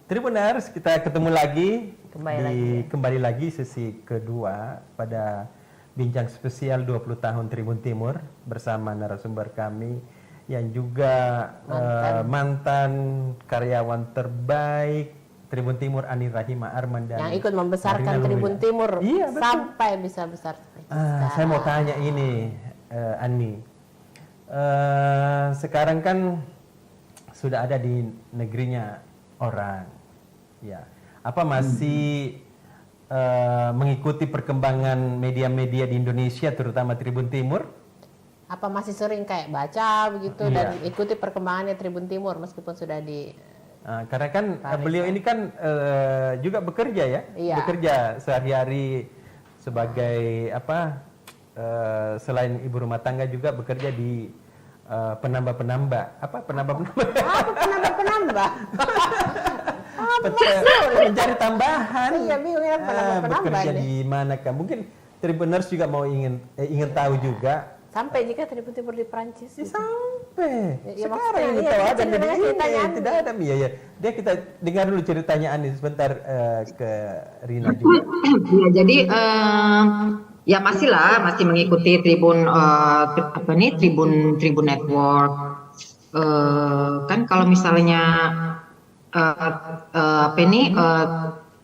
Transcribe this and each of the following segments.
Tribuners, kita ketemu lagi Kembali lagi sesi kedua pada bincang spesial 20 tahun Tribun Timur bersama narasumber kami yang juga mantan karyawan terbaik Tribun Timur, Ani Rahima Arman, dan yang ikut membesarkan Tribun Timur sampai bisa besar seperti sekarang. Saya mau tanya ini, Ani, sekarang kan sudah ada di negerinya orang, ya. Apa masih mengikuti perkembangan media-media di Indonesia, terutama Tribun Timur? Apa masih sering kayak baca begitu dan ikuti perkembangannya Tribun Timur meskipun sudah di karena kan beliau ini kan juga bekerja ya, bekerja sehari-hari sebagai apa? Selain ibu rumah tangga juga bekerja di penambah-penambah. Apa penambah-penambah? Apa penambah-penambah? Mencari tambahan. Iya, bingung ya penambah-penambah. Bekerja di mana kan? Mungkin Tribuners juga mau ingin tahu juga. Sampai jika Tribun Timur di Prancis. Ya, sampai. Ya, sekarang ini tahu ada tidak ada ya. Dia kita dengar dulu ceritanya Ani sebentar ke Rina juga. Ya, jadi ya masih mengikuti Tribun Tribun Network. Kan kalau misalnya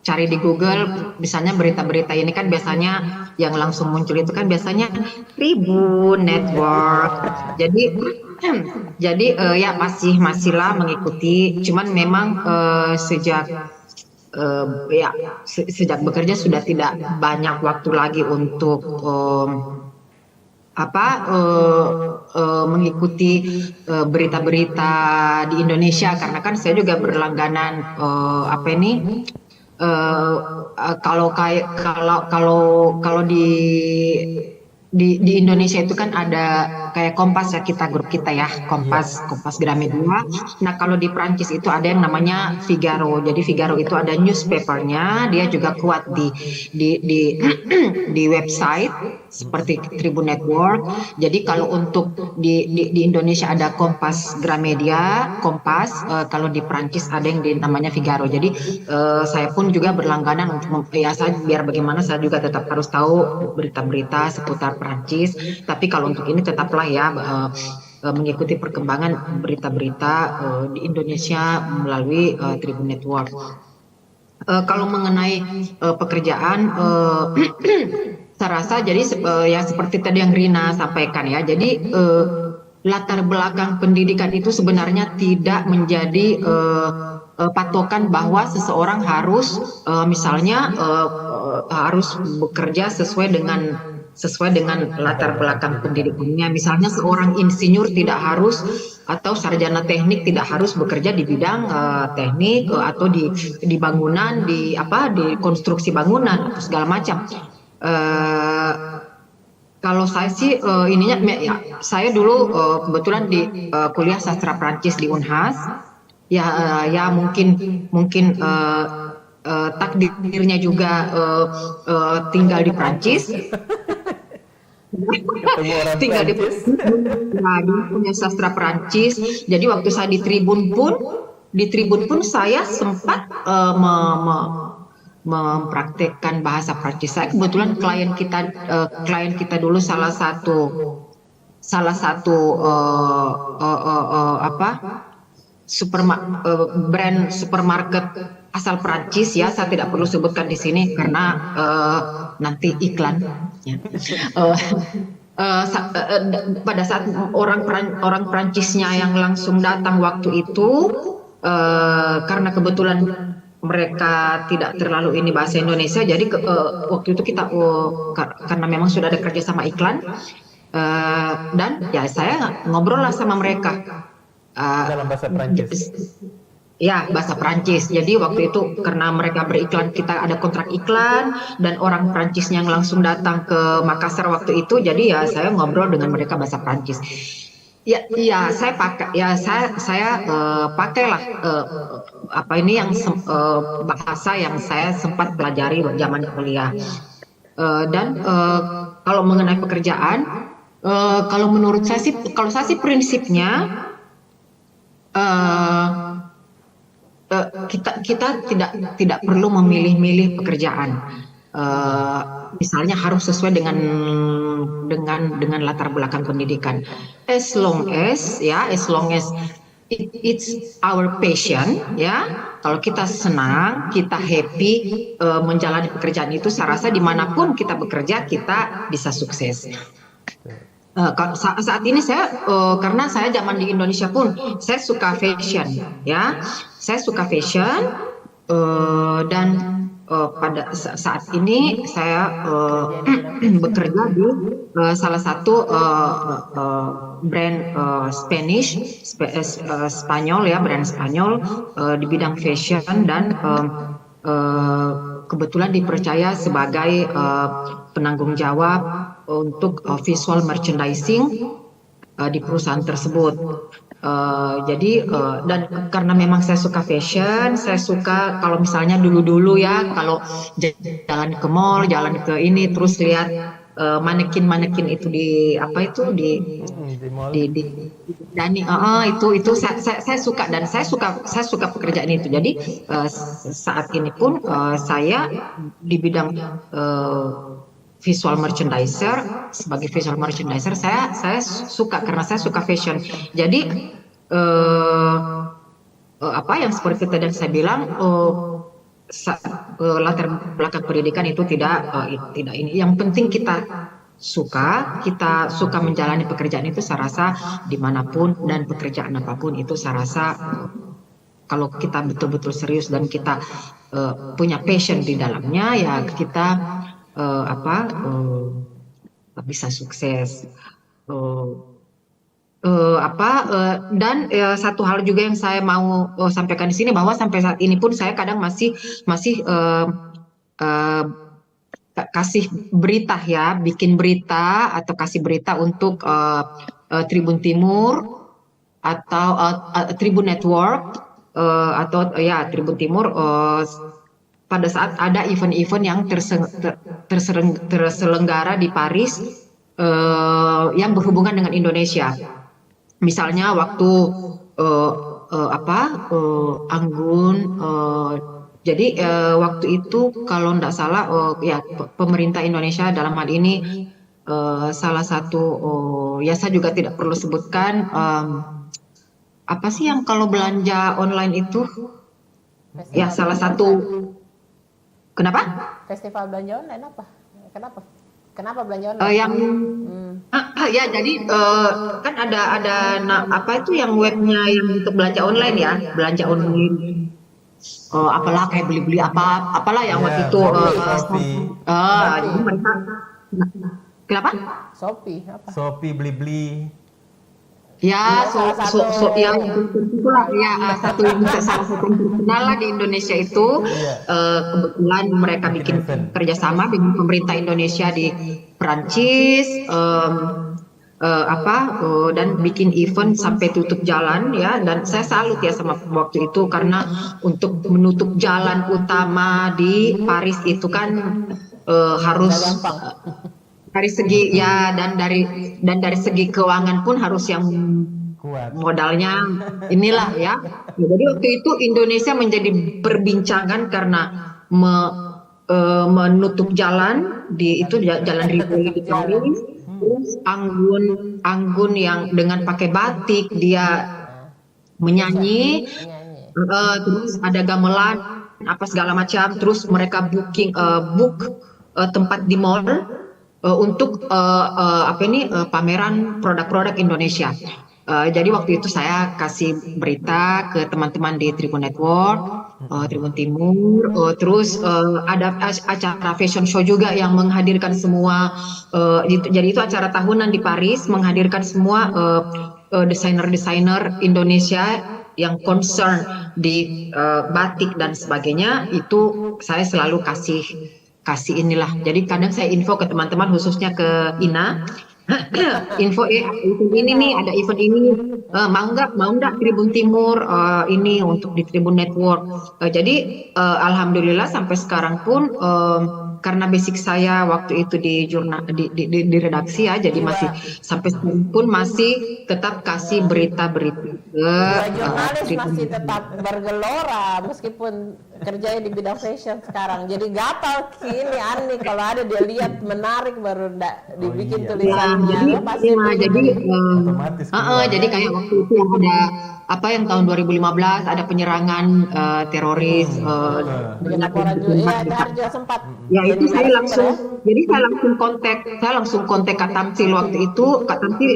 cari di Google, misalnya berita-berita ini kan biasanya yang langsung muncul itu kan biasanya Tribun Network. Jadi ya masihlah mengikuti. Cuman memang sejak bekerja sudah tidak banyak waktu lagi untuk mengikuti berita-berita di Indonesia, karena kan saya juga berlangganan kalau di Indonesia itu kan ada kayak Kompas ya, grup kita ya, Kompas Gramedia. Nah, kalau di Prancis itu ada yang namanya Figaro. Jadi Figaro itu ada newspapernya, dia juga kuat di website seperti Tribun Network. Jadi kalau untuk di Indonesia ada Kompas Gramedia, Kompas. Kalau di Prancis ada yang namanya Figaro. Jadi saya pun juga berlangganan untuk biar bagaimana saya juga tetap harus tahu berita-berita seputar Prancis. Tapi kalau untuk ini tetaplah ya mengikuti perkembangan berita-berita di Indonesia melalui Tribun Network. Kalau mengenai pekerjaan, saya rasa jadi ya seperti tadi yang Rina sampaikan ya. Jadi latar belakang pendidikan itu sebenarnya tidak menjadi patokan bahwa seseorang harus misalnya harus bekerja sesuai dengan latar belakang pendidikannya. Misalnya seorang insinyur tidak harus, atau sarjana teknik tidak harus bekerja di bidang teknik atau di bangunan, di konstruksi bangunan atau segala macam. Kalau saya sih saya dulu kebetulan di kuliah sastra Prancis di Unhas. Ya mungkin takdirnya juga tinggal di Prancis. Tinggal di punya sastra Prancis. Jadi waktu saya di Tribun pun saya sempat mempraktekkan bahasa Prancis. Saya kebetulan klien kita dulu salah satu brand supermarket asal Prancis ya. Saya tidak perlu sebutkan di sini karena nanti iklan ya. Pada saat orang Prancisnya yang langsung datang waktu itu, karena kebetulan mereka tidak terlalu ini bahasa Indonesia, jadi waktu itu kita karena memang sudah ada kerja sama iklan, dan ya saya ngobrol lah sama mereka dalam bahasa Prancis. Ya, bahasa Prancis. Jadi waktu itu karena mereka beriklan, kita ada kontrak iklan, dan orang Prancisnya yang langsung datang ke Makassar waktu itu, jadi ya saya ngobrol dengan mereka bahasa Prancis. Ya saya pakai, ya saya pakailah bahasa yang saya sempat pelajari zaman kuliah. Dan kalau mengenai pekerjaan, kalau menurut saya sih prinsipnya kita tidak perlu memilih-milih pekerjaan. Misalnya harus sesuai dengan latar belakang pendidikan. As long as it's our passion, ya. Kalau kita senang, kita happy menjalani pekerjaan itu, saya rasa dimanapun kita bekerja kita bisa sukses. Saat ini saya karena saya zaman di Indonesia pun saya suka fashion, ya. Saya suka fashion dan pada saat ini saya bekerja di salah satu brand Spanyol, ya, brand Spanyol di bidang fashion, dan kebetulan dipercaya sebagai penanggung jawab untuk visual merchandising di perusahaan tersebut. Jadi dan karena memang saya suka fashion, saya suka kalau misalnya dulu ya, kalau jalan ke mall, jalan ke ini, terus lihat manekin itu di itu saya suka, dan saya suka pekerjaan itu. Jadi saat ini pun saya di bidang visual merchandiser, sebagai visual merchandiser saya suka karena saya suka fashion. Jadi yang seperti tadi saya bilang, latar belakang pendidikan itu tidak ini. Yang penting kita suka menjalani pekerjaan itu, saya rasa dimanapun dan pekerjaan apapun itu, saya rasa kalau kita betul-betul serius dan kita punya passion di dalamnya, ya kita bisa sukses. Dan satu hal juga yang saya mau sampaikan di sini, bahwa sampai saat ini pun saya kadang masih kasih berita, ya, bikin berita atau kasih berita untuk Tribun Timur atau Tribun Network atau ya Tribun Timur pada saat ada event-event yang terselenggara di Paris yang berhubungan dengan Indonesia. Misalnya waktu Anggun, jadi waktu itu kalau tidak salah ya pemerintah Indonesia dalam hal ini salah satu ya saya juga tidak perlu sebutkan, apa sih yang kalau belanja online itu ya salah satu. Kenapa? Festival belanja online apa? Kenapa belanja online? Ya jadi kan ada apa itu yang webnya yang untuk belanja online, ya, belanja online. Apalah kayak beli-beli apalah yang waktu itu. Jadi mereka kenapa? Shopee beli-beli. Ya, yang itulah ya salah satu yang terkenal lah di Indonesia itu. Kebetulan mereka bikin kerjasama dengan pemerintah Indonesia di Perancis, dan bikin event sampai tutup jalan, ya. Dan saya salut ya sama waktu itu, karena untuk menutup jalan utama di Paris itu kan harus dari segi ya dan dari segi keuangan pun harus yang kuat, modalnya inilah, ya. Jadi waktu itu Indonesia menjadi perbincangan karena menutup jalan di itu jalan Rivoli di Paris. Terus Anggun yang dengan pakai batik dia menyanyi, terus ada gamelan apa segala macam, terus mereka book tempat di mall untuk pameran produk-produk Indonesia. Jadi waktu itu saya kasih berita ke teman-teman di Tribun Network, Tribun Timur, terus ada acara fashion show juga yang menghadirkan semua, jadi itu acara tahunan di Paris, menghadirkan semua desainer-desainer Indonesia yang concern di batik dan sebagainya. Itu saya selalu kasih inilah. Jadi kadang saya info ke teman-teman, khususnya ke Ina, info ini nih, ada event ini, mau nggak Tribun Timur ini untuk di Tribun Network. Jadi alhamdulillah sampai sekarang pun karena basic saya waktu itu di jurnal di redaksi ya, jadi masih sampai sekarang pun masih tetap kasih berita-berita ke Jurnalis Tribun masih Network. tetap bergelora meskipun kerjanya di bidang fashion sekarang. Jadi gatal kini Ani kalau ada dia lihat menarik baru dibikin iya. tulisannya. Jadi, Pasti ya, beli. jadi Otomatis keluar. jadi kayak waktu itu yang ada apa yang tahun 2015 ada penyerangan teroris Bikin laporan juga. Iya, itu hari juga sempat. ya itu Jadi narasumber ya. jadi saya langsung kontak Kak Tamsil waktu itu. Kak Tamsil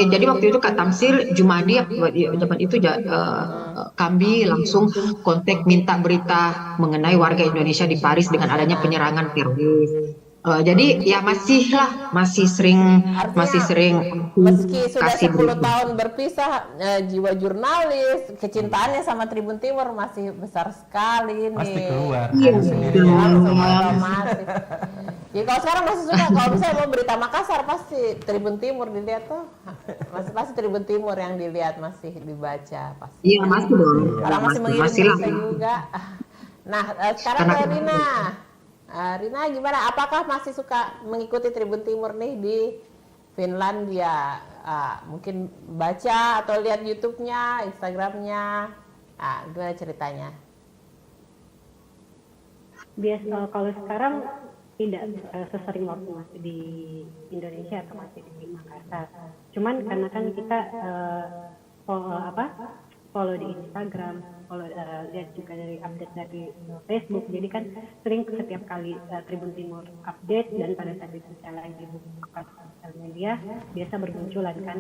jadi waktu itu Kak Tamsil Jumadi zaman itu kami langsung kontak minta berita mengenai warga Indonesia di Paris dengan adanya penyerangan teroris. Jadi ya masih sering Meski sudah kasih 10 berita. tahun berpisah, jiwa jurnalis, kecintaannya sama Tribun Timur masih besar sekali nih. Pasti keluar. Iya, Ada sendirian. Langsung otomatis. Ya kalau sekarang masih suka, kalau misalnya mau berita Makassar pasti Tribun Timur dilihat tuh. Pasti Tribun Timur yang dilihat, masih dibaca pasti. Iya masih dong. Orang masih mengirim Masih lah. berita juga. Nah, sekarang ke Rina. Rina gimana? Apakah masih suka mengikuti Tribun Timur nih di Finlandia? Mungkin baca atau lihat YouTube-nya, Instagram-nya. Gimana ceritanya? Biasa kalau sekarang tidak sesering waktu masih di Indonesia atau masih di Makassar. Cuman karena kan kita follow di Instagram, lihat juga dari update dari Facebook, jadi kan sering setiap kali Tribun Timur update dan pada saat itu saya lagi buka sosial media biasa bermunculan kan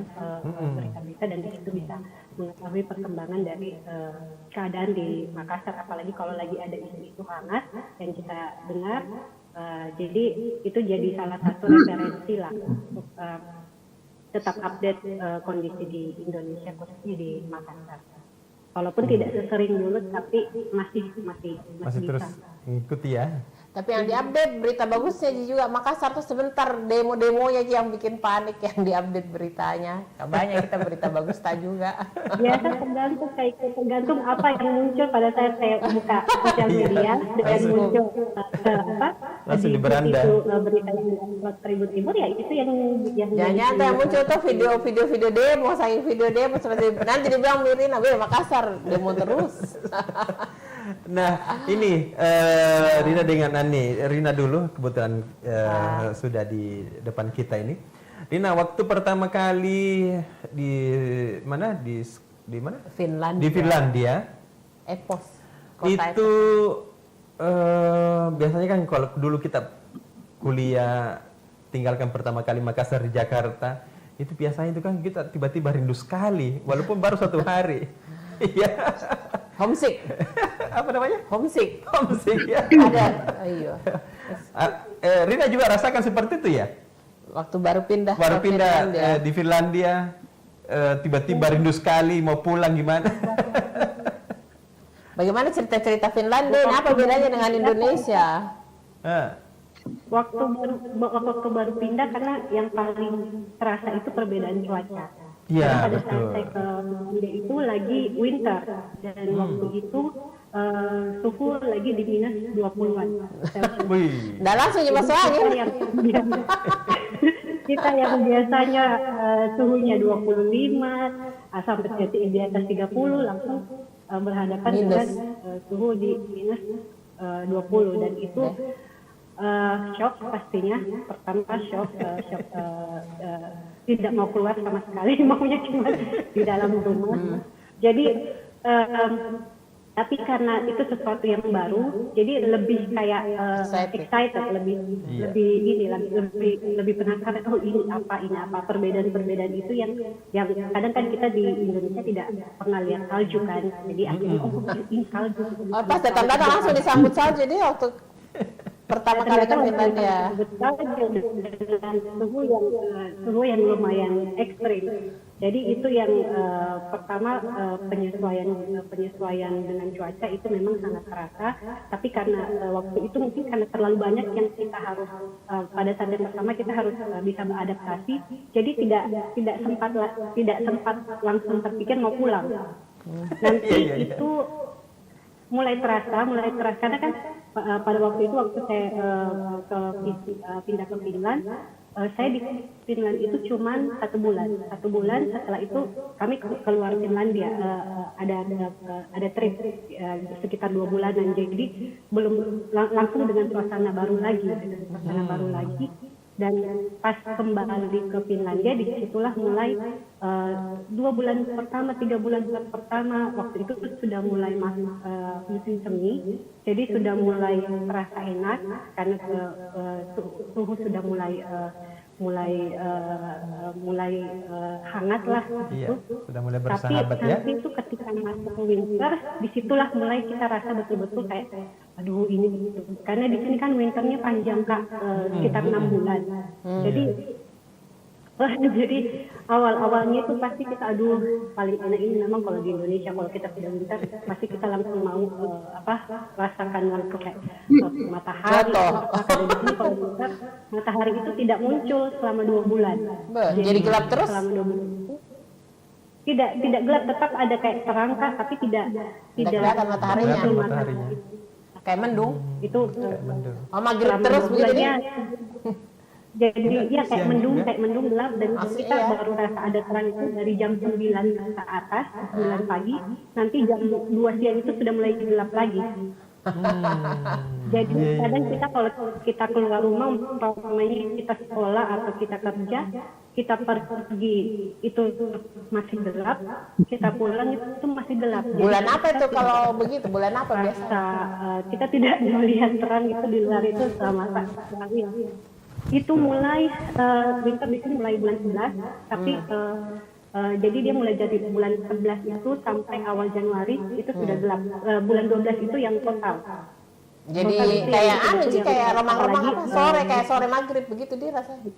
berita-berita, dan di situ bisa mengetahui perkembangan dari keadaan di Makassar, apalagi kalau lagi ada isu-isu hangat yang kita dengar. Jadi itu jadi salah satu referensi lah untuk tetap update kondisi di Indonesia, khususnya di Makassar. Walaupun tidak sesering dulu, tapi masih Terus bisa. ngikuti ya. Tapi yang diupdate berita bagusnya juga Makassar tuh sebentar demo-demonya aja yang bikin panik, yang diupdate beritanya. Banyak kita berita bagus tak juga. Biasa tergantung apa yang muncul pada saat saya buka sosial media dengan muncul Langsung di beranda. itu berita yang buat Tribun Timur, ya itu yang Jangan yang muncul tuh video demo, saking video demo seperti nanti dibilang Mirina, Makassar demo terus. Nah, ini Rina dengan Ani. Rina dulu kebetulan sudah di depan kita ini. Rina, waktu pertama kali di mana? Di mana? Finlandia. Di Finlandia. Epos. Itu biasanya kan kalau dulu kita kuliah tinggalkan pertama kali Makassar di Jakarta, itu biasanya itu kan kita tiba-tiba rindu sekali walaupun baru 1 hari. Iya. Homesick. Apa namanya? Homesick. Homesick ya. Ada. Iya. Rina juga rasakan seperti itu ya? Waktu baru pindah Baru ke pindah Finlandia. di Finlandia, tiba-tiba rindu sekali mau pulang gimana? Bagaimana cerita-cerita Finlandia? Ini apa bedanya dengan Indonesia? waktu baru pindah, karena yang paling terasa itu perbedaan cuaca. Iya, Karena pada betul. saat saya ke Finlandia itu lagi winter, dan waktu itu suhu lagi di minus 20-an. Wih. Nggak langsung masuk angin. Kita yang biasanya suhunya 25 sampai di atas 30 langsung berhadapan dengan suhu di minus 20, dan itu shock pastinya. Pertama shock tidak mau keluar sama sekali, maunya cuma di dalam rumah. Jadi tapi karena itu sesuatu yang baru, jadi lebih kayak excited, lebih penasaran. Oh ini apa perbedaan itu yang kadang kan kita di Indonesia tidak pernah lihat salju kan, jadi akhirnya ini salju. Pas datang langsung disambut salju dia waktu pertama kali ke Finlandia. Dengan suhu yang lumayan ekstrim. Jadi itu yang pertama penyesuaian dengan cuaca itu memang sangat terasa. Tapi karena waktu itu mungkin karena terlalu banyak yang kita harus pada saat yang pertama kita harus bisa beradaptasi. Jadi tidak sempat langsung terpikir mau pulang. Nanti itu mulai terasa karena kan pada waktu itu waktu saya pindah ke Finland, saya di Finland itu cuma 1 bulan. 1 bulan setelah itu kami keluar Finlandia, ada trip sekitar 2 bulanan. Jadi belum langsung dengan suasana baru lagi. Dan pas kembali ke Finlandia, disitulah mulai 2 bulan pertama, 3 bulan pertama, waktu itu sudah mulai musim semi, jadi sudah mulai terasa enak karena suhu sudah mulai hangat lah Iya, gitu. sudah mulai Tapi bersahabat ya. nanti itu ketika masuk winter, disitulah mulai kita rasa betul-betul kayak, aduh ini gitu. Karena di sini kan winternya panjang Kak, sekitar 6 bulan. Jadi awal-awalnya itu pasti kita aduh paling enak ini memang kalau di Indonesia kalau kita sudah winter pasti kita langsung mau rasakan langsung kayak matahari. Kalau di sini kalau winter matahari itu tidak muncul selama 2 bulan. Jadi gelap terus? Selama 2 bulan itu tidak gelap, tetap ada kayak terang Kak, tapi tidak kelihatan mataharinya. Kelihatan mataharinya. Kayak mendung. Itu Kayak mendung. Oh, maghrib selama terus 2 begitu bulannya nih? jadi ya siang kayak mendung gelap dan kita iya. baru rasa ada terang itu dari jam 9 ke atas 9 pagi, nanti jam 2 siang itu sudah mulai gelap lagi. Jadi kadang kita kalau kita keluar rumah umpamanya kita sekolah atau kita kerja, kita pergi itu masih gelap, kita pulang itu masih gelap. Bulan Jadi apa itu kalau begitu? Bulan apa biasa? kita tidak melihat terang itu di luar itu selama sekali. Itu mulai winter di sini mulai bulan 11, tapi jadi dia mulai jadi bulan 11 itu sampai awal Januari itu sudah gelap. Bulan 12 itu yang total. Jadi itu kayak yang anu sih, kayak apalagi, remang-remang apa sore, kayak sore maghrib begitu dia rasanya.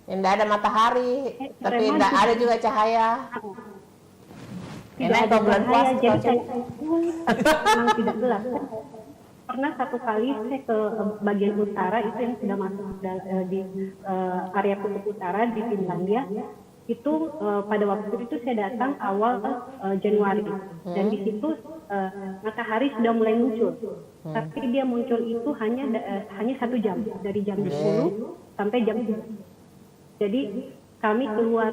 Tidak ada matahari, tapi sore tidak maghrib. ada juga cahaya. Tidak Enak ada kalau bulan puasa cahaya, jadi kalau kayak memang tidak gelap. Pernah satu kali saya ke bagian utara itu yang sudah masuk di area kutub utara di Finlandia. Itu pada waktu itu saya datang awal Januari dan di situ matahari sudah mulai muncul. Tapi dia muncul itu hanya 1 jam, dari jam 10 sampai jam 7. Jadi kami keluar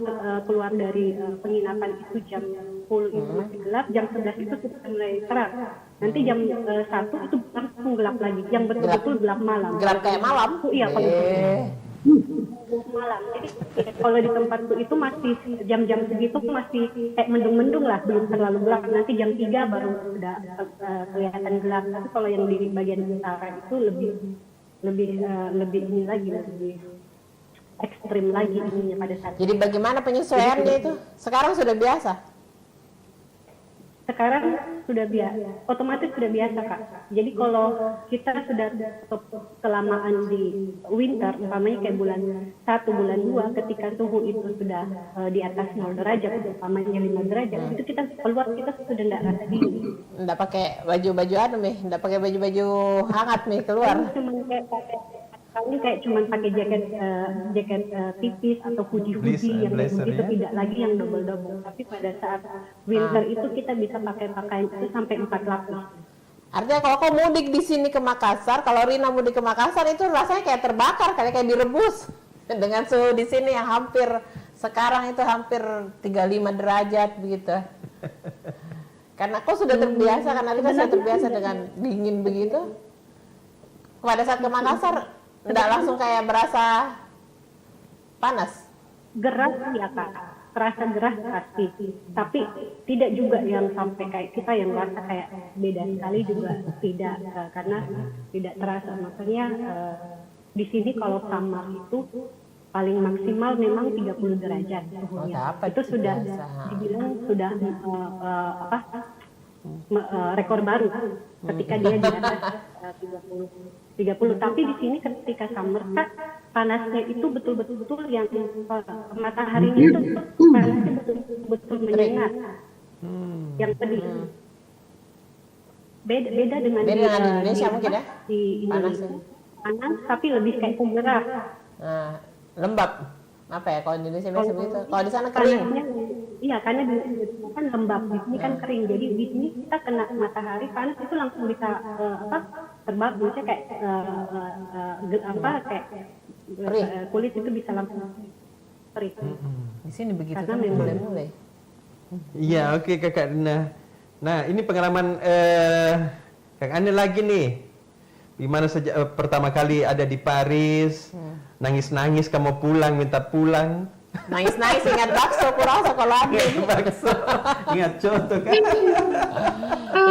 dari penginapan itu jam 10 itu masih gelap, jam 11 itu sudah mulai terang. Nanti jam 1 itu langsung gelap lagi, yang betul-betul gelap malam. Gelap kayak malam? Iya, kalau malam. Jadi kalau di tempatku itu masih jam-jam segitu masih kayak mendung-mendung lah, belum terlalu gelap. Nanti jam 3 baru udah kelihatan gelap. Tapi kalau yang di bagian utara itu lebih ini lagi, lebih ekstrim lagi ininya pada saat. Jadi bagaimana penyesuaiannya itu? Sekarang sudah biasa? Sekarang sudah biasa, otomatis sudah biasa Kak. Jadi kalau kita sudah kelamaan di winter, umpamanya kayak bulan 1, bulan 2, ketika suhu itu sudah di atas 0 derajat, umpamanya 5 derajat, itu kita keluar kita sudah tidak rasa dingin. Nggak pakai baju-baju anu nih, nggak pakai baju-baju hangat nih keluar. Kami kayak cuma pakai jaket tipis atau hoodie yang blazer, begitu, ya? tidak lagi yang double. Tapi pada saat winter itu kita bisa pakai pakaian itu sampai 4 lapis. Artinya kalau kau mudik di sini ke Makassar, kalau Rina mudik ke Makassar itu rasanya kayak terbakar, kayak direbus. Dengan suhu di sini yang sekarang itu hampir 35 derajat begitu. Karena kau sudah terbiasa, karena Rina sudah terbiasa dengan dingin begitu. Pada saat ke Makassar tidak langsung kayak berasa panas. Gerah ya Kak, terasa gerah pasti. Tapi tidak juga yang sampai kayak kita yang merasa kayak beda sekali juga tidak, karena tidak terasa. Makanya di sini kalau summer itu paling maksimal memang 30 derajat suhunya. Itu sudah dibilang sudah rekor baru ketika dia di atas 30. Tapi di sini ketika summer Kak, panasnya itu betul-betul yang mataharinya itu panasnya betul-betul menyengat, yang pedih. Beda dengan di Indonesia mungkin ya? Di Indonesia panas tapi lebih kayak gerah. Nah, lembab. Apa ya kalau di Indonesia biasa begitu? Kalau di sana kering. Iya, karena di sini kan lembab, di sini kan kering. Jadi di sini kita kena matahari panas itu langsung bisa terbang, maksudnya kayak kulit itu bisa langsung kering. Di sini begitu Karena kan memang- mulai-mulai. Iya, oke Kakak Rina. Nah, ini pengalaman Kak Ane lagi nih. Gimana sejak pertama kali ada di Paris, nangis-nangis kamu pulang, minta pulang. Nangis-nangis ingat bakso kurang sekolah Bakso. Ingat contoh kan?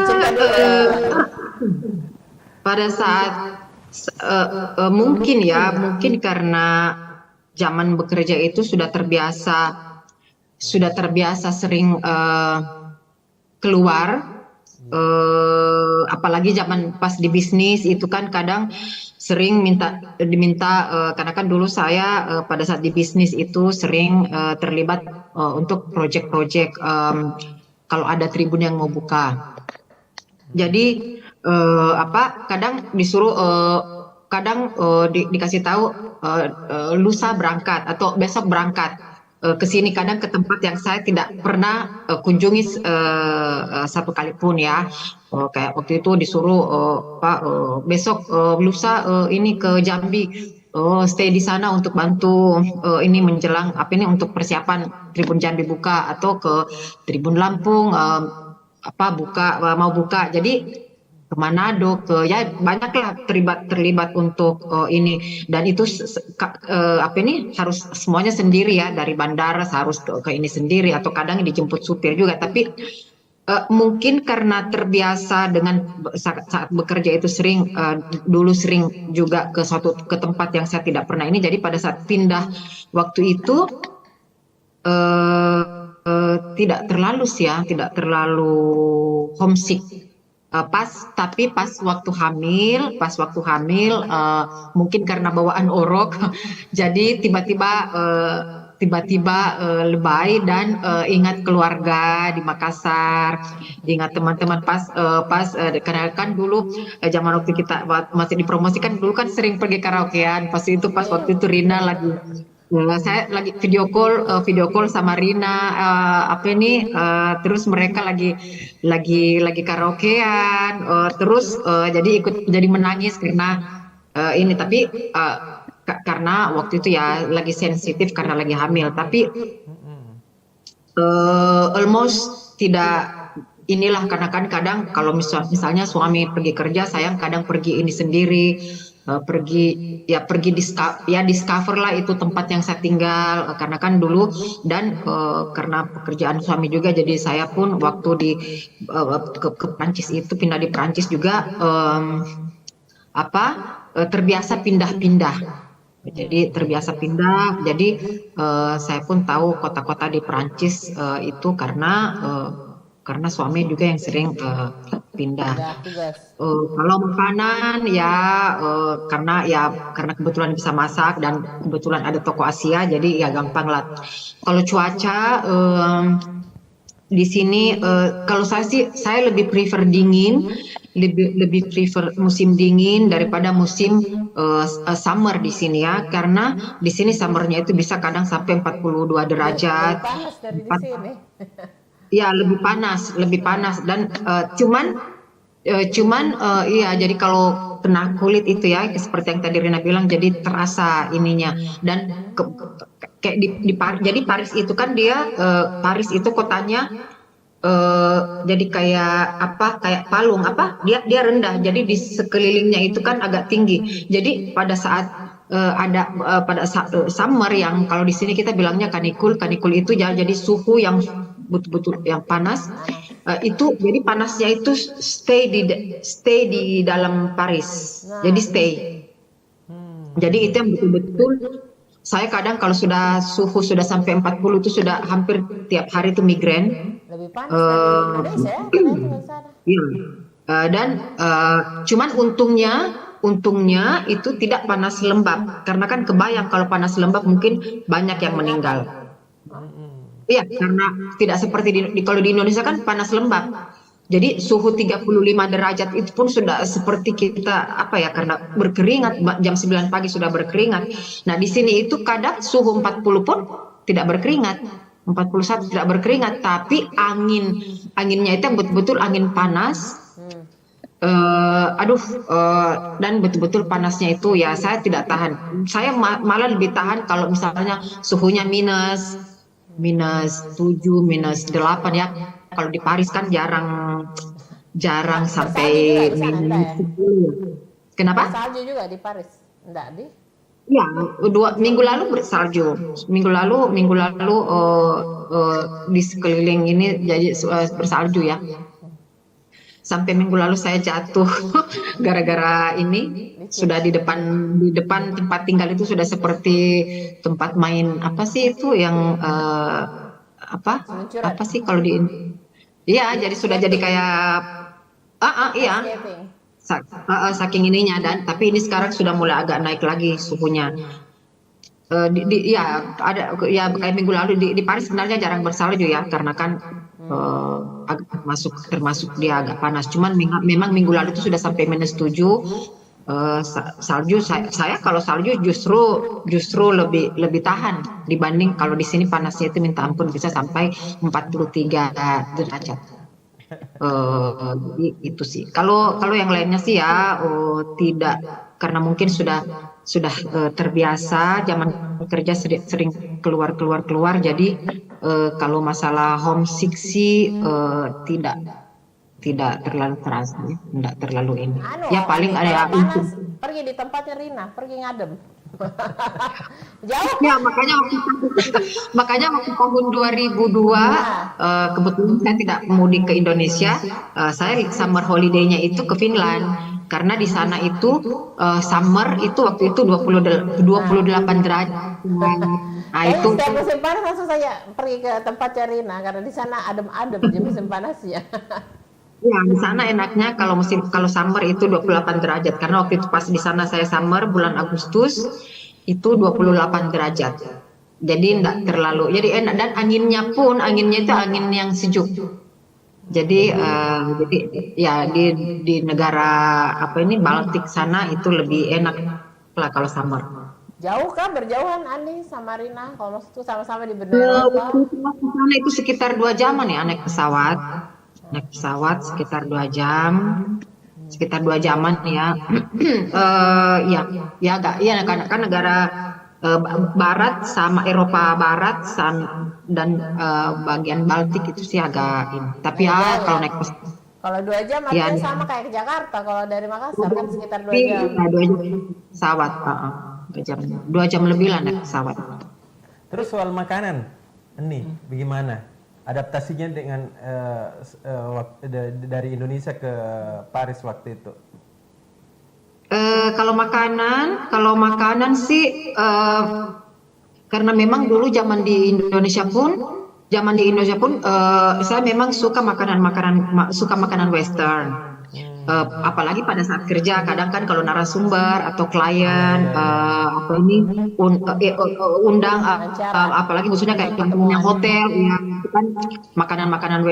Cerita dulu. Pada saat mungkin karena zaman bekerja itu sudah terbiasa sering keluar, apalagi zaman pas di bisnis itu kan kadang sering diminta karena kan dulu saya pada saat di bisnis itu sering terlibat untuk proyek-proyek kalau ada tribun yang mau buka. Jadi kadang disuruh dikasih tahu lusa berangkat atau besok berangkat ke sini, kadang ke tempat yang saya tidak pernah kunjungi satu kali pun ya. Kayak waktu itu disuruh besok lusa ini ke Jambi, stay di sana untuk bantu ini menjelang untuk persiapan Tribun Jambi buka, atau ke Tribun Lampung mau buka. Jadi ke Manado, banyaklah terlibat untuk ini, dan itu harus semuanya sendiri ya, dari bandara harus ke ini sendiri, atau kadang dijemput supir juga. Tapi mungkin karena terbiasa dengan saat bekerja itu dulu sering juga ke tempat yang saya tidak pernah ini, jadi pada saat pindah waktu itu tidak terlalu homesick. Tapi pas waktu hamil mungkin karena bawaan orok jadi tiba-tiba lebay dan ingat keluarga di Makassar, ingat teman-teman pas karena kan dulu zaman waktu kita masih dipromosikan dulu kan sering pergi karaokean, pas waktu itu Rina lagi saya lagi video call sama Rina terus mereka lagi karaokean, terus jadi menangis karena ini, tapi karena waktu itu ya lagi sensitif karena lagi hamil, tapi almost tidak inilah, karena kan kadang kalau misalnya suami pergi kerja, saya kadang pergi ini sendiri, pergi discover lah itu tempat yang saya tinggal, karena kan dulu dan karena pekerjaan suami juga, jadi saya pun waktu ke Prancis itu pindah di Prancis juga terbiasa pindah-pindah. Jadi terbiasa pindah, jadi saya pun tahu kota-kota di Prancis itu karena suami juga yang sering pindah. Kalau makanan ya karena kebetulan bisa masak dan kebetulan ada toko Asia, jadi ya gampang lah. Kalau cuaca di sini kalau saya lebih prefer dingin, lebih prefer musim dingin daripada musim summer di sini ya, karena di sini summernya itu bisa kadang sampai 42 derajat. Lebih panas dari di sini. Ya lebih panas dan cuman jadi kalau kena kulit itu ya seperti yang tadi Rina bilang, jadi terasa ininya, dan kayak jadi Paris itu kan Paris itu kotanya jadi kayak palung dia rendah, jadi di sekelilingnya itu kan agak tinggi, jadi pada saat pada saat summer yang kalau di sini kita bilangnya kanikul itu jadi suhu yang betul-betul yang panas, itu jadi panasnya itu stay di dalam Paris, jadi stay. Jadi itu yang betul-betul saya kadang kalau suhu sudah sampai 40 itu sudah hampir tiap hari itu migrain. Lebih panas dari Indonesia ya, karena itu di sana. Iya. Dan cuman untungnya itu tidak panas lembab, karena kan kebayang kalau panas lembab mungkin banyak yang meninggal. Iya, karena tidak seperti kalau di Indonesia kan panas lembab. Jadi suhu 35 derajat itu pun sudah seperti kita karena berkeringat, jam 9 pagi sudah berkeringat. Nah, di sini itu kadang suhu 40 pun tidak berkeringat. 41 tidak berkeringat, tapi anginnya itu betul-betul angin panas. Dan betul-betul panasnya itu ya saya tidak tahan. Saya malah lebih tahan kalau misalnya suhunya -7, -8 ya. Kalau di Paris kan jarang sampai Bersalju juga di sana, enggak ya? -10. Kenapa? Salju juga di Paris, enggak di? Ya, 2 minggu lalu bersalju. Minggu lalu di sekeliling ini jadi bersalju ya. Sampai minggu lalu saya jatuh gara-gara ini sudah di depan tempat tinggal itu sudah seperti tempat main apa sih itu yang apa sih kalau di iya jadi sudah jadi kayak iya Skating. saking ininya dan tapi ini sekarang sudah mulai agak naik lagi suhunya. Ya ada ya kayak minggu lalu di Paris sebenarnya jarang bersalju ya karena kan agak termasuk dia agak panas. Cuman memang minggu lalu itu sudah sampai -7. Salju saya kalau salju justru lebih tahan dibanding kalau di sini panasnya itu minta ampun bisa sampai 43 derajat. Itu sih. Kalau yang lainnya sih ya tidak karena mungkin sudah terbiasa zaman kerja sering keluar jadi kalau masalah homesick sih tidak terlalu terasa ya. Tidak terlalu ini. Ya paling ada ya panas, pergi di tempatnya Rina, pergi ngadem. Jauh. Ya makanya waktu tahun 2002 kebetulan saya tidak mudik ke Indonesia, saya summer holiday-nya itu ke Finland karena di sana itu summer itu waktu itu 28 derajat. Nah, itu setiap musim panas langsung saya pergi ke tempatnya Rina karena di sana adem-adem di musim panasnya. ya di sana enaknya kalau summer itu 28 derajat karena waktu itu pas di sana saya summer bulan Agustus itu 28 derajat. Jadi enggak terlalu enak dan anginnya itu angin yang sejuk. Jadi ya di negara Baltik sana itu lebih enak lah kalau summer. Jauh kah berjauhan Andi sama Rina kalau itu sama-sama di benua Eropa? Sana itu sekitar 2 jaman ya naik pesawat. Naik pesawat sekitar 2 jam. Sekitar 2 jaman ya. Kan negara barat sama Eropa Barat dan bagian Baltik itu sih agak ini. Tapi ya kalau naik pesawat kalau 2 jam artinya sama kayak ke Jakarta kalau dari Makassar kan sekitar 2 jam. 2 jam pesawat, 2 jam lebih lah naik pesawat. Terus soal makanan, ini bagaimana adaptasinya dengan dari Indonesia ke Paris waktu itu? Kalau makanan sih karena memang dulu zaman di Indonesia pun saya memang suka makanan Western. Apalagi pada saat kerja kadang kan kalau narasumber atau klien undang apalagi khususnya kayak contohnya hotel ya itu kan makanan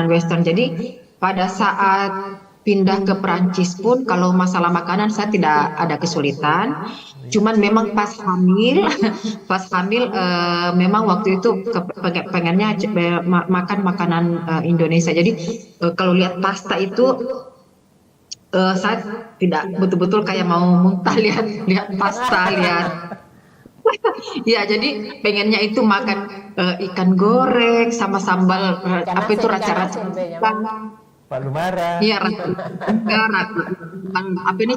Western. Jadi pada saat pindah ke Perancis pun kalau masalah makanan saya tidak ada kesulitan. Cuman memang pas hamil memang waktu itu pengennya makan makanan Indonesia. Jadi kalau lihat pasta itu saya tidak betul-betul kayak mau muntah lihat pasta ya jadi pengennya itu makan ikan goreng sama sambal raca-raca Pak Lumara. Iya,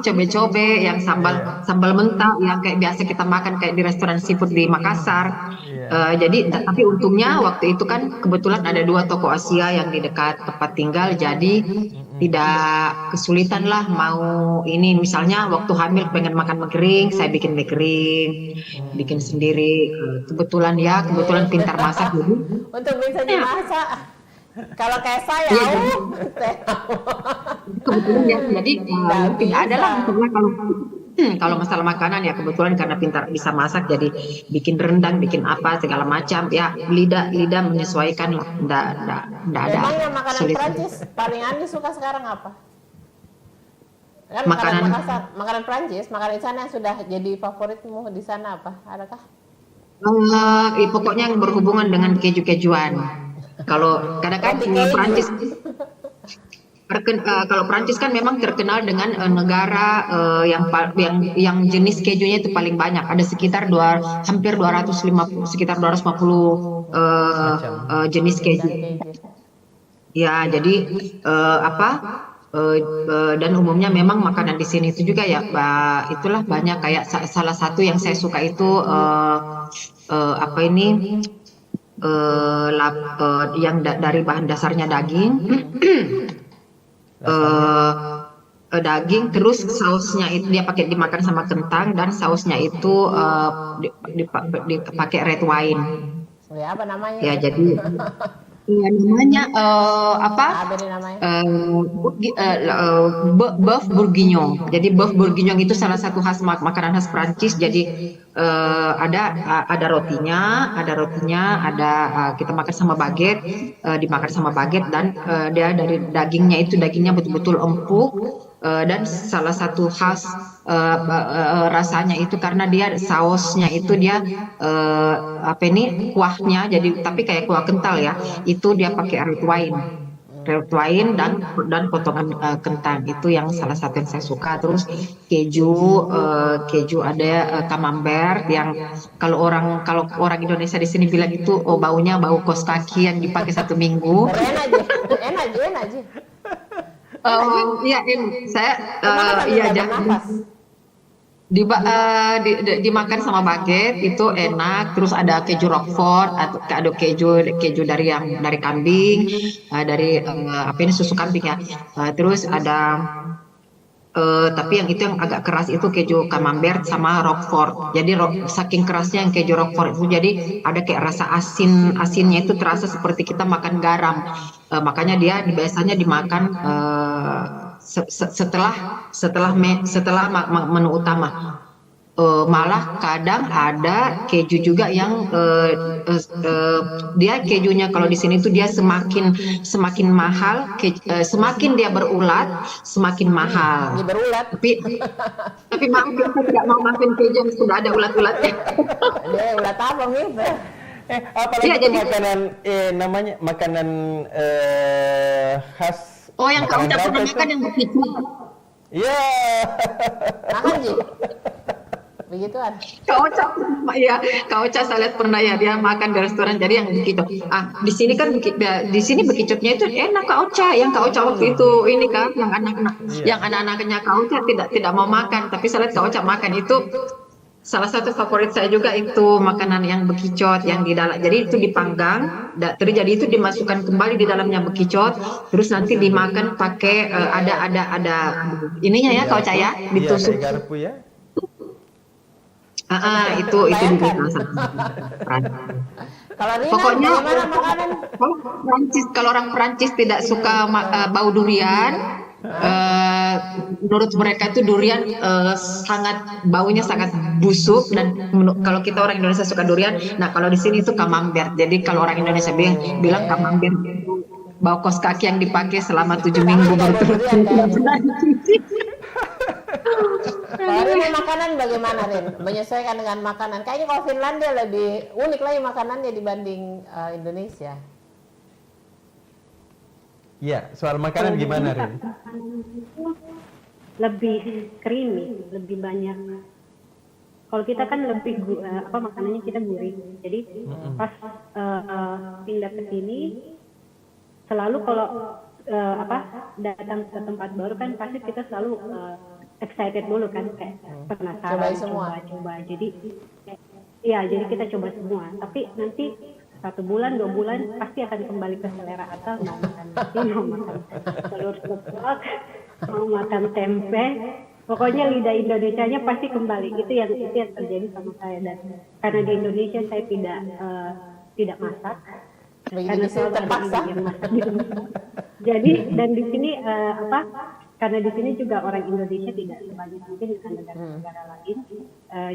cobe-cobe yang sambal mentah yang kayak biasa kita makan kayak di restoran seafood di Makassar. Jadi tapi untungnya waktu itu kan kebetulan ada 2 toko Asia yang di dekat tempat tinggal, jadi tidak kesulitan lah mau ini. Misalnya waktu hamil pengen makan mie kering, saya bikin mie kering, bikin sendiri. Kebetulan pintar masak jadi. Untuk bisa dimasak. Kalau kayak saya, kebetulan ya, jadi tidak ada lah kalau masalah makanan ya kebetulan karena pintar bisa masak jadi bikin rendang, bikin apa segala macam ya lidah menyesuaikan lah, tidak ada. Memang yang makanan Prancis paling Andi suka sekarang apa? Kan makanan Prancis, makanan sana yang sudah jadi favoritmu di sana apa? Adakah? Pokoknya yang berhubungan dengan keju-kejuan. Kalau kadang-kadang Prancis Kalau Prancis kan memang terkenal dengan negara yang jenis kejunya itu paling banyak. Ada hampir 250 sekitar 250 jenis keju. Ya, jadi dan umumnya memang makanan di sini itu juga ya, itulah banyak kayak salah satu yang saya suka itu yang dari bahan dasarnya daging. Daging, terus sausnya itu dia dimakan sama kentang, dan sausnya itu dipakai red wine. Ya, apa namanya? Ya, jadi namanya Bœuf bourguignon. Jadi Bœuf bourguignon itu salah satu makanan khas Prancis. Jadi ada rotinya, kita makan sama dimakan sama baguette, dan dia dari dagingnya betul-betul empuk, dan salah satu khas rasanya itu karena dia sausnya itu dia kuahnya, jadi tapi kayak kuah kental ya, itu dia pakai red wine dan potongan kentang. Itu yang salah satu yang saya suka. Terus keju ada camembert yang kalau orang Indonesia di sini bilang itu baunya bau kos kaki yang dipakai 1 minggu. Enak aja. Iya, saya dimakan sama baguette itu enak. Terus ada keju Roquefort, atau ada keju dari kambing, dari susu kambing ya. Terus ada tapi yang agak keras itu keju camembert sama Roquefort. Jadi saking kerasnya yang keju Roquefort itu, jadi ada kayak rasa asinnya itu terasa seperti kita makan garam. Makanya dia biasanya dimakan setelah menu utama. Malah kadang ada keju juga yang dia kejunya kalau di sini tuh dia semakin mahal, semakin dia berulat semakin mahal. Berulat. Tapi maaf, saya tidak mau makan keju yang sudah ada ulat-ulatnya. Dia ulat apa gitu? Apalagi ya, jadi makanan namanya makanan khas. Oh, yang kamu tidak pernah makan yang begitu? Iya. Makan sih. Begituan. Kak Ocha saya lihat pernah ya, dia makan di restoran jadi yang begitu. Di sini kan di sini bekicotnya itu enak Kak Ocha. Yang Kak Ocha waktu itu ini kan yang anak-anaknya Kak Ocha tidak mau makan, tapi saya lihat Kak Ocha makan itu. Salah satu favorit saya juga itu makanan yang bekicot yang di dalam. Jadi itu dipanggang, jadi itu dimasukkan kembali di dalamnya bekicot, terus nanti dimakan pakai ada ininya ya Kak Ocha ya, ditusuk. Iya, garpu ya. Itu juga Kalau Rina, pokoknya makanan? Kalau orang Prancis tidak suka bau durian. Menurut mereka itu durian baunya sangat busuk, dan kalau kita orang Indonesia suka durian. Nah, kalau di sini itu camembert. Jadi kalau orang Indonesia bilang camembert bau kos kaki yang dipakai selama 7 minggu berturut-turut. Rin, makanan bagaimana Rin? Menyesuaikan dengan makanan. Kayaknya kalau Finlandia lebih unik lagi makanannya dibanding Indonesia. Iya, soal makanan gimana Rin? Lebih creamy, lebih banyak. Kalau kita kan lebih makanannya kita gurih. Jadi pas pindah ke sini selalu kalau datang ke tempat baru kan pasti kita selalu excited dulu kan, kayak penasaran, coba. Jadi kita coba semua. Tapi nanti 1 bulan 2 bulan pasti akan kembali ke selera asal, mau makan nasi, mau makan telur ceplok, mau makan tempe, pokoknya lidah Indonesianya pasti kembali. Itu yang terjadi sama saya. Dan karena di Indonesia saya tidak masak, karena saya terpaksa masak di rumah. Jadi dan di sini karena di sini juga orang Indonesia tidak sebanyak mungkin dengan negara-negara lain.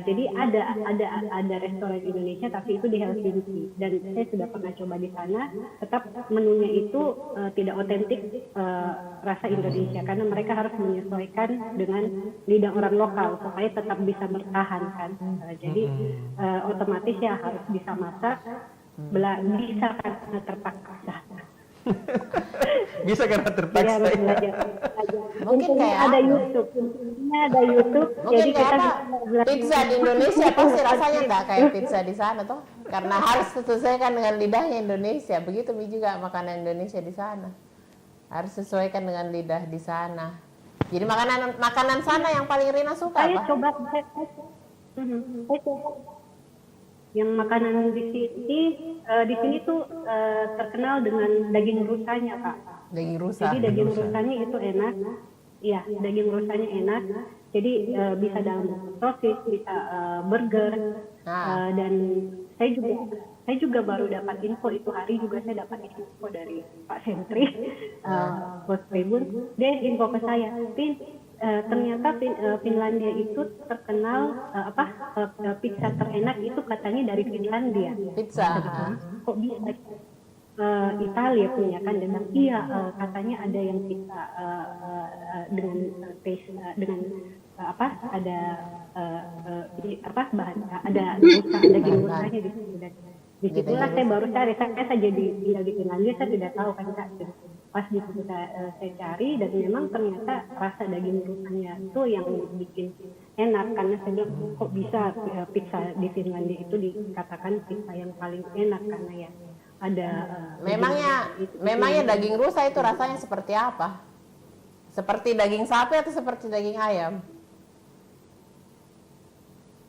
Jadi ada restoran Indonesia, tapi itu di Helsinki, dan saya sudah pernah coba di sana. Tetap menunya itu tidak otentik rasa Indonesia, karena mereka harus menyesuaikan dengan lidah orang lokal supaya tetap bisa bertahan kan. Jadi otomatis ya harus bisa masak, bisa karena terpaksa. Bisa karena Dia terpaksa harus ya. belajar. Mungkin Untungnya kayak ada apa? YouTube. Untungnya ada YouTube. Mungkin Jadi kayak kita apa? bisa belajar. Pizza di Indonesia pasti rasanya enggak kayak pizza di sana toh. Karena harus disesuaikan dengan lidahnya Indonesia. Begitu juga makanan Indonesia di sana. Harus sesuaikan dengan lidah di sana. Jadi makanan sana yang paling Rina suka Saya apa? coba, saya coba. Yang makanan di sini tuh terkenal dengan daging rusanya, Kak. Daging rusa. Jadi daging rusanya itu enak. Iya, daging rusanya enak. Jadi bisa dalam sosis, bisa burger, dan saya juga baru dapat info itu hari juga saya dapat info dari Pak Sentri, Bos Tribun. Dia info ke saya, ternyata Finlandia itu terkenal pizza terenak itu katanya dari Finlandia. Pizza. Kok bisa? Italia punya kan, dan iya katanya ada yang pizza dengan taste dengan ada bahan ada daging rusanya di situ. Dan disitulah saya baru cari, saya jadi tinggal di Finlandia, saya tidak tahu kan Kak. Pas di situ saya cari, dan memang ternyata rasa daging rusanya itu yang bikin enak, karena saya bilang kok bisa pizza di Finlandia itu dikatakan pizza yang paling enak karena ya ada memangnya daging rusa itu rasanya seperti apa? Seperti daging sapi atau seperti daging ayam?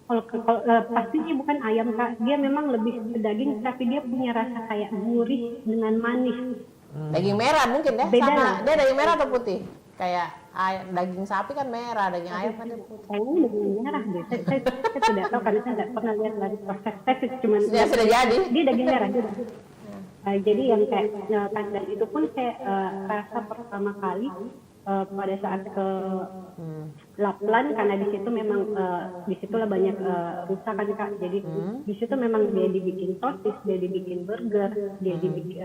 Kalau pastinya bukan ayam Kak, dia memang lebih ke daging, tapi dia punya rasa kayak gurih dengan manis. Daging merah mungkin deh, Beda sama. lah. Dia daging merah atau putih? Kayak daging sapi kan merah, daging ayam kan dia putih. Kayaknya daging merah deh. Saya tidak tahu karena saya tidak pernah lihat dari proses tes, cuman Sudah jadi. dia daging merah juga. Jadi yang kayak dan itu pun saya rasa pertama kali pada saat ke Lapland, karena di situ memang di situlah banyak rusa kan Kak. Jadi di situ memang dia dibikin sosis, dia dibikin burger, dia dibikin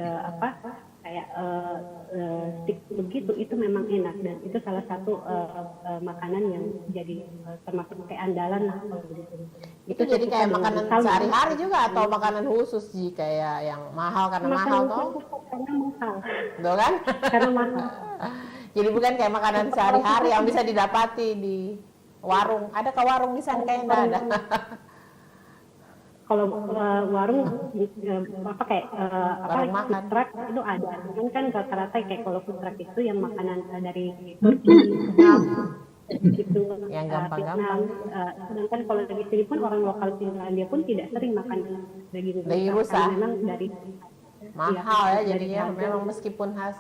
kayak stick begitu, itu memang enak, dan itu salah satu makanan yang jadi termasuk kayak andalan lah kalau di sini. Itu jadi kayak makanan sehari-hari juga atau makanan khusus sih, kayak yang mahal karena mahal toh? Karena mahal. Tuh kan? Karena mahal. Jadi bukan kayak makanan sehari-hari yang bisa didapati di warung. Ada ke warung di sana kayaknya nggak ada. Kalau warung Warung makan. food truck itu ada. Kan rata-rata kayak kalau food truck itu yang makanan dari Turki, gitu. Yang gampang-gampang. Sedangkan kalau di sini pun orang lokal Finlandia pun tidak sering makan daging rusa. Karena memang dari Mahal ya dari jadinya, harga. memang meskipun khas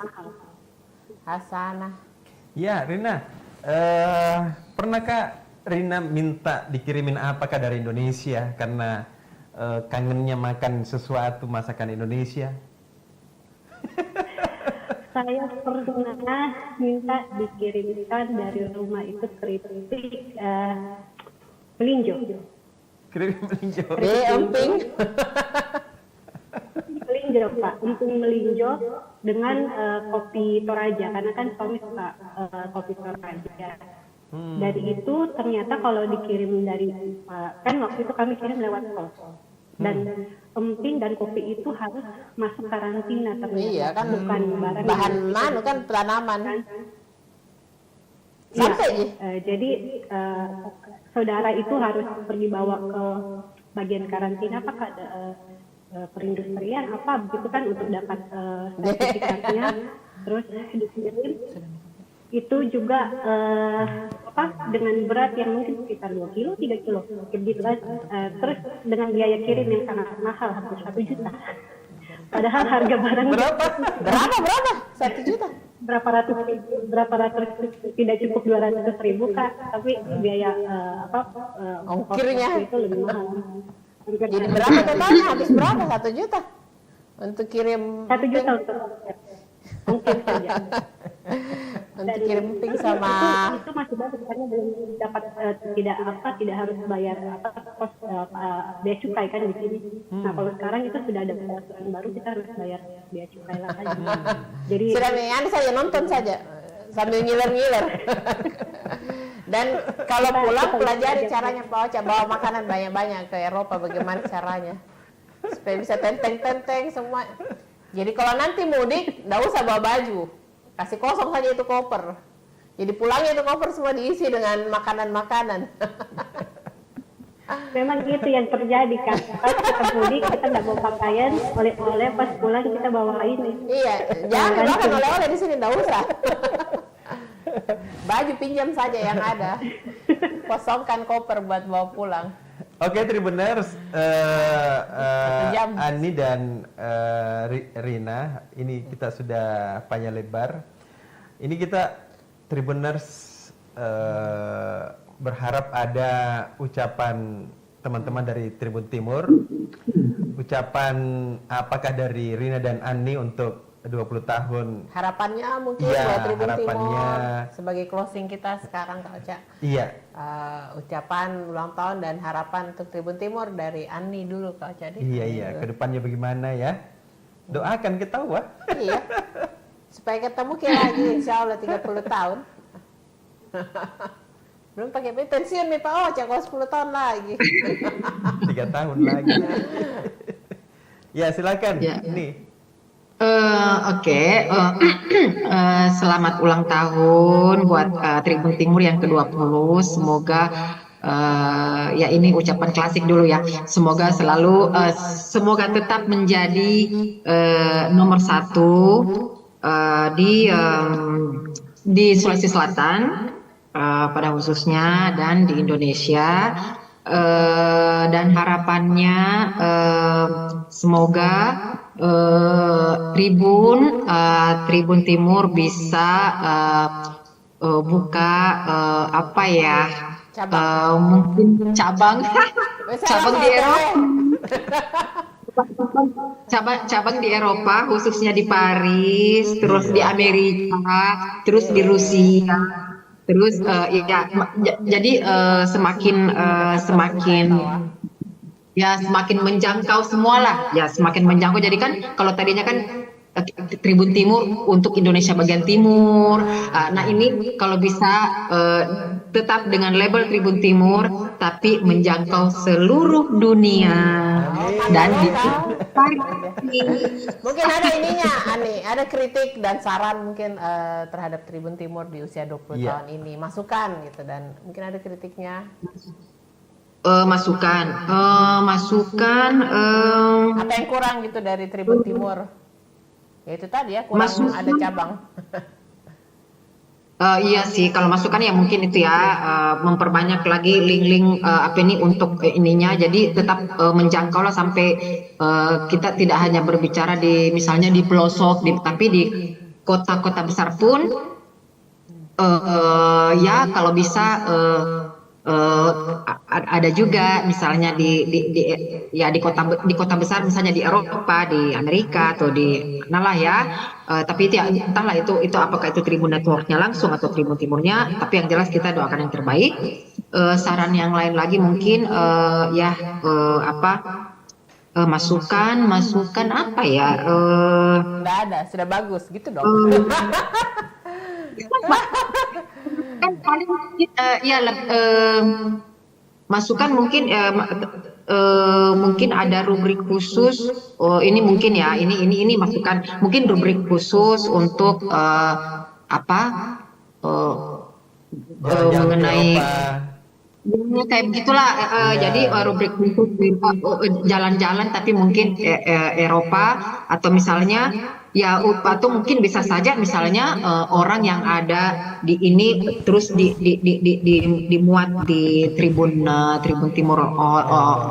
sana. Ya, Rina, pernahkah Rina minta dikirimin apakah dari Indonesia karena kangennya makan sesuatu masakan Indonesia? Saya pernah minta dikirimkan dari rumah itu keripik melinjo. Keripik melinjo. Emping. Melinjo Pak, emping melinjo dengan kopi Toraja, karena kan suami suka kopi Toraja. Dari itu ternyata kalau dikirim dari kan waktu itu kami kirim lewat pos, dan emping dan kopi itu harus masuk karantina ternyata. Iya kan, bukan barang bahan yang- manu kan tanaman. kan. Sampai Jadi saudara itu harus pergi bawa ke bagian karantina apakah perindustrian apa begitu kan untuk dapat sertifikatnya, terus dikirim. Itu juga dengan berat yang mungkin sekitar 2 kilo, 3 kilo, begitu kan. Terus dengan biaya kirim yang sangat mahal, hampir 1 juta. Padahal harga barang berapa? 1 juta. berapa ratus tidak cukup 200.000 Kak, tapi biaya Ongkirnya itu lebih mahal. Jadi berapa totalnya? Habis berapa? 1 juta untuk kirim 1 juta untuk mungkin saja. untuk kirim pink sama Itu masih bagus karena belum dapat tidak harus bayar kos bea cukai kan di sini. Nah kalau sekarang itu sudah ada peraturan baru, kita harus bayar bea cukai lagi. Jadi sudah nih saya nonton saja sambil ngiler-ngiler. Dan kalau pulang pelajari caranya bawa makanan banyak-banyak ke Eropa, bagaimana caranya supaya bisa tenteng-tenteng semua. Jadi kalau nanti mudik, nggak usah bawa baju, kasih kosong saja itu koper. Jadi pulangnya itu koper semua diisi dengan makanan-makanan. Memang itu yang terjadi kan. Pas kita mudik kita nggak bawa pakaian, oleh-oleh pas pulang kita bawa ini. Iya, jangan makan oleh-oleh di sini, nggak usah. Baju pinjam saja yang ada. Kosongkan koper buat bawa pulang. Oke, Tribuners, Jam. Ani dan Rina, ini kita sudah panjang lebar. Ini kita Tribuners berharap ada ucapan teman-teman dari Tribun Timur. Ucapan apakah dari Rina dan Ani untuk 20 tahun? Harapannya mungkin Iya, buat Tribun harapannya. Timur sebagai closing kita sekarang Kak Ocha. Iya. Ucapan ulang tahun dan harapan untuk Tribun Timur dari Ani dulu Kak Ocha. Iya, kedepannya bagaimana ya? Doakan kita, wah. Iya. Supaya ketemu kayak lagi insya Allah 30 tahun. Belum pakai pensiun nih Pak Ocha kalau 10 tahun lagi. 3 tahun lagi. Ya, silakan. Ya. Nih. Oke, selamat ulang tahun buat Tribun Timur yang ke-20. Semoga ya ini ucapan klasik dulu ya. Semoga selalu semoga tetap menjadi nomor 1 di Sulawesi Selatan pada khususnya dan di Indonesia. Dan harapannya semoga Tribun Timur bisa buka apa ya, mungkin cabang di Eropa, cabang di Eropa khususnya di Paris, terus di Amerika, terus di Rusia. Terus jadi semakin menjangkau semualah ya, semakin menjangkau. Jadi kan kalau tadinya kan Tribun Timur untuk Indonesia bagian timur, nah ini kalau bisa tetap dengan label Tribun Timur tapi menjangkau seluruh dunia. Dan di mungkin ada ininya Ani, ada kritik dan saran mungkin terhadap Tribun Timur di usia 20 tahun ini, masukan gitu, dan mungkin ada kritiknya. Masukan apa yang kurang gitu dari Tribun Timur, ya itu tadi ya, kurang ada cabang. Iya sih, kalau masukan ya mungkin itu ya, memperbanyak lagi link-link apa ini untuk ininya, jadi tetap menjangkau lah sampai kita tidak hanya berbicara di misalnya di pelosok, tapi di kota-kota besar pun ya kalau bisa ada juga misalnya di kota besar, misalnya di Eropa, di Amerika atau di mana lah ya, tapi itu ya, entahlah itu apakah itu Tribun Network-nya langsung atau Tribun Timurnya, tapi yang jelas kita doakan yang terbaik. Saran yang lain lagi mungkin masukan apa ya, Nggak ada, sudah bagus gitu dong. kan paling masukan mungkin mungkin ada rubrik khusus. Ini mungkin ya, ini masukan, mungkin rubrik khusus untuk mengenai kayak begitulah, jadi rubrik khusus jalan-jalan tapi mungkin Eropa, atau misalnya ya, atau mungkin bisa saja misalnya orang yang ada di ini terus dimuat di Tribun Timur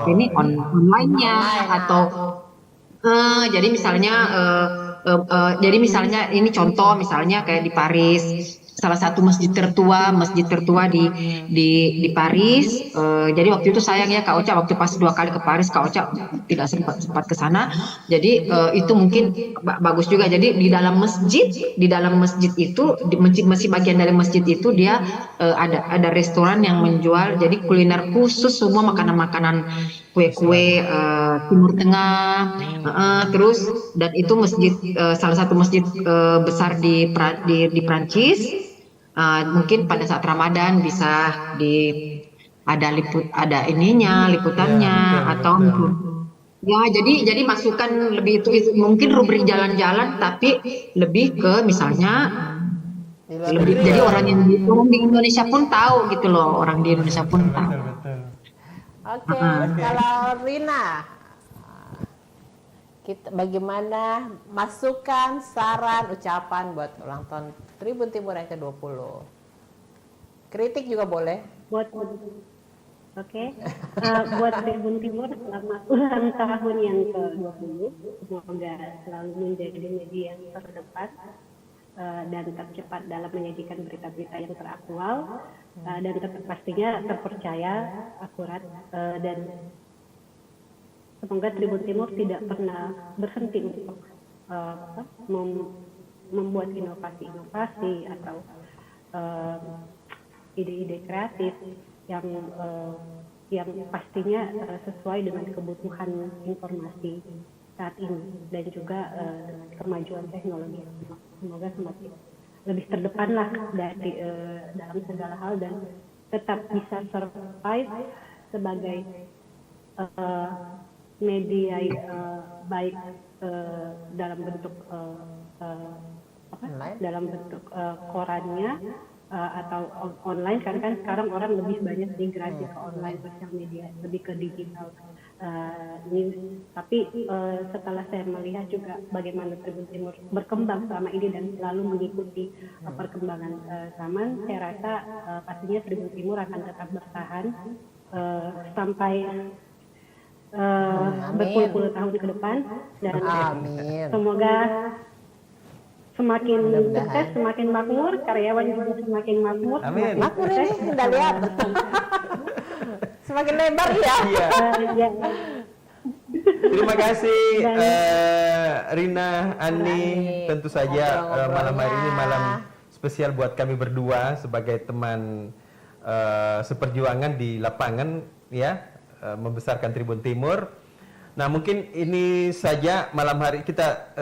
ini online-nya, atau jadi misalnya ini contoh, misalnya kayak di Paris, salah satu masjid tertua di Paris. Jadi waktu itu sayang ya Kak Ocha, waktu pas 2 kali ke Paris Kak Ocha tidak sempat ke sana. Jadi itu mungkin bagus juga. Jadi di dalam masjid itu, masih bagian dari masjid itu dia ada restoran yang menjual jadi kuliner khusus, semua makanan-makanan, kue-kue Timur Tengah. Terus dan itu masjid, salah satu masjid besar di Prancis. Mungkin pada saat Ramadan bisa ada liputannya, atau Ya, jadi masukan lebih itu mungkin rubrik jalan-jalan, tapi lebih ke misalnya Di luar lebih negeri jadi ya. orang di Indonesia pun tahu gitu loh, orang di Indonesia pun Betul, tahu. betul, betul. Oke, Heeh. Oke. kalau Rina, kita bagaimana masukan, saran, ucapan buat ulang tahun Tribun Timur yang ke-20? Kritik juga boleh. Buat Oke, buat Tribun Timur selamat ulang tahun yang ke-20. Semoga selalu menjadi media yang terdepan dan tercepat dalam menyajikan berita-berita yang teraktual dan pastinya terpercaya, akurat dan semoga Tribun Timur tidak pernah berhenti untuk membuat inovasi-inovasi atau ide-ide kreatif yang yang pastinya sesuai dengan kebutuhan informasi saat ini dan juga dengan kemajuan teknologi. Semoga semakin lebih terdepan lah dari dalam segala hal dan tetap bisa survive sebagai media baik dalam bentuk dalam bentuk korannya atau online, karena kan sekarang orang lebih banyak migrasi ke online sosial media, lebih ke digital news. Tapi setelah saya melihat juga bagaimana Tribun Timur berkembang selama ini dan selalu mengikuti perkembangan zaman, saya rasa pastinya Tribun Timur akan tetap bertahan sampai berpuluh-puluh tahun ke depan dan Amin. semoga semakin Mudah-mudahan. sukses, semakin makmur, karyawan juga semakin makmur. Amin. Makmur ini udah lihat. Semakin lebar ya. Iya. Ya, Terima kasih Rina, Ani. Tentu saja malam hari ini malam spesial buat kami berdua sebagai teman seperjuangan di lapangan ya, membesarkan Tribun Timur. Nah, mungkin ini saja malam hari kita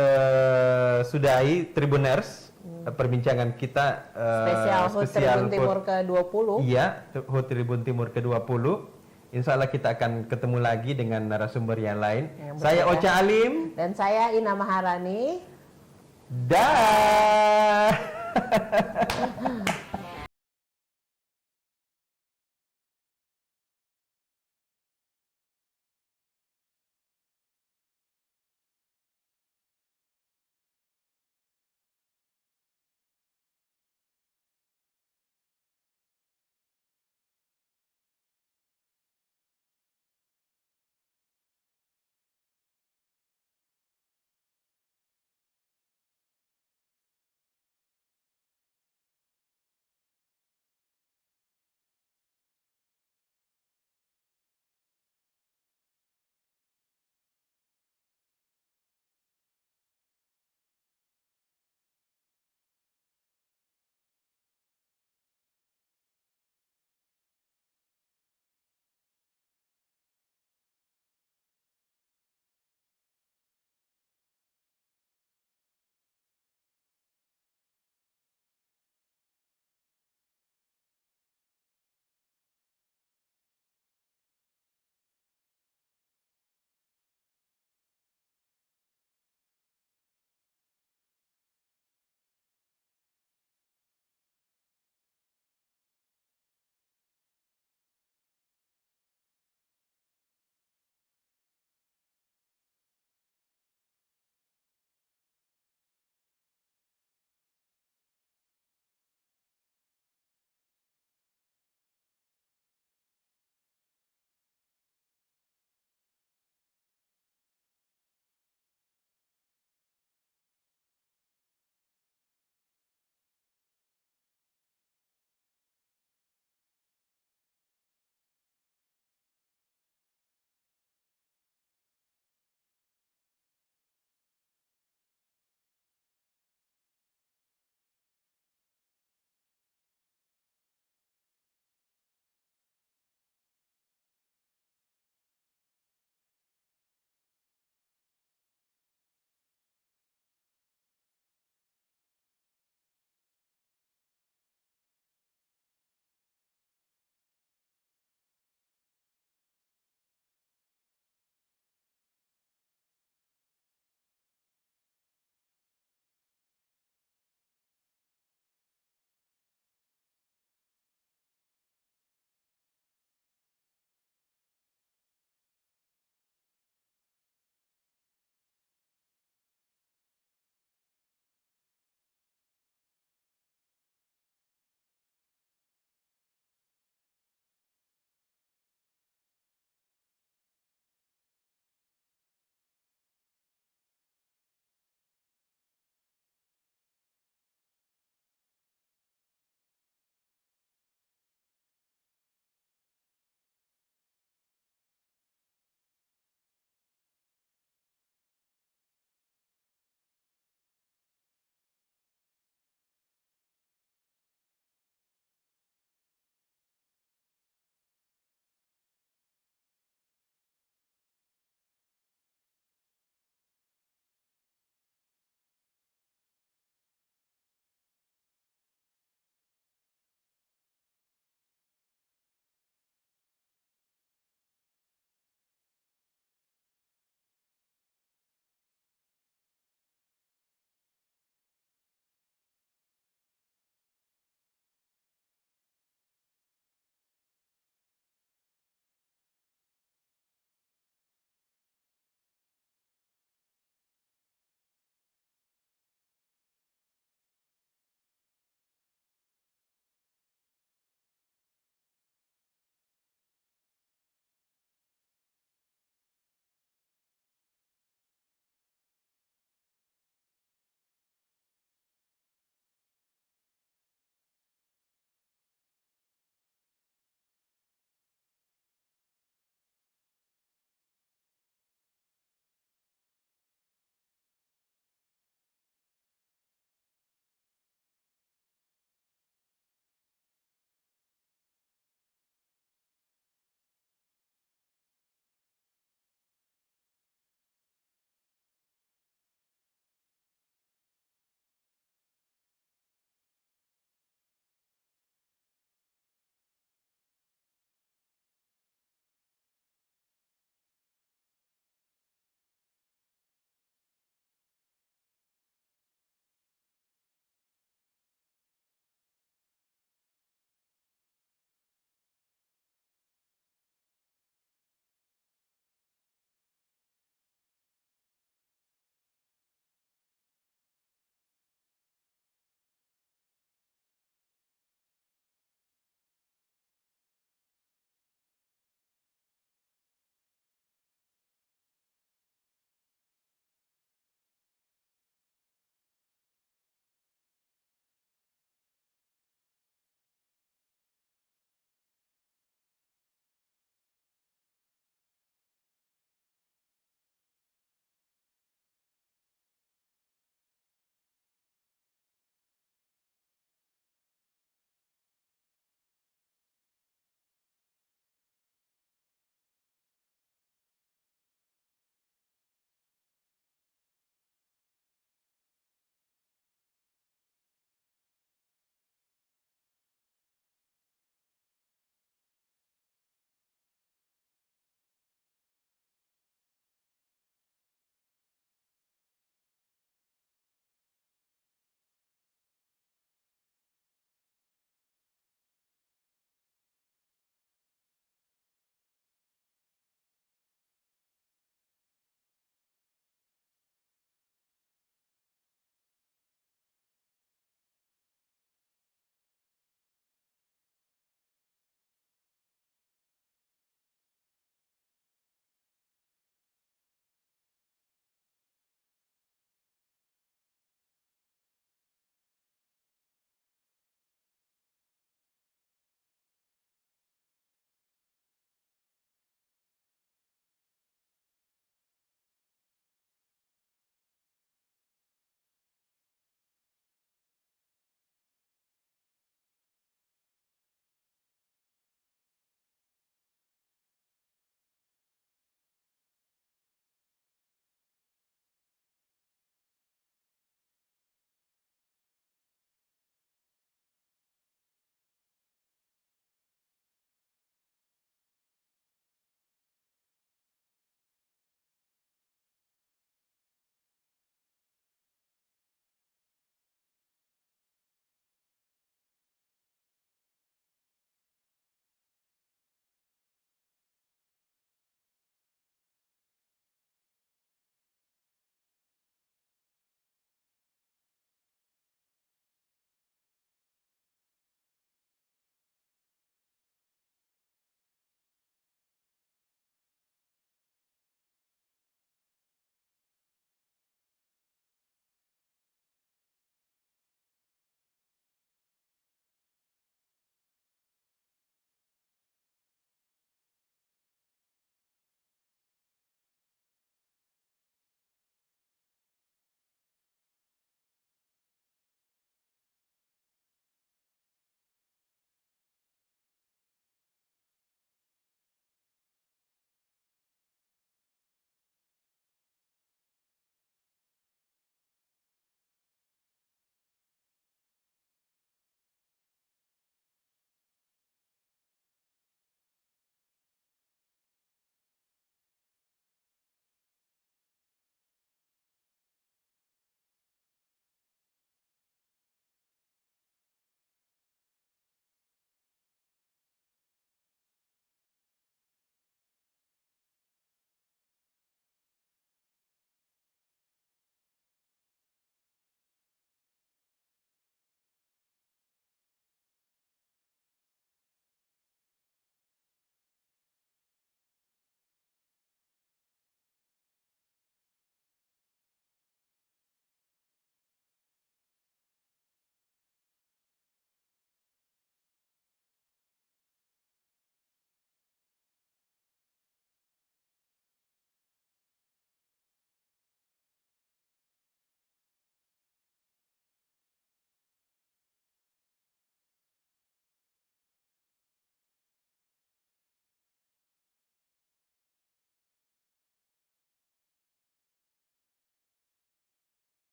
sudahi Tribuners perbincangan kita Spesial HUT Tribun Timur ke-20. Iya, HUT Tribun Timur ke-20. Insya Allah kita akan ketemu lagi dengan narasumber yang lain. Saya Ocha Alim. Dan saya Ina Maharani. Dah.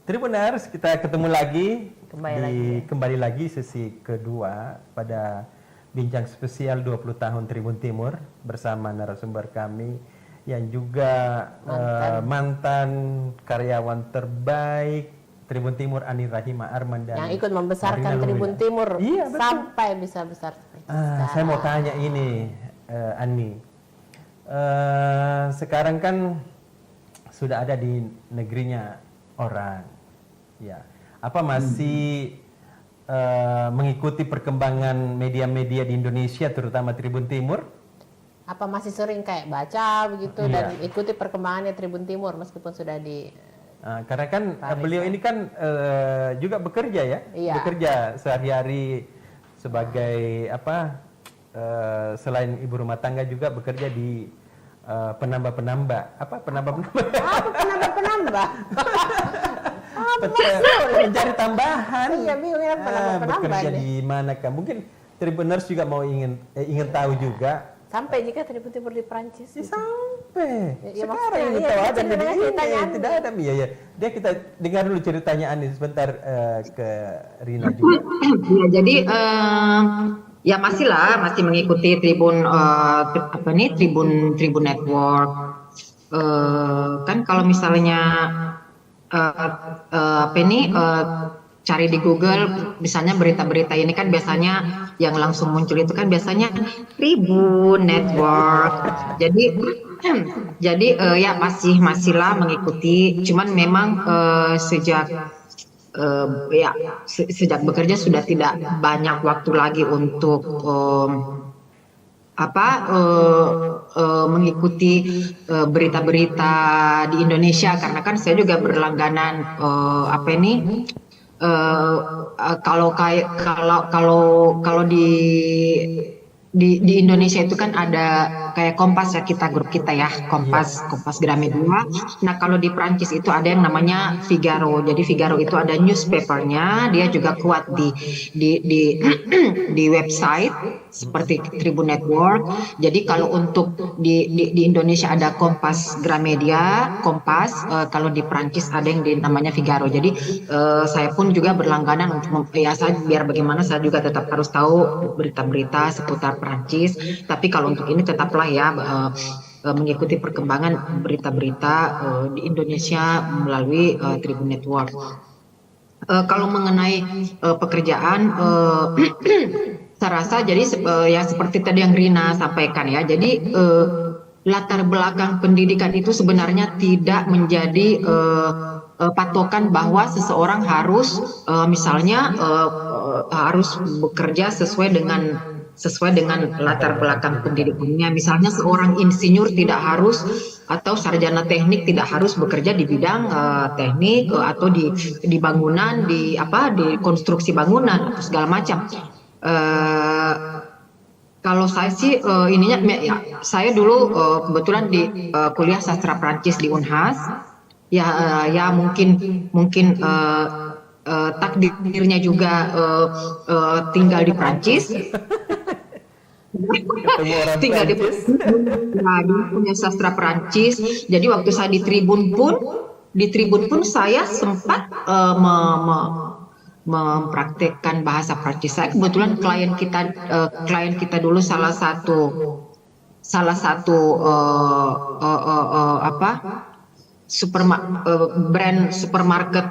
Tribuners, kita ketemu lagi Kembali lagi sesi kedua pada bincang spesial 20 tahun Tribun Timur bersama narasumber kami yang juga mantan karyawan terbaik Tribun Timur, Ani Rahima Armandani, yang ikut membesarkan Tribun Timur sampai bisa besar seperti sekarang. Saya mau tanya ini, Ani, sekarang kan sudah ada di negerinya orang, ya. Apa masih mengikuti perkembangan media-media di Indonesia, terutama Tribun Timur? Apa masih sering kayak baca begitu dan ikuti perkembangannya Tribun Timur meskipun sudah di karena kan beliau ini kan juga bekerja ya, bekerja sehari-hari sebagai apa? Selain ibu rumah tangga juga bekerja di penambah-penambah. Apa penambah-penambah? Apa penambah-penambah? Mencari tambahan. Iya, bingung ya penambah-penambah. Bekerja di manakah? Mungkin Tribuners juga mau ingin tahu juga. Sampai jika Tribun Timur di Prancis. Sampai. Ya, sekarang ini tahu ada di tidak ada ya. Dia kita dengar dulu ceritanya Ani sebentar ke Rina juga. Ya, jadi ya masih mengikuti Tribun Tribun Network. Kan kalau misalnya cari di Google misalnya berita-berita ini kan biasanya yang langsung muncul itu kan biasanya Tribun Network. Jadi ya masihlah mengikuti, cuman memang sejak bekerja sudah tidak banyak waktu lagi untuk mengikuti berita-berita di Indonesia, karena kan saya juga berlangganan kalau di Indonesia itu kan ada kayak Kompas ya, grup kita ya, Kompas Gramedia. Nah, kalau di Prancis itu ada yang namanya Figaro. Jadi Figaro itu ada newspapernya, dia juga kuat di website seperti Tribun Network. Jadi kalau untuk di Indonesia ada Kompas Gramedia, kalau di Prancis ada yang namanya Figaro. Jadi saya pun juga berlangganan untuk biar bagaimana saya juga tetap harus tahu berita-berita seputar Prancis. Tapi kalau untuk ini tetaplah ya mengikuti perkembangan berita-berita di Indonesia melalui Tribun Network. Kalau mengenai pekerjaan, saya rasa jadi ya seperti tadi yang Rina sampaikan ya. Jadi latar belakang pendidikan itu sebenarnya tidak menjadi patokan bahwa seseorang harus misalnya harus bekerja sesuai dengan latar belakang pendidikannya. Misalnya seorang insinyur tidak harus, atau sarjana teknik tidak harus bekerja di bidang teknik atau di bangunan, di konstruksi bangunan atau segala macam. Kalau saya sih saya dulu kebetulan di kuliah sastra Prancis di Unhas. Ya mungkin takdirnya juga tinggal di Prancis. Tinggal di punya sastra Prancis. Jadi waktu saya di Tribun pun saya sempat mempraktekkan bahasa Prancis. Saya kebetulan klien kita dulu salah satu brand supermarket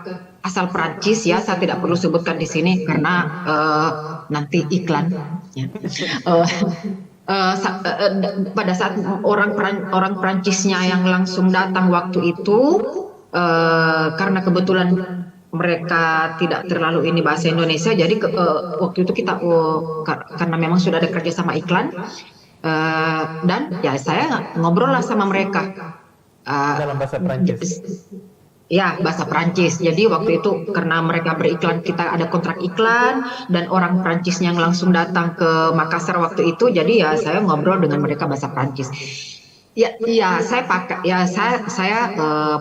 asal Prancis ya, saya tidak perlu sebutkan di sini karena nanti iklan. Ya. Pada saat orang Prancisnya yang langsung datang waktu itu, karena kebetulan mereka tidak terlalu ini bahasa Indonesia, jadi waktu itu kita karena memang sudah ada kerja sama iklan, dan ya saya ngobrol lah sama mereka dalam bahasa Prancis. Ya, bahasa Prancis. Jadi waktu itu karena mereka beriklan, kita ada kontrak iklan dan orang Prancisnya yang langsung datang ke Makassar waktu itu. Jadi ya saya ngobrol dengan mereka bahasa Prancis. Ya saya pakai. Ya saya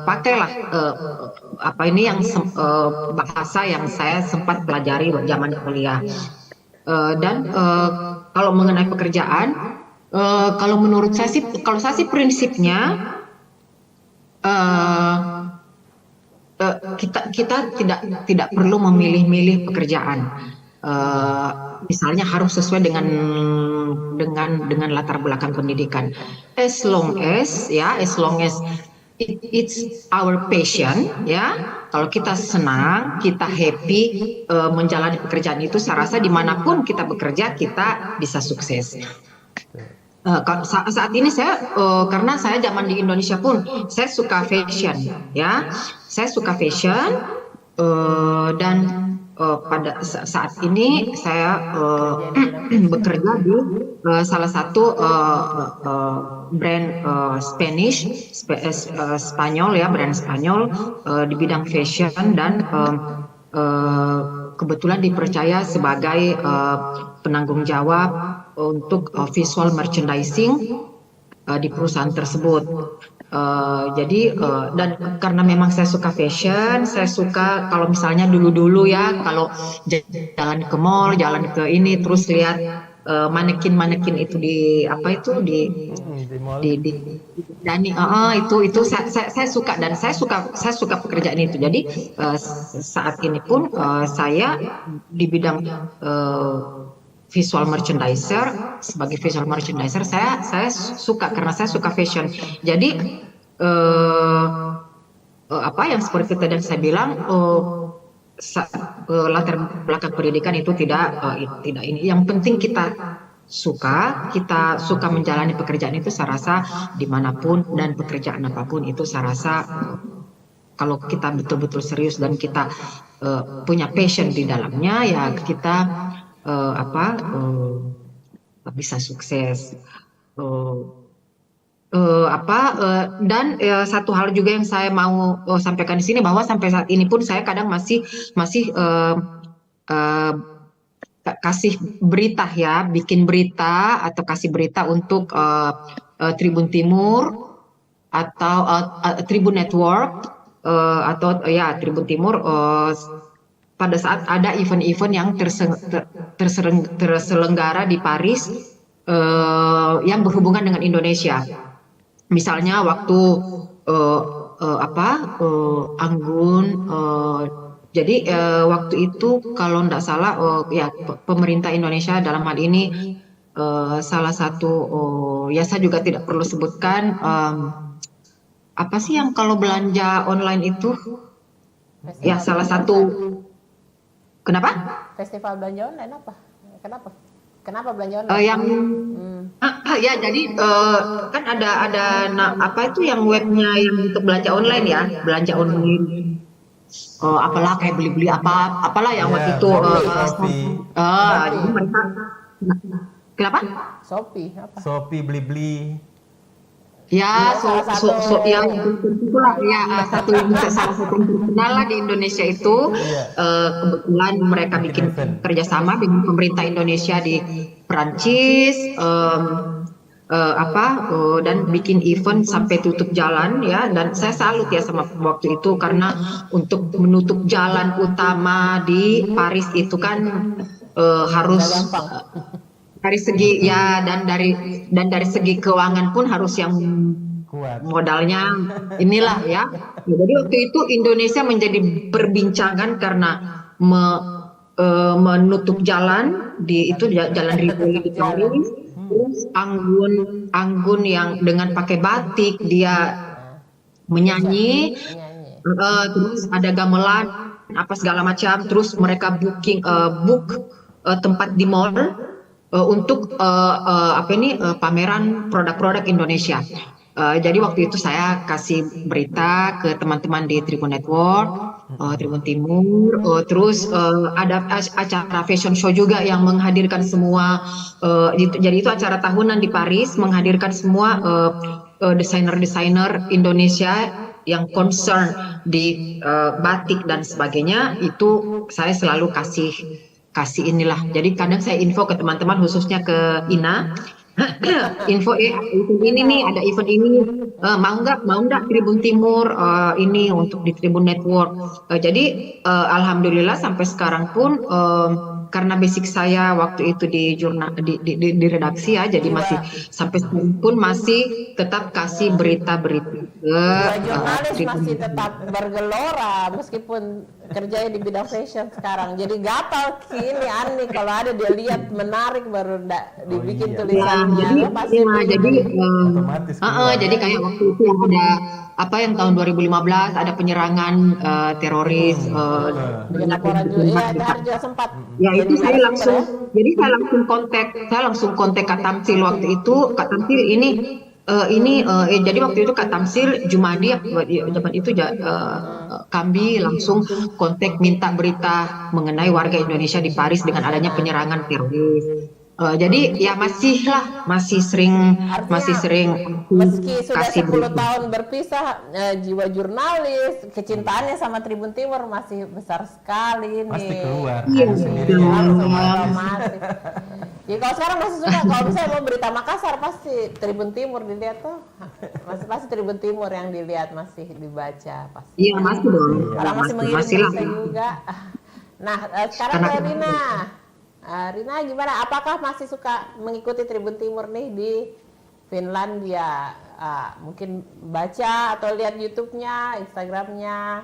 pakailah bahasa yang saya sempat pelajari zaman kuliah. Dan kalau mengenai pekerjaan, kalau menurut saya sih prinsipnya kita tidak perlu memilih-milih pekerjaan. Misalnya harus sesuai dengan latar belakang pendidikan. As long as it's our passion, ya. Kalau kita senang, kita happy menjalani pekerjaan itu, saya rasa dimanapun kita bekerja kita bisa sukses. Saat ini saya karena saya zaman di Indonesia pun saya suka fashion, ya. Saya suka fashion dan pada saat ini saya bekerja di salah satu brand Spanyol, ya, brand Spanyol di bidang fashion, dan kebetulan dipercaya sebagai penanggung jawab untuk visual merchandising di perusahaan tersebut. Jadi dan karena memang saya suka fashion, saya suka kalau misalnya dulu ya, kalau jalan ke mall, jalan ke ini, terus lihat manekin itu di itu saya suka, dan saya suka pekerjaan itu. Jadi saat ini pun saya di bidang visual merchandiser. Sebagai visual merchandiser saya suka, karena saya suka fashion. Jadi yang seperti tadi saya bilang, latar belakang pendidikan itu tidak ini. Yang penting kita suka menjalani pekerjaan itu. Saya rasa dimanapun dan pekerjaan apapun itu, saya rasa kalau kita betul-betul serius dan kita punya passion di dalamnya, ya kita bisa sukses. Dan satu hal juga yang saya mau sampaikan di sini, bahwa sampai saat ini pun saya kadang masih kasih berita, ya, bikin berita atau kasih berita untuk Tribun Timur atau Tribun Network atau ya Tribun Timur pada saat ada event-event yang terselenggara di Paris yang berhubungan dengan Indonesia. Misalnya waktu Anggun, jadi waktu itu kalau tidak salah ya pemerintah Indonesia dalam hal ini salah satu ya saya juga tidak perlu sebutkan, apa sih yang kalau belanja online itu ya salah satu. Kenapa? Festival belanja online apa? Kenapa belanja online? Ya jadi kan ada apa itu yang webnya yang untuk belanja online, ya, belanja online. Apalah kayak beli-beli apalah yang waktu itu. Jadi mereka. Kenapa? Shopee beli-beli. Ya, yang itulah ya salah satu yang terkenal lah di Indonesia itu. Kebetulan mereka bikin kerjasama dengan pemerintah Indonesia di Perancis, dan bikin event sampai tutup jalan, ya. Dan saya salut ya sama waktu itu, karena untuk menutup jalan utama di Paris itu kan harus dari segi ya dan dari segi keuangan pun harus yang kuat, modalnya inilah, ya. Jadi waktu itu Indonesia menjadi perbincangan karena menutup jalan di jalan Rivoli di Paris. Terus Anggun yang dengan pakai batik dia menyanyi, terus ada gamelan apa segala macam, terus mereka book tempat di mall untuk pameran produk-produk Indonesia. Jadi waktu itu saya kasih berita ke teman-teman di Tribun Network, Tribun Timur, terus ada acara fashion show juga yang menghadirkan semua, jadi itu acara tahunan di Paris, menghadirkan semua desainer-desainer Indonesia yang concern di batik dan sebagainya. Itu saya selalu kasih inilah. Jadi kadang saya info ke teman-teman, khususnya ke Ina, info ini nih, ada event ini, mau nggak Tribun Timur ini untuk di Tribun Network. Jadi alhamdulillah sampai sekarang pun karena basic saya waktu itu di jurnal di redaksi ya, jadi masih sampai sekarang pun masih tetap kasih berita-berita ke Jurnalis Tribun. masih tetap bergelora meskipun kerjanya di bidang fashion sekarang. Jadi gatal kini Ani kalau ada dia lihat menarik baru dibikin iya. tulisannya. Jadi Pasti jadi Otomatis keluar. jadi kayak waktu itu yang ada apa yang tahun 2015 ada penyerangan teroris bikin laporan juga. Ya, itu harus juga sempat. ya jadi itu saya narasumber langsung jadi saya langsung kontak Kak Tamsil waktu itu. Kak Tamsil jadi waktu itu Kak Tamsil Jumadi zaman itu kami langsung kontak minta berita mengenai warga Indonesia di Paris dengan adanya penyerangan teroris. Jadi ya masih sering meski sudah kasih 10 berita. tahun berpisah, jiwa jurnalis, kecintaannya sama Tribun Timur masih besar sekali nih. Pasti keluar. Iya, Ada sendiri. Langsung otomatis. Ya kalau sekarang masih suka, kalau misalnya mau berita Makassar pasti Tribun Timur dilihat tuh, pasti Tribun Timur yang dilihat, masih dibaca pasti. Iya masih dong. Orang masih mengirim Masih lah. berita juga. Nah, sekarang ke Rina. Rina gimana? Apakah masih suka mengikuti Tribun Timur nih di Finlandia? Mungkin baca atau lihat YouTube-nya, Instagram-nya.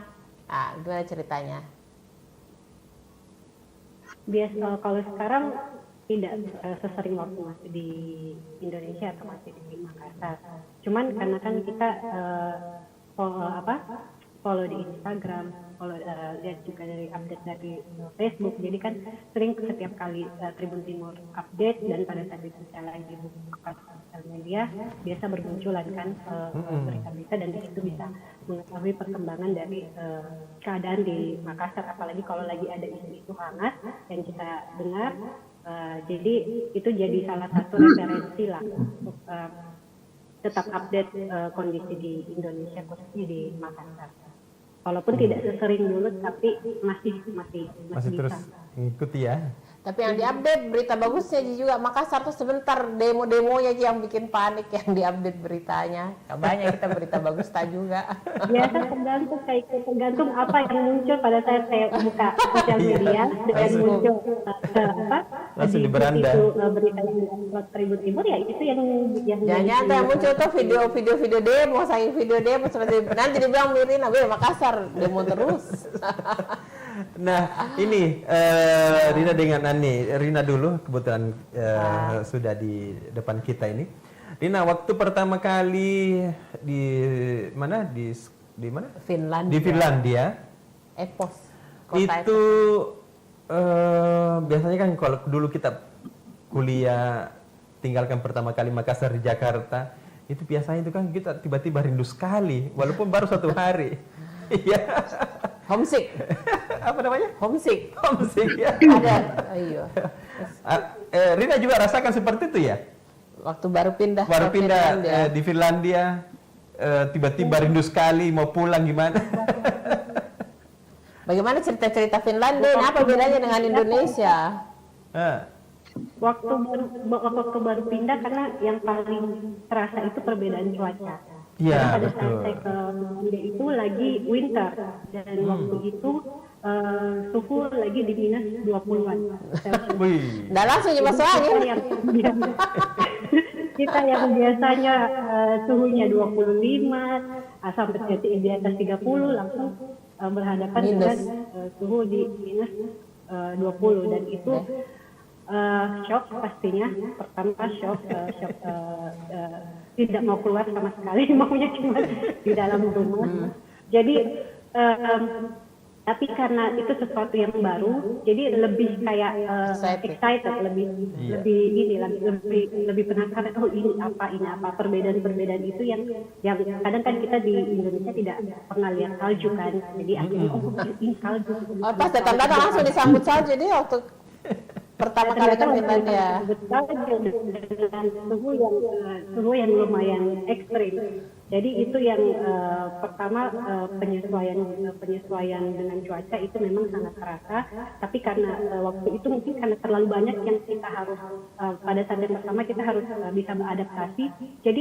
Gimana ceritanya? Biasa kalau sekarang tidak sesering waktu masih di Indonesia atau masih di Makassar. Cuman karena kan kita follow di Instagram, lihat juga dari update dari Facebook, jadi kan sering setiap kali Tribun Timur update dan pada saat itu saya lagi buka sosial media biasa bermunculan kan berita-berita, dan di situ bisa mengetahui perkembangan dari keadaan di Makassar, apalagi kalau lagi ada isu-isu hangat yang kita dengar. Jadi itu jadi salah satu referensi lah untuk tetap update kondisi di Indonesia, khususnya di Makassar. Walaupun tidak sesering dulu, tapi masih terus bisa. ngikuti ya. Tapi yang diupdate berita bagusnya juga Makassar tuh sebentar demo-demonya yang bikin panik, yang diupdate beritanya. Banyak kita berita bagus tak juga. Biasa tergantung apa yang muncul pada saat saya buka sosial media dan muncul Langsung di beranda. itu berita yang Tribun Timur, ya itu yang Jangan yang muncul tuh video demo, saking video demo seperti nanti dibilang Mirina, Makassar demo terus. Nah, ini Rina dengan Ani. Rina dulu kebetulan sudah di depan kita ini. Rina, waktu pertama kali di mana? Di mana? Finlandia. Di Finlandia. Epos. Itu biasanya kan kalau dulu kita kuliah tinggalkan pertama kali Makassar di Jakarta, itu biasanya itu kan kita tiba-tiba rindu sekali walaupun baru 1 hari. Iya. Homesick. Apa namanya? Homesick. Homesick ya. Ada. Iya. Rina juga rasakan seperti itu ya? Waktu baru pindah Di Finlandia, tiba-tiba rindu sekali mau pulang gimana? Bagaimana cerita-cerita Finlandia? Ini apa bedanya dengan Indonesia? Waktu baru pindah, karena yang paling terasa itu perbedaan cuaca. Iya, pada betul. saat saya ke Finlandia itu lagi winter, dan waktu itu suhu lagi di minus 20-an. Wih. Nggak langsung masuk angin. Kita yang biasanya suhunya 25 sampai di atas 30 langsung berhadapan dengan suhu di minus 20, dan itu shock pastinya. Pertama shock tidak mau keluar sama sekali, maunya cuma di dalam rumah. Jadi tapi karena itu sesuatu yang baru, jadi lebih kayak excited, lebih penasaran. Oh ini apa perbedaan itu yang kadang kan kita di Indonesia tidak pernah lihat salju kan, jadi akhirnya ini salju. Pas datang-datang langsung disambut salju dia waktu pertama kali ke Finlandia. Dengan suhu yang lumayan ekstrim. Jadi itu yang pertama, penyesuaian dengan cuaca itu memang sangat terasa. Tapi karena waktu itu mungkin karena terlalu banyak yang kita harus pada saat yang pertama kita harus bisa beradaptasi. Jadi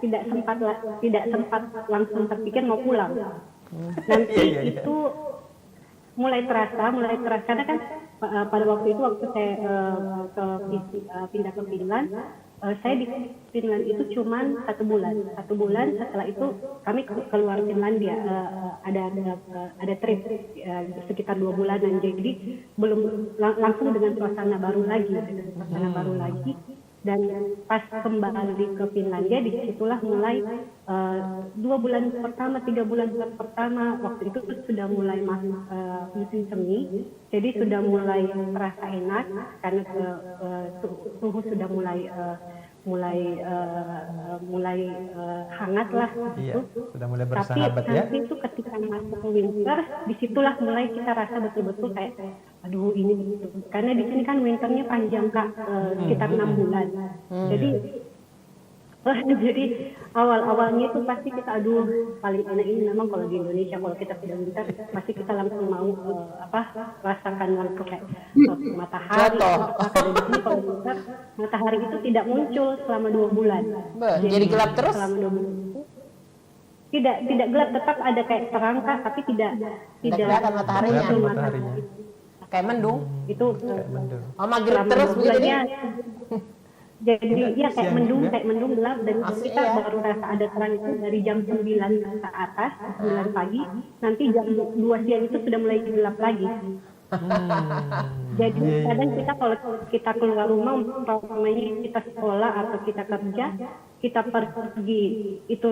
tidak sempat langsung terpikir mau pulang. Nanti itu mulai terasa karena kan pada waktu itu waktu saya pindah ke Finland, saya di Finland itu cuma 1 bulan. 1 bulan setelah itu kami keluar Finlandia, ada trip sekitar 2 bulanan. Jadi belum langsung dengan suasana baru lagi. Dan pas kembali ke Finlandia, disitulah mulai 2 bulan pertama, 3 bulan pertama, waktu itu sudah mulai masuk musim semi, jadi sudah mulai terasa enak karena suhu sudah mulai hangat lah. Iya, sudah mulai Tapi bersahabat ya. nanti itu ketika masuk ke winter, disitulah mulai kita rasa betul-betul kayak, aduh ini, karena di sini kan winternya panjang Kak, sekitar 6 bulan. Jadi awal-awalnya itu pasti kita, aduh paling enak ini memang kalau di Indonesia, kalau kita sudah winter pasti kita langsung mau rasakan langsung kayak matahari. Karena di sini kalau winter matahari itu tidak muncul selama 2 bulan. Jadi gelap terus? Selama 2 bulan. Tidak gelap, tetap ada kayak terang Kak, tapi tidak kelihatan mataharinya. Kelihatan mataharinya. Kayak mendung. Itu Kayak mendung. maghrib selama terus 2 begitu bulannya. nih. Jadi ya kayak siang mendung, juga. gelap, dan Asik, kita iya. baru rasa ada terang itu dari jam 9 ke atas, 9 pagi, nanti jam 2 siang itu sudah mulai gelap lagi. Jadi kadang kita kalau kita keluar rumah, umpamanya kita sekolah atau kita kerja, kita pergi itu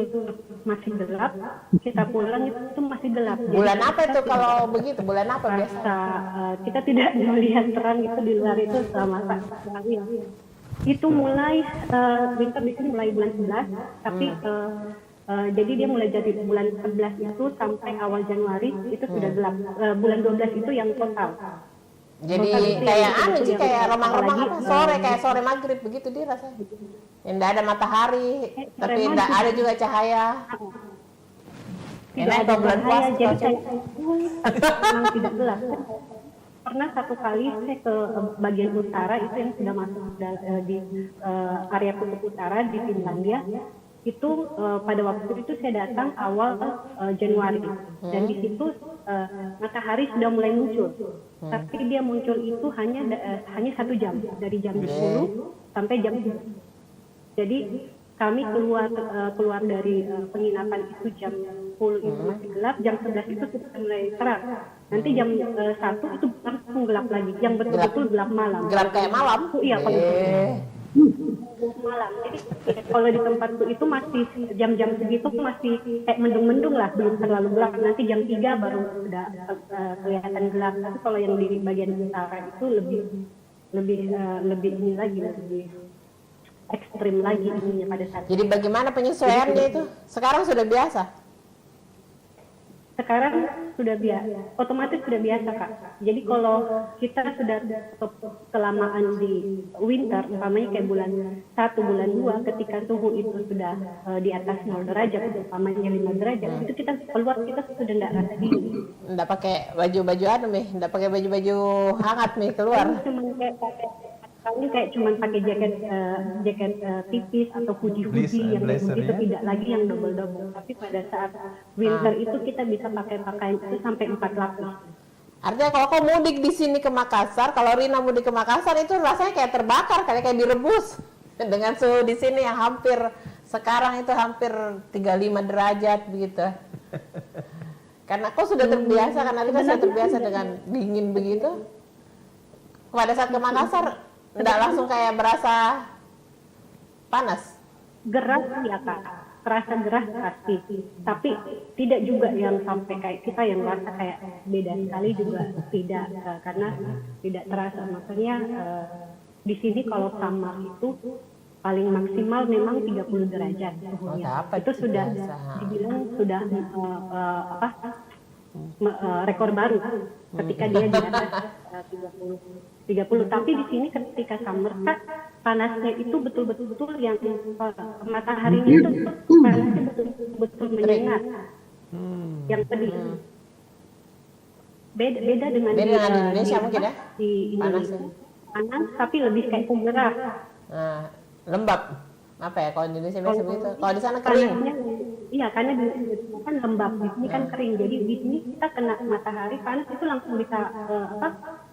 masih gelap, kita pulang itu masih gelap. Jadi Bulan apa kita itu tidak kalau begitu? Bulan apa biasa? rasa kita tidak melihat terang itu di luar itu selama sekali. Itu mulai winter di sini mulai bulan 11, tapi jadi dia mulai dari bulan 11 itu sampai awal Januari itu sudah gelap. Bulan 12 itu yang total. Jadi Total itu kayak yang anu sih, yang kayak remang-remang apalagi, apa sore, kayak sore maghrib begitu dia rasanya. Yang enggak ada matahari, tapi sore enggak maghrib. ada juga cahaya. Tidak Enak ada kalau bulan cahaya, puasa jadi kalau kayak memang tidak gelap. Pernah 1 kali saya ke bagian utara itu yang sudah masuk di area kutub utara di Finlandia. Itu pada waktu itu saya datang awal Januari, dan di situ matahari sudah mulai muncul, tapi dia muncul itu hanya 1 jam, dari jam 10 sampai jam 10. Jadi kami keluar dari penginapan itu jam 10 itu masih gelap, jam 11 itu sudah mulai terang. Nanti jam 1 itu langsung gelap lagi, yang betul-betul gelap malam. gelap kayak malam. Iya, kalau malam. Jadi kalau di tempatku itu masih jam-jam segitu masih kayak mendung-mendung lah, belum terlalu gelap. Nanti jam 3 baru udah kelihatan gelap. Tapi kalau yang di bagian utara itu lebih ini lagi, lebih ekstrim lagi ininya pada saat. Jadi bagaimana penyesuaiannya itu? Sekarang sudah biasa. Sekarang sudah biasa, otomatis sudah biasa Kak. Jadi kalau kita sudah kelamaan di winter, umpamanya kayak bulan 1, bulan 2, ketika suhu itu sudah di atas 0 derajat, umpamanya 5 derajat, itu kita keluar, kita sudah tidak rasa dingin. Enggak pakai baju-baju enggak pakai baju-baju hangat nih keluar. Kayak cuman pakai jaket tipis atau hoodie yang blazer, itu ya? tidak lagi yang double. Tapi pada saat winter itu kita bisa pakai pakaian itu sampai 4 lapis. Artinya kalau kau mudik di sini ke Makassar, kalau Rina mudik ke Makassar itu rasanya kayak terbakar, kayak direbus. Dengan suhu di sini yang sekarang itu hampir 35 derajat begitu. Karena kau sudah terbiasa, karena Rina sudah terbiasa dengan dingin begitu. Pada saat ke Makassar enggak langsung kayak berasa panas. Gerah ya Kak, terasa gerah pasti. Tapi tidak juga yang sampai kayak kita yang merasa kayak beda sekali juga tidak, karena tidak terasa. Makanya di sini kalau summer itu paling maksimal memang 30 derajat suhunya. Itu sudah dibilang sudah rekor baru ketika dia di atas 30. Tapi di sini ketika summer Kak, panasnya itu betul-betul yang mataharinya itu panasnya betul-betul menyengat, yang pedih. Beda dengan di Indonesia mungkin ya, di Indonesia panas tapi lebih kayak gerah. Lembab apa ya kalau di Indonesia biasa begitu. Kalau di sana kering. Panasnya Iya, karena di kan lembab, di sini kan kering. Jadi di sini kita kena matahari panas itu langsung bisa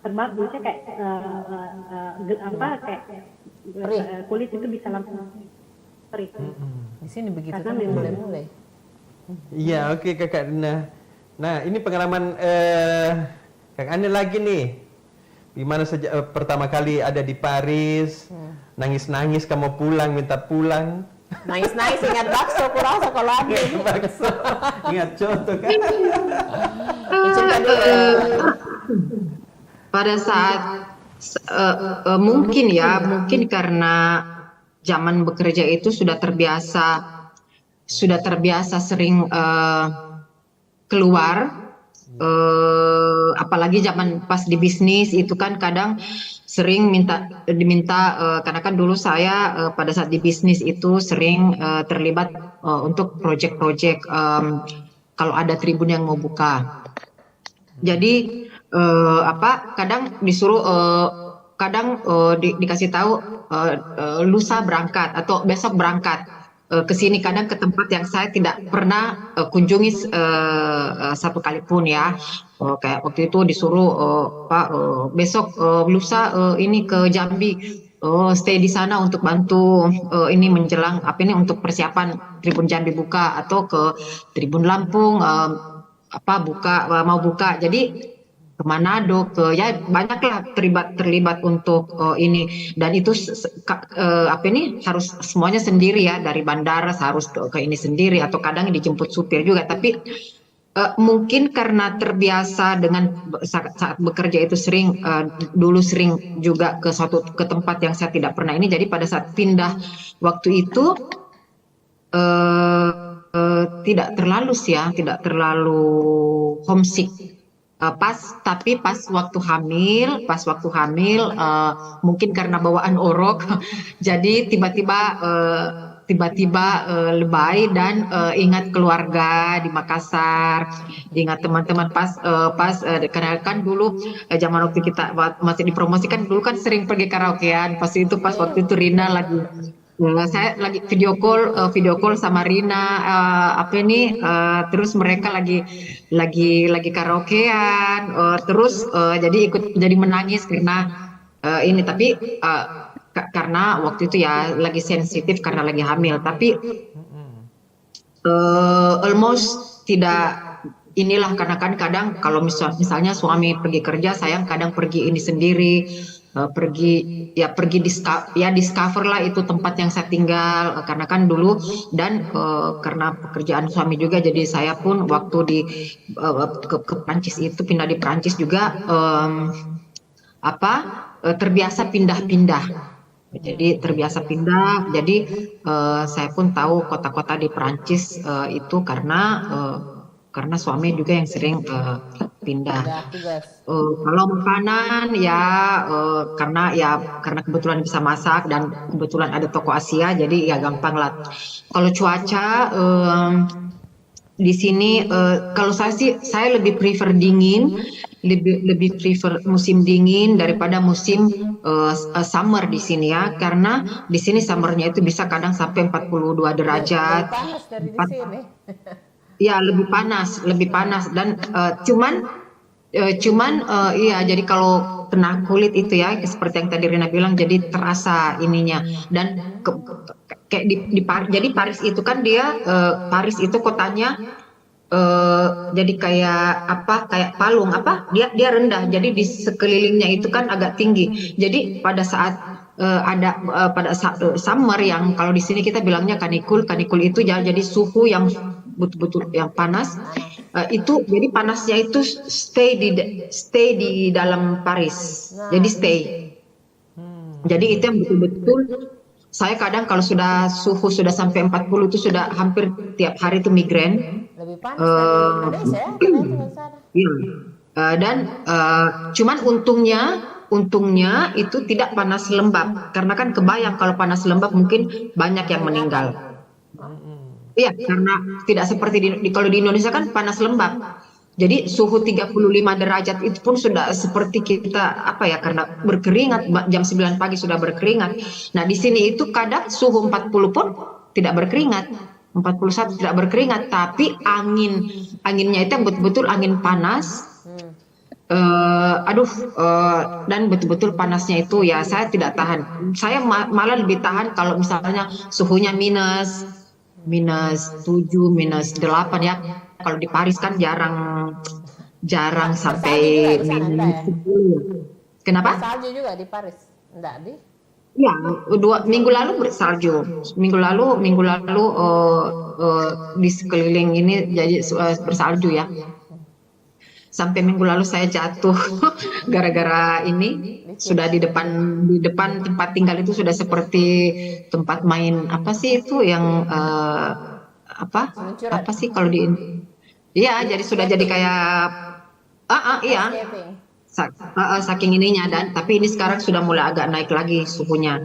terbang, misalnya kayak kulit itu bisa langsung kering. Di sini begitu Karena kan memang- mulai-mulai. Iya, oke Kakak Rina. Nah, ini pengalaman Kak Ane lagi nih. Gimana sejak pertama kali ada di Paris, nangis-nangis kamu pulang, minta pulang. Nangis-nangis ingat bakso kurang sekolah Ingat bakso, ingat contoh kan. Pada saat mungkin karena zaman bekerja itu sudah terbiasa sering keluar, apalagi zaman pas di bisnis itu kan kadang sering diminta karena kan dulu saya pada saat di bisnis itu sering terlibat untuk proyek-proyek kalau ada tribun yang mau buka. Jadi kadang disuruh dikasih tahu lusa berangkat atau besok berangkat ke sini, kadang ke tempat yang saya tidak pernah kunjungi satu kali pun ya. Kayak waktu itu disuruh besok lusa ini ke Jambi, stay di sana untuk bantu ini menjelang untuk persiapan Tribun Jambi buka, atau ke Tribun Lampung mau buka. Jadi ke Manado, banyaklah terlibat untuk ini, dan itu harus semuanya sendiri ya, dari bandara harus ke ini sendiri, atau kadang dijemput supir juga. Tapi mungkin karena terbiasa dengan saat bekerja itu dulu sering juga ke tempat yang saya tidak pernah ini, jadi pada saat pindah waktu itu tidak terlalu homesick. Tapi pas waktu hamil mungkin karena bawaan orok jadi tiba-tiba lebay dan ingat keluarga di Makassar, ingat teman-teman karena kan dulu zaman waktu kita masih dipromosikan dulu kan sering pergi karaokean. Pas waktu itu Rina saya lagi video call sama Rina terus mereka lagi karaokean, terus jadi menangis karena ini, tapi karena waktu itu ya lagi sensitif karena lagi hamil, tapi almost tidak inilah, karena kan kadang kalau misalnya suami pergi kerja, saya kadang pergi ini sendiri, pergi discover lah itu tempat yang saya tinggal, karena kan dulu dan karena pekerjaan suami juga, jadi saya pun waktu ke Prancis itu pindah di Prancis juga terbiasa pindah-pindah. Jadi terbiasa pindah, jadi saya pun tahu kota-kota di Prancis itu karena suami juga yang sering pindah. Kalau makanan karena kebetulan bisa masak dan kebetulan ada toko Asia, jadi ya gampang lah. Kalau cuaca di sini, kalau saya lebih prefer dingin, lebih prefer musim dingin daripada musim summer di sini ya, karena di sini summernya itu bisa kadang sampai 42 derajat. Lebih panas dari di sini. Ya, lebih panas dan jadi kalau kena kulit itu ya seperti yang tadi Rina bilang, jadi terasa ininya. Dan jadi Paris itu kan Paris itu kotanya jadi kayak palung dia rendah, jadi di sekelilingnya itu kan agak tinggi. Jadi pada saat pada saat summer, yang kalau di sini kita bilangnya kanikul itu jadi suhu yang betul-betul yang panas, itu jadi panasnya itu stay di dalam Paris, jadi stay. Jadi itu yang betul-betul saya kadang kalau suhu sudah sampai 40 itu sudah hampir tiap hari itu migrain. Lebih panas dari Indonesia ya? Dan cuman untungnya itu tidak panas lembab, karena kan kebayang kalau panas lembab mungkin banyak yang meninggal. Iya, karena tidak seperti kalau di Indonesia kan panas lembab. Jadi suhu 35 derajat itu pun sudah seperti kita karena berkeringat, jam 9 pagi sudah berkeringat. Nah, di sini itu kadang suhu 40 pun tidak berkeringat. 41 tidak berkeringat, tapi anginnya itu yang betul-betul angin panas. Dan betul-betul panasnya itu ya saya tidak tahan. Saya malah lebih tahan kalau misalnya suhunya minus 7, minus 8 ya. Kalau di Paris kan jarang sampai minus 10. Kenapa? Salju juga di Paris, enggak di? Ya, 2 minggu lalu bersalju. Minggu lalu di sekeliling ini jadi bersalju ya. Sampai minggu lalu saya jatuh gara-gara ini. Sudah di depan tempat tinggal itu sudah seperti tempat main apa sih itu yang apa sih kalau di iya, jadi sudah jadi kayak iya. Saking ininya tapi ini sekarang sudah mulai agak naik lagi suhunya.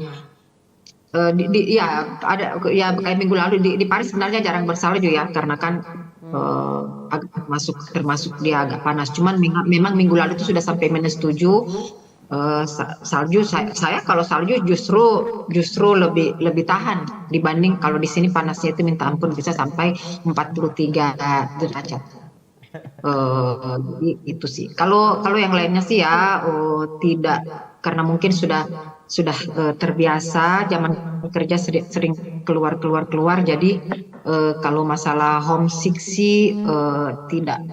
Ya ada ya kayak minggu lalu di Paris sebenarnya jarang bersalju ya karena kan termasuk dia agak panas. Cuman memang minggu lalu itu sudah sampai minus 7. Salju saya kalau salju justru lebih tahan dibanding kalau di sini panasnya itu minta ampun bisa sampai 43 derajat. Jadi itu sih. Kalau yang lainnya sih ya tidak, karena mungkin sudah terbiasa zaman kerja sering keluar jadi kalau masalah homesick sih tidak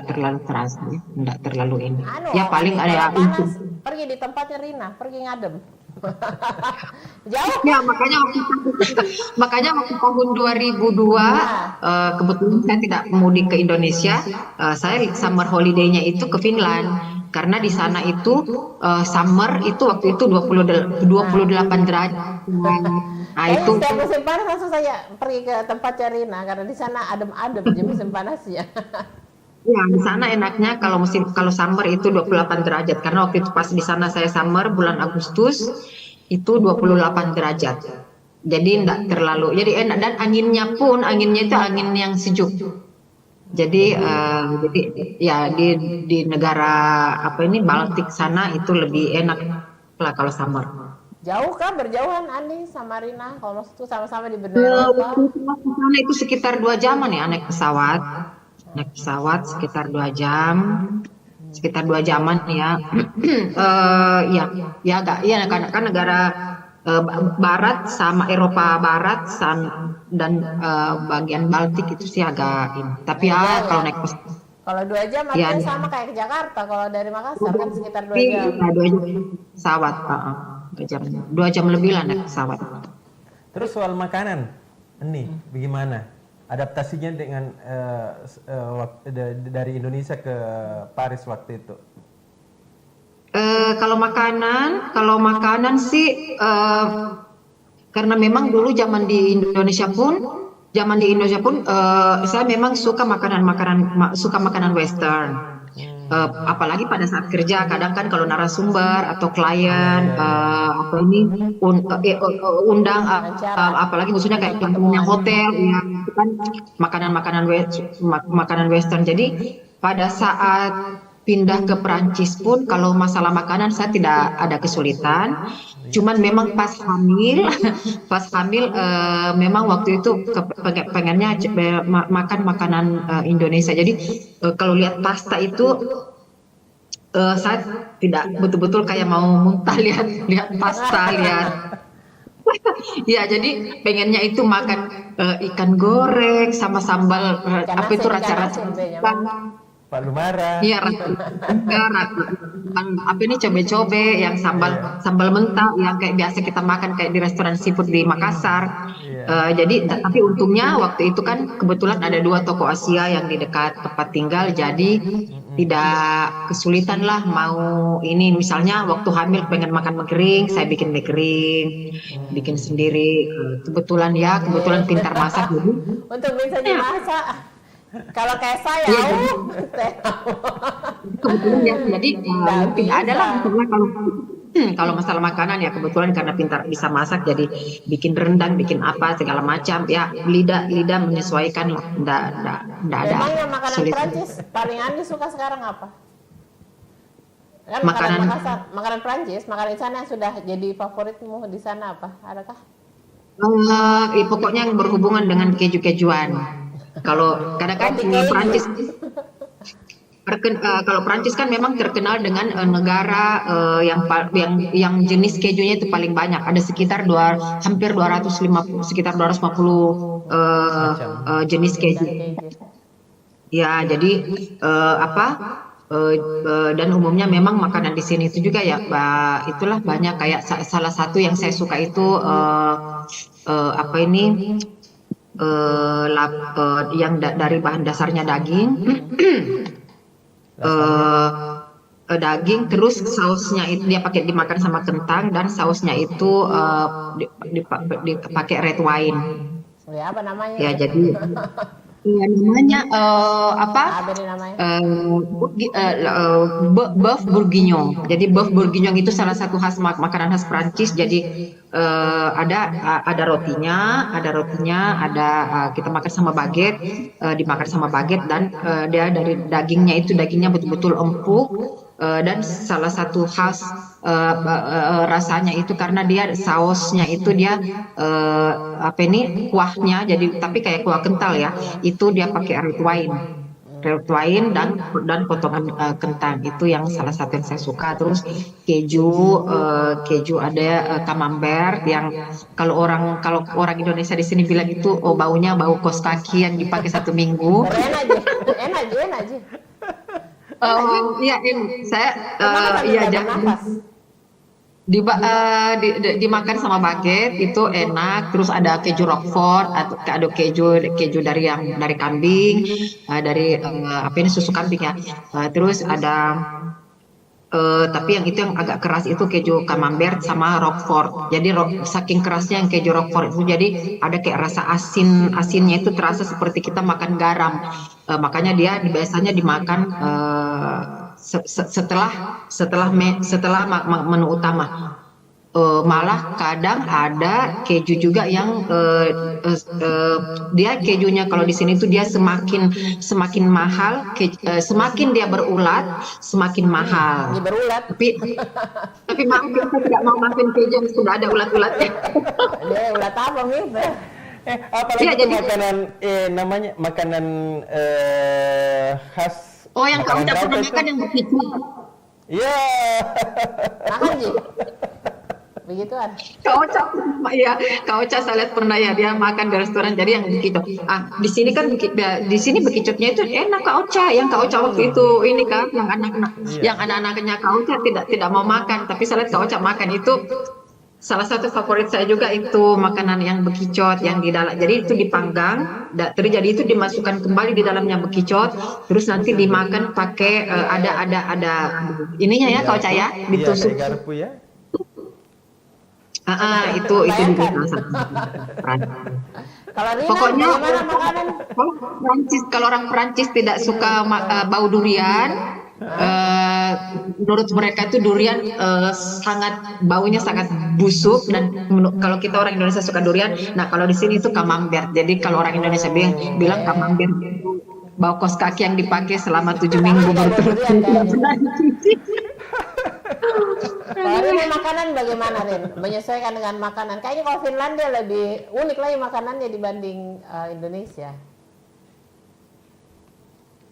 terlalu terasa, tidak terlalu ini. Ya paling ada panas, pergi di tempatnya Rina, pergi ngadem. Jauh. Ya makanya waktu tahun 2002 kebetulan saya tidak mudik ke Indonesia, saya summer holiday-nya itu ke Finland karena di sana itu summer itu waktu itu 28 derajat. Nah, itu setiap musim panas langsung saya pergi ke tempatnya Rina karena di sana adem-adem di musim panasnya. Ya, di sana enaknya kalau summer itu 28 derajat karena waktu itu pas di sana saya summer bulan Agustus itu 28 derajat. Jadi enggak terlalu, jadi enak dan anginnya itu angin yang sejuk. Jadi ya di negara apa ini Baltik sana itu lebih enak lah kalau summer. Jauh kah berjauhan Andi sama Rina? Kalau maksud itu sama-sama di benua apa? Sana itu sekitar 2 jaman ya naik pesawat. Naik pesawat sekitar 2 jam, sekitar 2 jaman ya. Ya agak ya kan negara Barat sama Eropa Barat dan bagian Baltik itu sih agak ini. Tapi ya kalau naik pesawat. Kalau 2 jam artinya sama kayak ke Jakarta. Kalau dari Makassar kan sekitar 2 jam. 2 jam pesawat, 2 jam lebih lah naik pesawat. Terus soal makanan, ini bagaimana? Adaptasinya dengan dari Indonesia ke Paris waktu itu? Kalau makanan sih karena memang dulu zaman di Indonesia pun saya memang suka makanan Western. Apalagi pada saat kerja kadang kan kalau narasumber atau klien undang apalagi maksudnya kayak contohnya hotel ya kan makanan Western. Jadi pada saat pindah ke Perancis pun kalau masalah makanan saya tidak ada kesulitan. Cuman memang pas hamil memang waktu itu pengennya makan makanan Indonesia. Jadi kalau lihat pasta itu saya tidak betul-betul kayak mau muntah lihat pasta ya jadi pengennya itu makan ikan goreng sama sambal apa itu rasa-rasa Pak Lumara. Iya, apa ini cobe-cobe yang sambal mentah yang kayak biasa kita makan kayak di restoran seafood di Makassar. Jadi tapi untungnya waktu itu kan kebetulan ada 2 toko Asia yang di dekat tempat tinggal, jadi tidak kesulitan lah mau ini misalnya waktu hamil pengen makan mie kering, saya bikin mie kering, bikin sendiri. Kebetulan pintar masak jadi. Untuk bisa dimasak. Kalau kayak saya, kebetulan ya, jadi tidak ada lah kalau masalah makanan ya kebetulan karena pintar bisa masak jadi bikin rendang, bikin apa segala macam ya lidah menyesuaikan lah, tidak ada. Memangnya makanan Prancis paling Andi suka sekarang apa? Kan makanan Makassar, makanan Prancis, makanan di sana yang sudah jadi favoritmu di sana apa? Adakah? Pokoknya yang berhubungan dengan keju-kejuan. Kalau kadang-kadang Prancis kalau Prancis kan memang terkenal dengan negara yang jenis kejunya itu paling banyak. Ada sekitar hampir 250 sekitar 250 jenis keju. Ya, jadi dan umumnya memang makanan di sini itu juga ya, itulah banyak kayak salah satu yang saya suka itu yang dari bahan dasarnya daging. Daging terus sausnya itu dia dimakan sama kentang dan sausnya itu dipakai red wine. Ya, apa namanya? Ya, jadi namanya Bœuf bourguignon. Jadi Bœuf bourguignon itu salah satu makanan khas Prancis. Jadi ada rotinya, kita makan sama baguette, dimakan sama baguette dan dia dari dagingnya betul-betul empuk. Dan salah satu khas rasanya itu karena dia sausnya itu dia kuahnya, jadi tapi kayak kuah kental ya, itu dia pakai red wine dan potongan kentang. Itu yang salah satu yang saya suka. Terus keju ada camembert yang kalau orang Indonesia di sini bilang itu baunya bau kos kaki yang dipakai 1 minggu. Enak aja. Dimakan sama baguette itu enak. Terus ada keju Roquefort atau ada keju dari kambing, dari susu kambing ya. Terus ada tapi yang agak keras itu keju camembert sama Roquefort. Jadi saking kerasnya yang keju Roquefort itu jadi ada kayak rasa asinnya itu terasa seperti kita makan garam. Makanya dia biasanya dimakan setelah menu utama. Malah kadang ada keju juga yang dia kejunya kalau di sini tuh dia semakin mahal, semakin dia berulat semakin mahal. Dia berulat. Tapi maaf, kita tidak mau makan keju yang sudah ada ulat-ulatnya. Dia ulat apa gitu? Apalagi ya, jadi makanan namanya makanan khas. Oh, yang kau tidak pernah makan yang begitu. Iya. Makan sih. Begituan. Kauca saya lihat pernah ya, dia makan di restoran jadi yang begitu. Di sini kan di sini bekicotnya itu enak kauca. Yang kauca waktu itu ini kan yang anak-anaknya kauca tidak mau makan, tapi saya lihat kauca makan. Itu salah satu favorit saya juga, itu makanan yang bekicot yang di dalam. Jadi itu dipanggang, jadi itu dimasukkan kembali di dalamnya bekicot, terus nanti dimakan pakai ada ininya ya kauca ya, ditusuk. Iya, garpu ya. Itu juga Kalau Rina, pokoknya bagaimana makanan? Kalau orang Prancis tidak suka bau durian, menurut mereka itu durian baunya sangat busuk, dan kalau kita orang Indonesia suka durian. Nah, kalau di sini itu camembert. Jadi kalau orang Indonesia bilang camembert bau kos kaki yang dipakai selama 7 minggu berturut-turut. Kalau Rin, makanan bagaimana Rin? Menyesuaikan dengan makanan. Kayaknya kalau Finlandia lebih unik lagi makanannya dibanding Indonesia.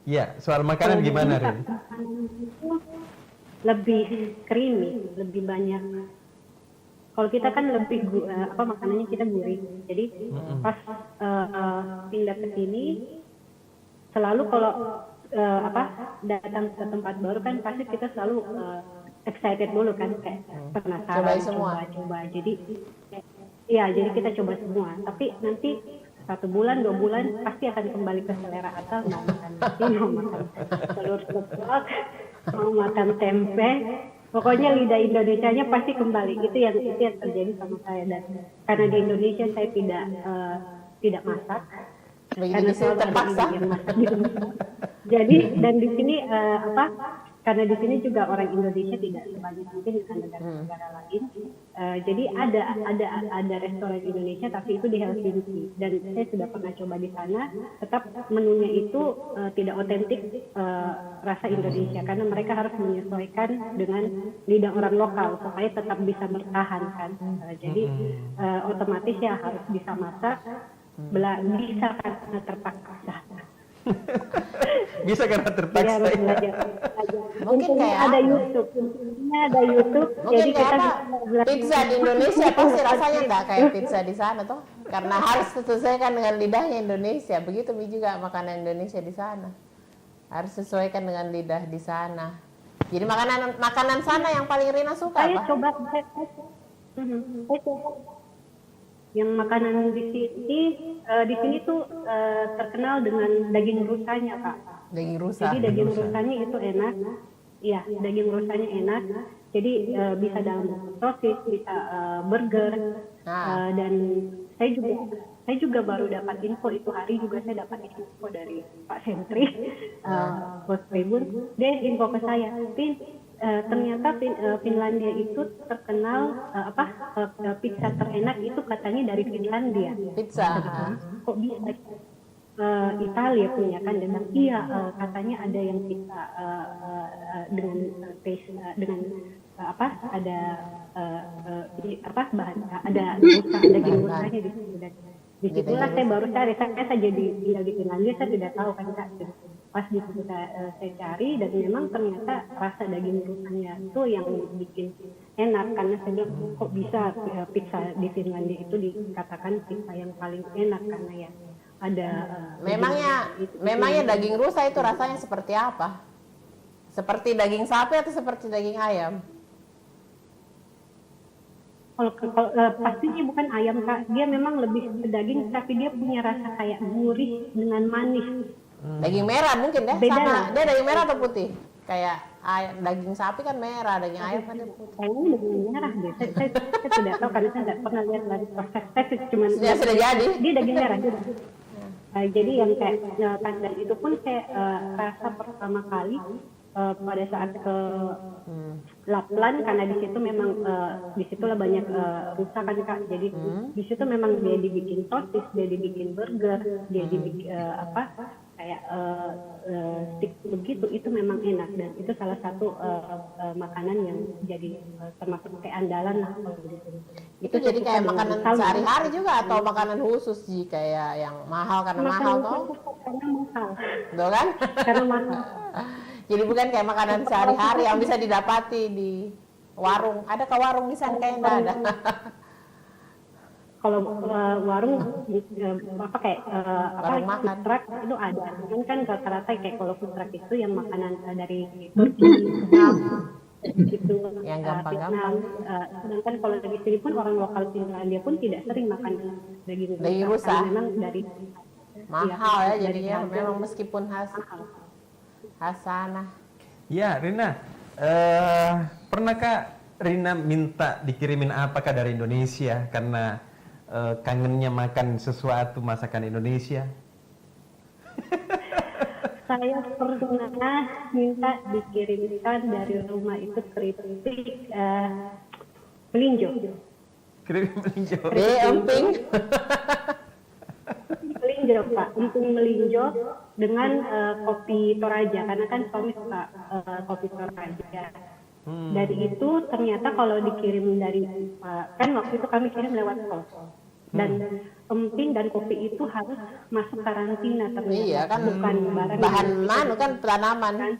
Iya, soal makanan gimana Rin? Lebih creamy, lebih banyak. Kalau kita kan lebih makanannya kita gurih. Jadi pas pindah ke sini selalu kalau datang ke tempat baru kan pasti kita selalu excited dulu kan, kayak penasaran, coba. Jadi kita coba semua. Tapi nanti 1 bulan 2 bulan pasti akan kembali ke selera asal, mau makan nasi, mau makan telur ceplok, mau makan tempe. Pokoknya lidah Indonesianya pasti kembali. Itu yang terjadi sama saya. Dan karena di Indonesia saya tidak masak, karena saya terpaksa. Jadi dan di sini karena di sini juga orang Indonesia tidak sebanyak mungkin dengan negara-negara lain. Jadi ada restoran Indonesia tapi itu di Helsinki dan saya sudah pernah coba di sana. Tetap menunya itu tidak otentik rasa Indonesia karena mereka harus menyesuaikan dengan lidah orang lokal supaya tetap bisa bertahan kan. Jadi otomatis ya harus bisa masak, bisa karena terpaksa. Bisa karena terpaksa. Harus belajar. Mungkin kayak ada YouTube, mungkin jadi kita kayak pizza di Indonesia pasti rasanya nggak kayak pizza di sana toh, karena harus disesuaikan dengan lidahnya Indonesia. Begitu juga makanan Indonesia di sana harus sesuaikan dengan lidah di sana. Jadi makanan sana yang paling Rina suka saya apa? coba yang makanan di sini tuh terkenal dengan daging rusanya Kak. Daging rusa. Jadi daging rusanya itu enak. Iya, daging rusanya enak. Jadi bisa dalam sosis, bisa burger. Dan saya juga baru dapat info itu hari juga saya dapat info dari Pak Sentri, Bos Tribun. Dia info ke saya, ternyata Finlandia itu terkenal pizza terenak itu katanya dari Finlandia. Pizza. Kok bisa? Italia punya kan, dan iya katanya ada yang pizza dengan taste dengan ada bahan ada daging rusanya di situ. Dan disitulah saya baru cari, saya jadi tinggal di Finlandia, saya tidak tahu kan Kak. Pas di situ saya cari dan memang ternyata rasa daging rusanya itu yang bikin enak, karena saya bilang kok bisa pizza di Finlandia itu dikatakan pizza yang paling enak karena ya ada memangnya daging rusa itu rasanya seperti apa? Seperti daging sapi atau seperti daging ayam? Kalau pastinya bukan ayam Kak, dia memang lebih ke daging tapi dia punya rasa kayak gurih dengan manis. Daging merah mungkin deh. Beda Sama lah. dia daging merah atau putih? Kayak daging sapi kan merah, daging ayam kan dia putih. Kayaknya daging merah deh. Saya tidak tahu karena saya tidak pernah lihat dari proses. Saya cuma Sudah jadi. dia daging merah juga. Jadi yang kayak dan itu pun saya rasa pertama kali pada saat ke Lapland, karena di situ memang disitulah banyak rusa kan Kak. Jadi di situ memang dia dibikin sosis, dia dibikin burger, dia dibikin kayak stick begitu, itu memang enak dan itu salah satu makanan yang jadi termasuk kayak andalan lah kalau gitu. Itu jadi kayak makanan sehari-hari juga atau makanan khusus sih, kayak yang mahal karena mahal toh? Karena mahal. Tuh kan? Karena mahal. Jadi bukan kayak makanan sehari-hari yang bisa didapati di warung. Ada ke warung di sana kayaknya nggak ada. Kalau warung Warung makan. food truck itu ada. Kan rata-rata kayak kalau food truck itu yang makanan dari Turki, gitu. Yang gampang-gampang. Sedangkan kalau di sini pun orang lokal Finlandia pun tidak sering makan daging rusa. Rusa. Memang dari Mahal ya dari jadinya, harga memang meskipun khas sana. Ya, Rina, pernahkah Rina minta dikirimin apakah dari Indonesia karena kangennya makan sesuatu masakan Indonesia? Saya pernah minta dikirimkan dari rumah itu keripik melinjo. Keripik melinjo. Emping. Melinjo Pak, emping melinjo dengan kopi Toraja, karena kan suami suka kopi Toraja. Dari itu ternyata kalau dikirim dari kan waktu itu kami kirim lewat pos, dan emping dan kopi itu harus masuk karantina ternyata. Iya kan, bukan barang bahan mana kan tanaman.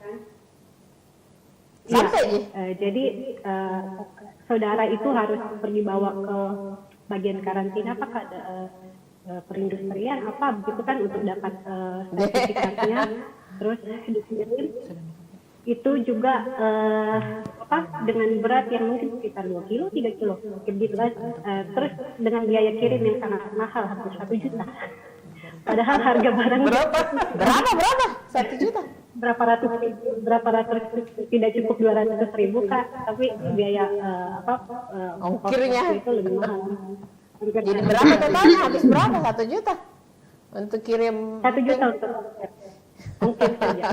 Sampai jadi saudara itu harus pergi bawa ke bagian karantina apakah ada perindustrian apa begitu kan untuk dapat sertifikatnya, terus dikirim itu juga dengan berat yang mungkin sekitar 2 kilo 3 kilo begitu kan, terus dengan biaya kirim yang sangat mahal hampir 1 juta, padahal harga barang berapa 1 juta, berapa ratus tidak cukup 200.000 Kak, tapi biaya ongkirnya itu lebih mahal. Jadi berapa totalnya, habis berapa 1 juta untuk kirim 1 juta untuk mungkin saja.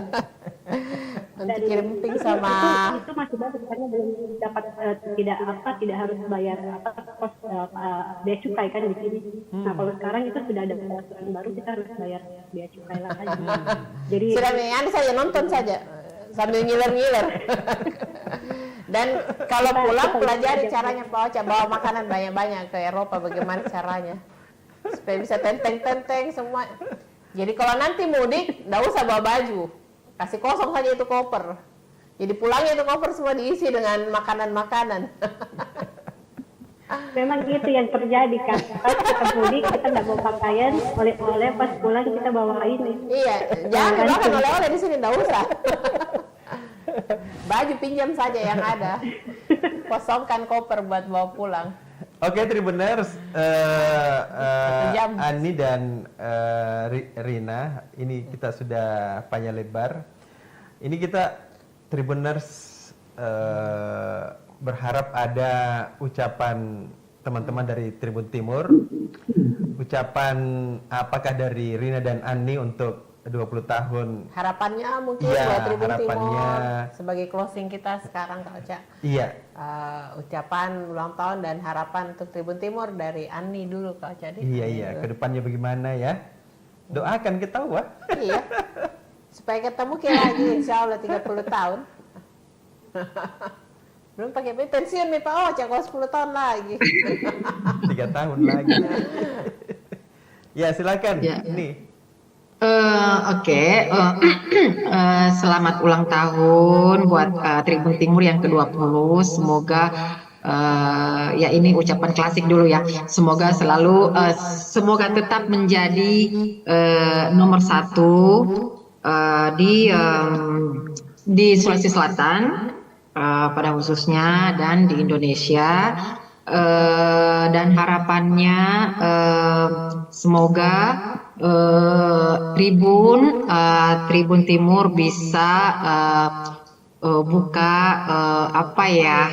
untuk dikirim pink sama itu masih bagus karena belum dapat tidak harus bayar pos bea cukai kan di sini. Nah kalau sekarang itu sudah ada peraturan baru, kita harus bayar bea cukai lagi. Jadi sudah nih saja nonton saja sambil ngiler-ngiler. Dan kalau pulang pelajari caranya bawa makanan banyak-banyak ke Eropa, bagaimana caranya supaya bisa tenteng-tenteng semua. Jadi kalau nanti mudik nggak usah bawa baju, kasih kosong saja itu koper. Jadi pulangnya itu koper semua diisi dengan makanan-makanan. memang itu yang terjadi kan. Pas kita mudik kita nggak bawa pakaian, oleh-oleh pas pulang kita bawa ini. Iya, jangan makan oleh-oleh di sini, nggak usah. Baju pinjam saja yang ada, kosongkan koper buat bawa pulang. Oke, Tribuners, Ani dan Rina, ini kita sudah panjang lebar. Ini kita Tribuners berharap ada ucapan teman-teman dari Tribun Timur, ucapan apakah dari Rina dan Ani untuk 20 tahun. Harapannya mungkin ya, buat Tribun harapannya, Timur sebagai closing kita sekarang Kak Ocha. Iya. Ucapan ulang tahun dan harapan untuk Tribun Timur dari Ani dulu Kak Ocha. Iya, kedepannya bagaimana ya? Doakan kita wah. Iya. Supaya ketemu kita lagi insya Allah 30 tahun. Belum pakai pensiun nih Pak Ocha kalau 10 tahun lagi. 3 tahun lagi. Ya silakan. Ya. Nih. Oke. Selamat ulang tahun buat Tribun Timur yang ke-20. Semoga ya ini ucapan klasik dulu ya. Semoga selalu semoga tetap menjadi nomor 1 di Sulawesi Selatan pada khususnya dan di Indonesia. Dan harapannya semoga Tribun Timur bisa buka apa ya,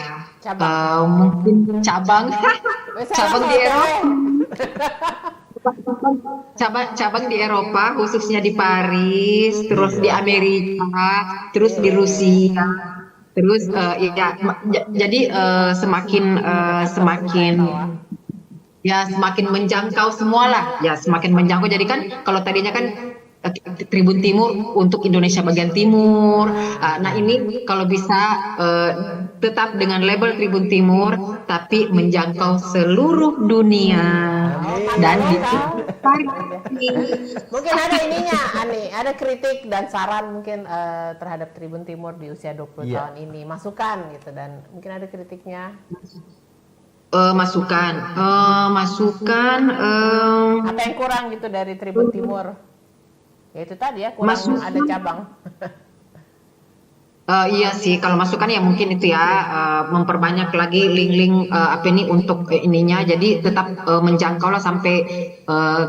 mungkin cabang di Eropa, cabang di Eropa khususnya di Paris, terus di Amerika, terus di Rusia. Terus jadi semakin menjangkau semua lah, ya semakin menjangkau. Jadi kan kalau tadinya kan Tribun Timur untuk Indonesia bagian timur. Nah ini kalau bisa tetap dengan label Tribun Timur, tapi menjangkau seluruh dunia dan mungkin ada ininya, Ani, ada kritik dan saran mungkin terhadap Tribun Timur di usia 20 tahun ini, masukan gitu, dan mungkin ada kritiknya. Masukan apa yang kurang gitu dari Tribun Timur? Ya itu tadi ya, kurang ada cabang. Iya sih, kalau masukan ya mungkin itu ya, memperbanyak lagi link-link apa ini untuk ininya, jadi tetap menjangkau lah sampai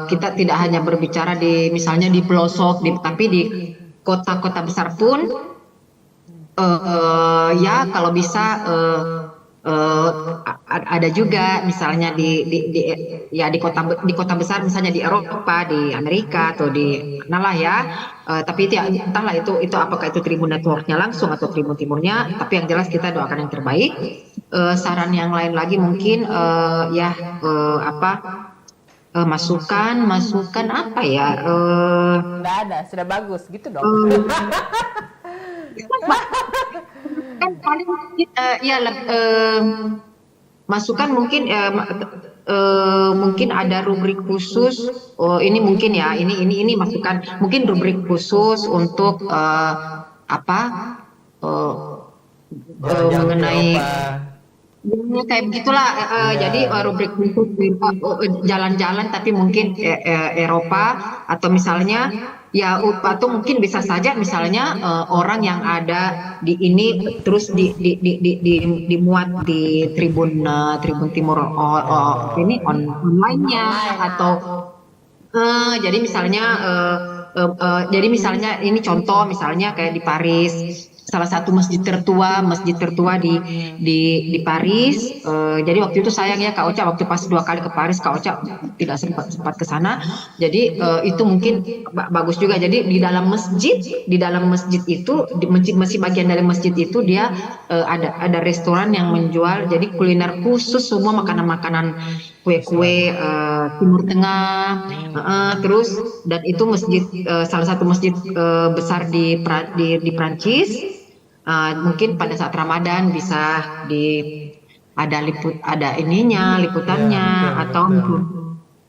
kita tidak hanya berbicara di misalnya di pelosok, tapi di kota-kota besar pun ya kalau bisa ada juga misalnya di kota besar, misalnya di Eropa, di Amerika atau di mana lah ya, tapi itu ya, entahlah itu apakah itu Tribun Network-nya langsung atau Tribun Timurnya, tapi yang jelas kita doakan yang terbaik. Saran yang lain lagi mungkin masukan apa ya, nggak ada, sudah bagus gitu dong. Kan paling masukan mungkin mungkin ada rubrik khusus. Ini mungkin ya, ini masukan, mungkin rubrik khusus untuk mengenai kayak begitulah, jadi rubrik khusus jalan-jalan tapi mungkin Eropa, atau misalnya ya, atau mungkin bisa saja misalnya orang yang ada di ini terus dimuat di Tribun Timur ini online-nya, atau jadi misalnya ini contoh misalnya kayak di Paris salah satu masjid tertua di Paris. Jadi waktu itu sayang ya Kak Ocha, waktu pas 2 kali ke Paris Kak Ocha tidak sempat ke sana. Jadi itu mungkin bagus juga. Jadi di dalam masjid itu, masih bagian dari masjid itu dia ada restoran yang menjual jadi kuliner khusus, semua makanan-makanan, kue-kue Timur Tengah. Terus dan itu masjid, salah satu masjid besar di Prancis. Mungkin pada saat Ramadan bisa ada liputannya, betul, atau betul.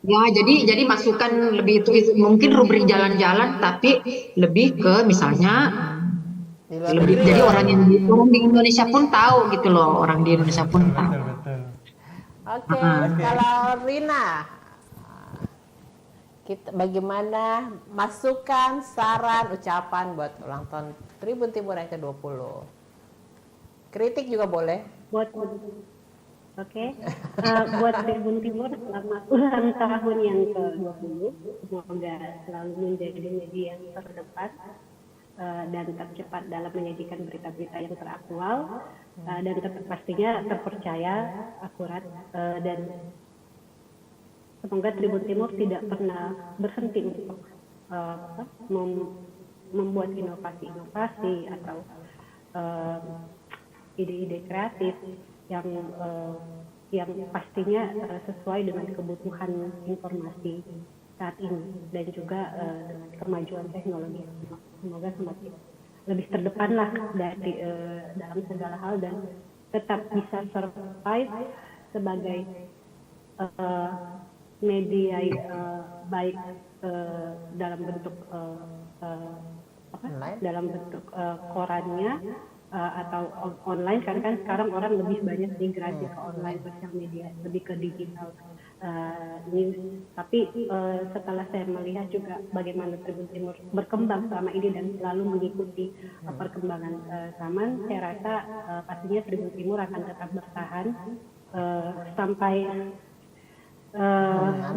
ya, jadi masukan lebih itu mungkin rubrik jalan-jalan, tapi lebih ke misalnya Di luar lebih, negeri jadi ya. orang di Indonesia pun tahu gitu loh, orang di Indonesia pun Betul, tahu. betul, betul. Oke, Oke. kalau Rina, bagaimana masukan, saran, ucapan buat ulang tahun Tribun Timur yang ke-20? Kritik juga boleh. Buat buat Tribun Timur selamat ulang tahun yang ke-20. Semoga selalu menjadi media yang terdepan dan tercepat dalam menyajikan berita-berita yang teraktual dan pastinya terpercaya, akurat, dan semoga Tribun Timur tidak pernah berhenti untuk membuat inovasi-inovasi atau ide-ide kreatif yang pastinya sesuai dengan kebutuhan informasi saat ini dan juga dengan kemajuan teknologi. Semoga semakin lebih terdepan lah dari dalam segala hal dan tetap bisa survive sebagai media baik dalam bentuk dalam bentuk korannya atau online, karena kan sekarang orang lebih banyak migrasi ke online, sosial media, lebih ke digital news. Tapi setelah saya melihat juga bagaimana Tribun Timur berkembang selama ini dan selalu mengikuti perkembangan zaman, saya rasa pastinya Tribun Timur akan tetap bertahan sampai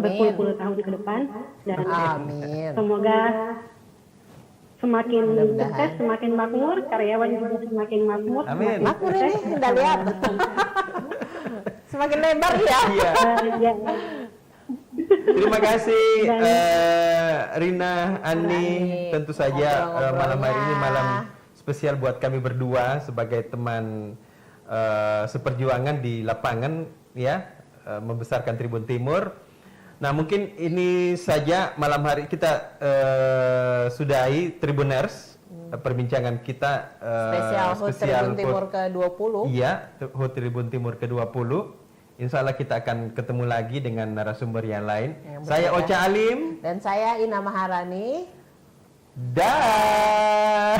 berpuluh-puluh tahun ke depan, dan Amin. semoga semakin Mudah-mudahan. sukses, semakin makmur, karyawan juga semakin makmur. Amin. Makmur ini udah lihat. Semakin lebar ya. Iya. Ya, Terima kasih Dan- Rina, Ani. Tentu saja malam hari ini malam spesial buat kami berdua sebagai teman seperjuangan di lapangan ya, membesarkan Tribun Timur. Nah, mungkin ini saja malam hari kita sudahi Tribuners perbincangan kita Spesial HUT Tribun Timur ke-20. Iya, HUT Tribun Timur ke-20. Insya Allah kita akan ketemu lagi dengan narasumber yang lain. Yang Saya berbeda. Ocha Alim. Dan saya Ina Maharani. Dah.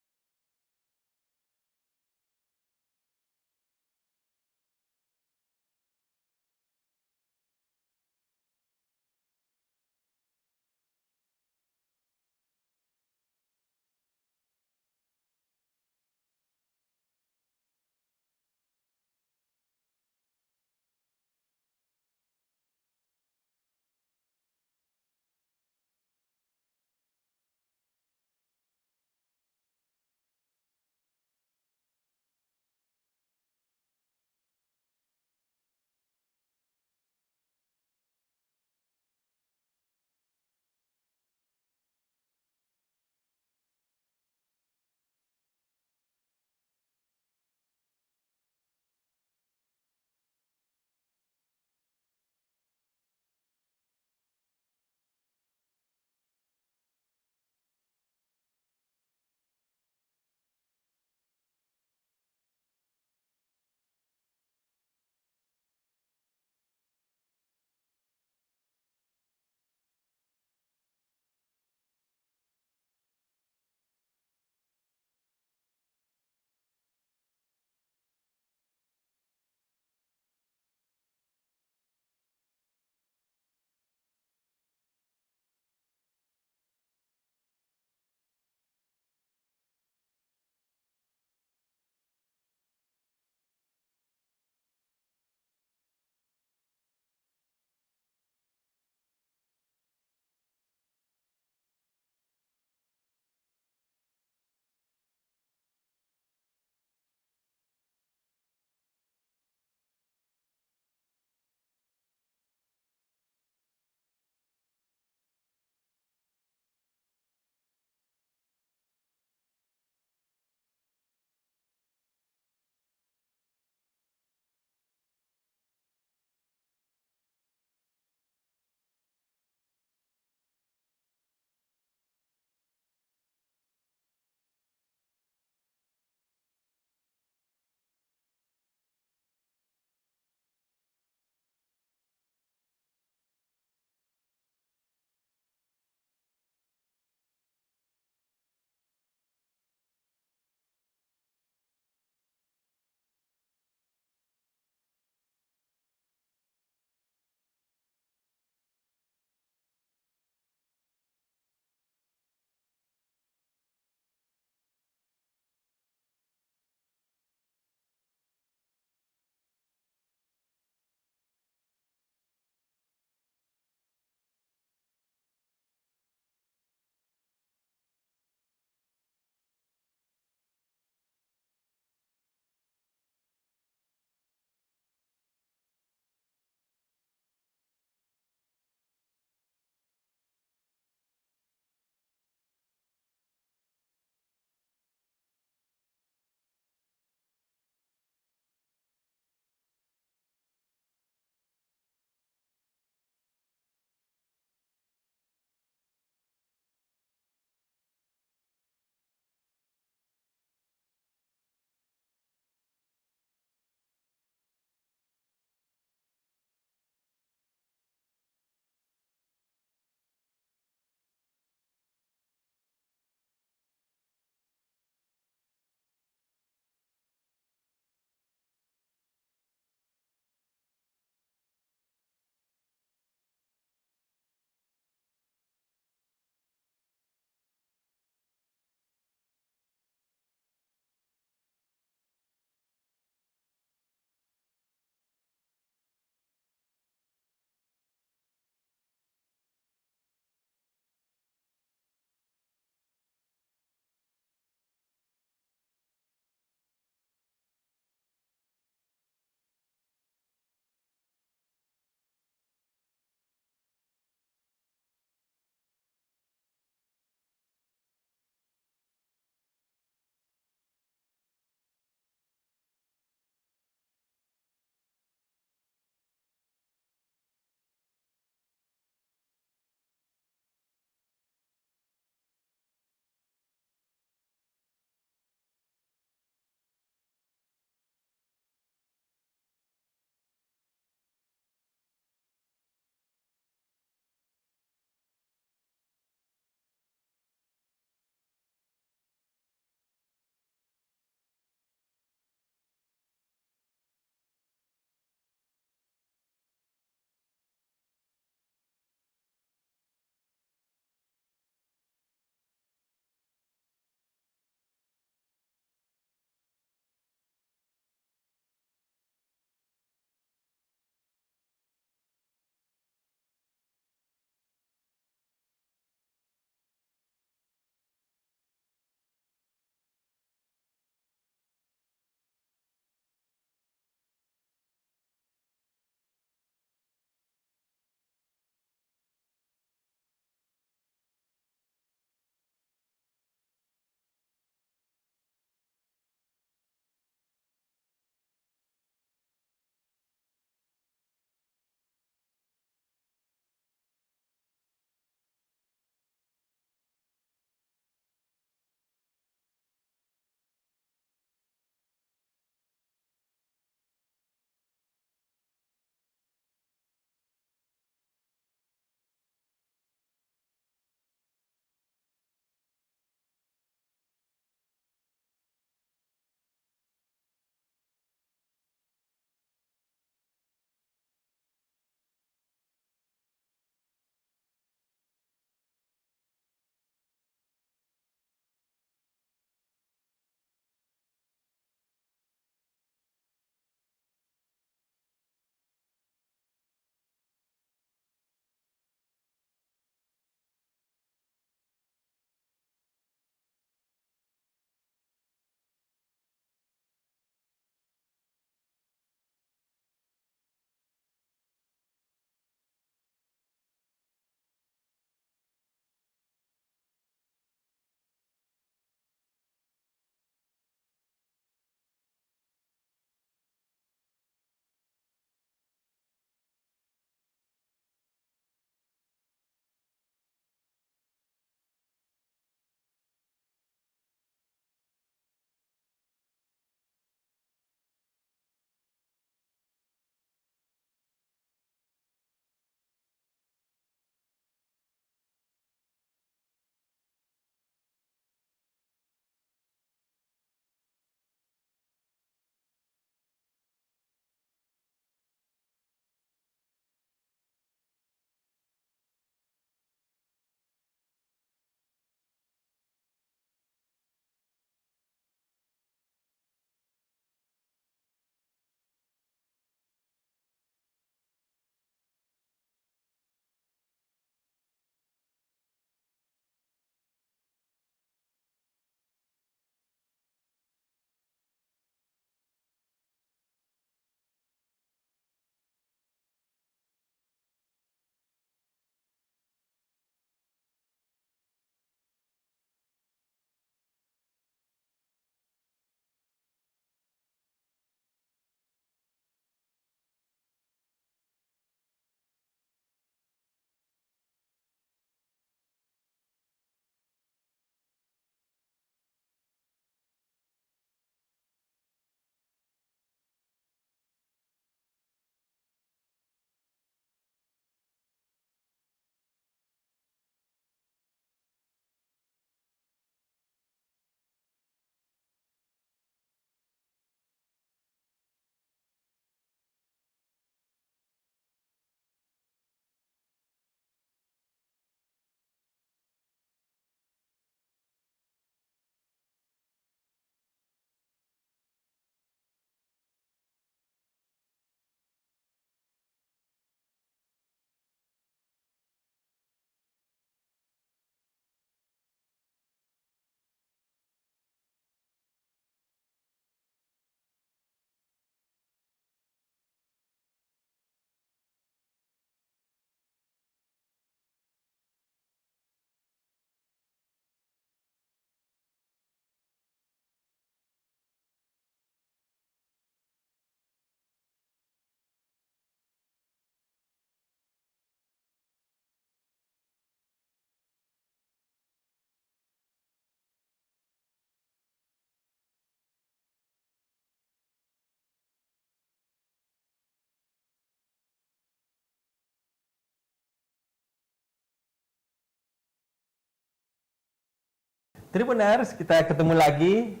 Tribuners, kita ketemu lagi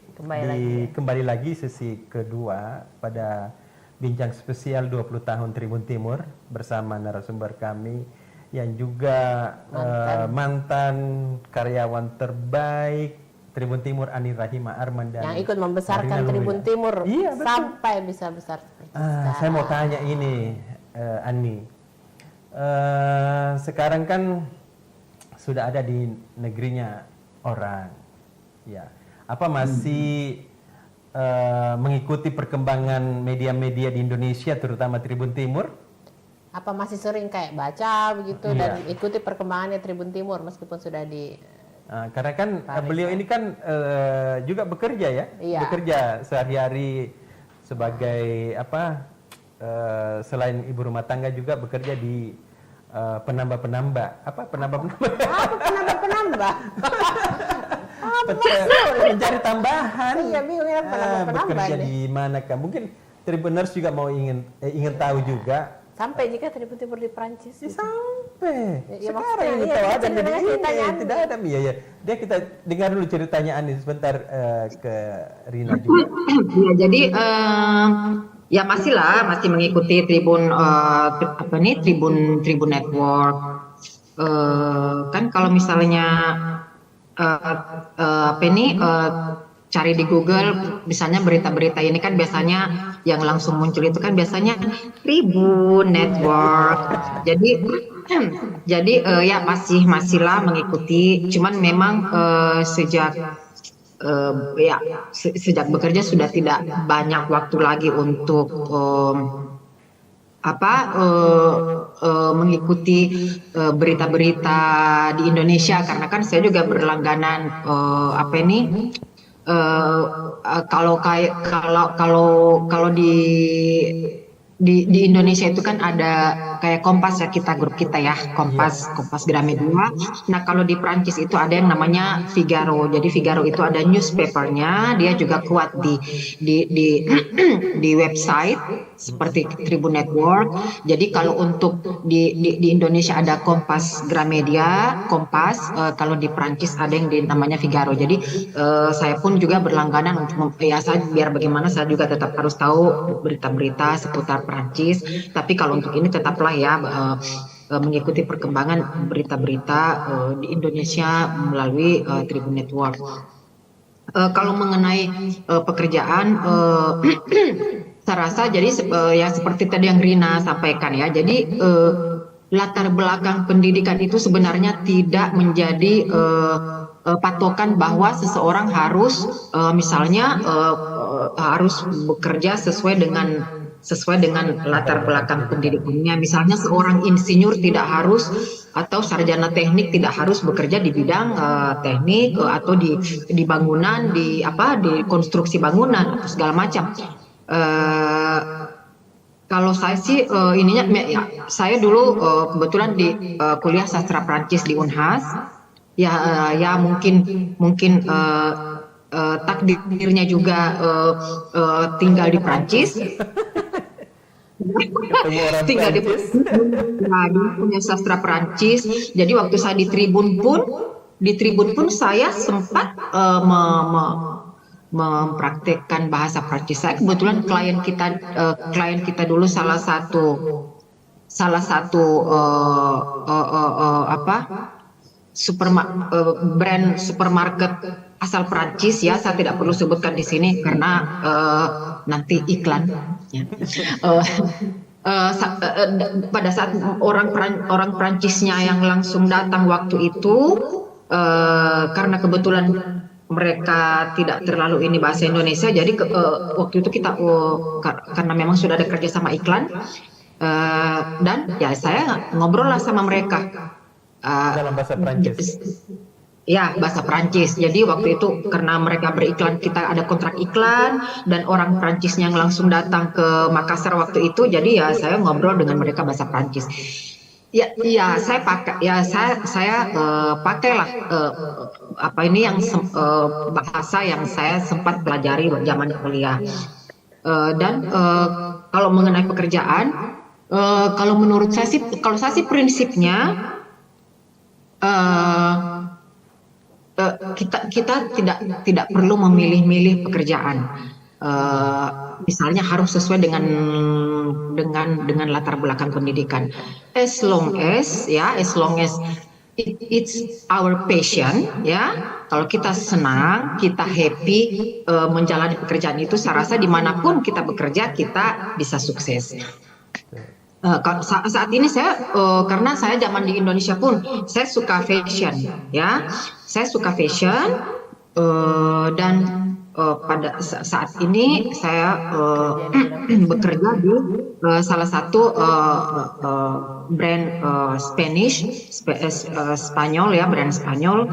Kembali lagi sesi kedua pada bincang spesial 20 tahun Tribun Timur bersama narasumber kami yang juga mantan karyawan terbaik Tribun Timur Ani Rahima Arman dan yang ikut membesarkan Marina Tribun Lulia. Timur Iya, betul. sampai bisa besar seperti sekarang. Saya mau tanya ini, Ani. Sekarang kan sudah ada di negerinya orang, ya. Apa masih mengikuti perkembangan media-media di Indonesia, terutama Tribun Timur? Apa masih sering kayak baca begitu Iya. dan ikuti perkembangannya Tribun Timur meskipun sudah di Karena kan beliau ini kan juga bekerja ya, Iya. bekerja sehari-hari sebagai apa? Selain ibu rumah tangga juga bekerja di penambah-penambah. Apa penambah-penambah? apa penambah-penambah? Mencari tambahan. Iya, bingung ya penambah-penambah bekerja ini. di mana kan? Mungkin Tribuners juga mau ingin tahu juga. Sampai jika Tribun Timur di Prancis. Ya, sampai Ya, sekarang maksudnya, ini iya, tahu kita ada di dengar sini. ceritanya Tidak ada Mia ya. Dia kita dengar dulu ceritanya Ani sebentar ke Rina juga. Ya, jadi ya masih mengikuti Tribun Tribun Network. Kan kalau misalnya cari di Google, misalnya berita-berita ini kan biasanya yang langsung muncul itu kan biasanya Tribun Network. Jadi ya masihlah mengikuti. Cuman memang sejak bekerja sudah tidak banyak waktu lagi untuk mengikuti berita-berita di Indonesia, karena kan saya juga berlangganan kalau di Indonesia itu kan ada kayak Kompas ya, grup kita ya, Kompas Gramedia. Nah, kalau di Prancis itu ada yang namanya Figaro. Jadi Figaro itu ada newspapernya, dia juga kuat di website seperti Tribun Network. Jadi kalau untuk di Indonesia ada Kompas Gramedia, kalau di Prancis ada yang namanya Figaro. Jadi saya pun juga berlangganan untuk biar bagaimana saya juga tetap harus tahu berita-berita seputar Prancis. Tapi kalau untuk ini tetaplah ya mengikuti perkembangan berita-berita di Indonesia melalui Tribun Network. Kalau mengenai pekerjaan, saya rasa jadi ya seperti tadi yang Rina sampaikan ya. Jadi latar belakang pendidikan itu sebenarnya tidak menjadi patokan bahwa seseorang harus misalnya harus bekerja sesuai dengan latar belakang pendidikannya. Misalnya seorang insinyur tidak harus, atau sarjana teknik tidak harus bekerja di bidang teknik atau di bangunan, di konstruksi bangunan atau segala macam. Kalau saya sih saya dulu kebetulan di kuliah sastra Prancis di Unhas. Ya mungkin takdirnya juga tinggal di Prancis. Tinggal di punya sastra Prancis. Jadi waktu saya di Tribun pun saya sempat mempraktekkan bahasa Prancis. Saya kebetulan klien kita dulu salah satu brand supermarket asal Prancis ya. Saya tidak perlu sebutkan di sini karena nanti iklan ya. Pada saat orang Prancisnya yang langsung datang waktu itu, karena kebetulan mereka tidak terlalu ini bahasa Indonesia, jadi waktu itu kita karena memang sudah ada kerja sama iklan, dan ya saya ngobrol lah sama mereka Dalam bahasa Prancis. ya bahasa Prancis. Jadi waktu itu karena mereka beriklan, kita ada kontrak iklan, dan orang Prancisnya yang langsung datang ke Makassar waktu itu, jadi ya saya ngobrol dengan mereka bahasa Prancis. Ya saya pakai, ya saya pakailah bahasa yang saya sempat pelajari zaman kuliah. Dan kalau mengenai pekerjaan, kalau menurut saya sih prinsipnya kita tidak perlu memilih-milih pekerjaan. Misalnya harus sesuai dengan latar belakang pendidikan. As long as it's our passion, ya. Kalau kita senang, kita happy menjalani pekerjaan itu, saya rasa dimanapun kita bekerja kita bisa sukses. Saat ini saya karena saya zaman di Indonesia pun saya suka fashion, ya. Saya suka fashion dan pada saat ini saya bekerja di salah satu brand Spanyol, ya, brand Spanyol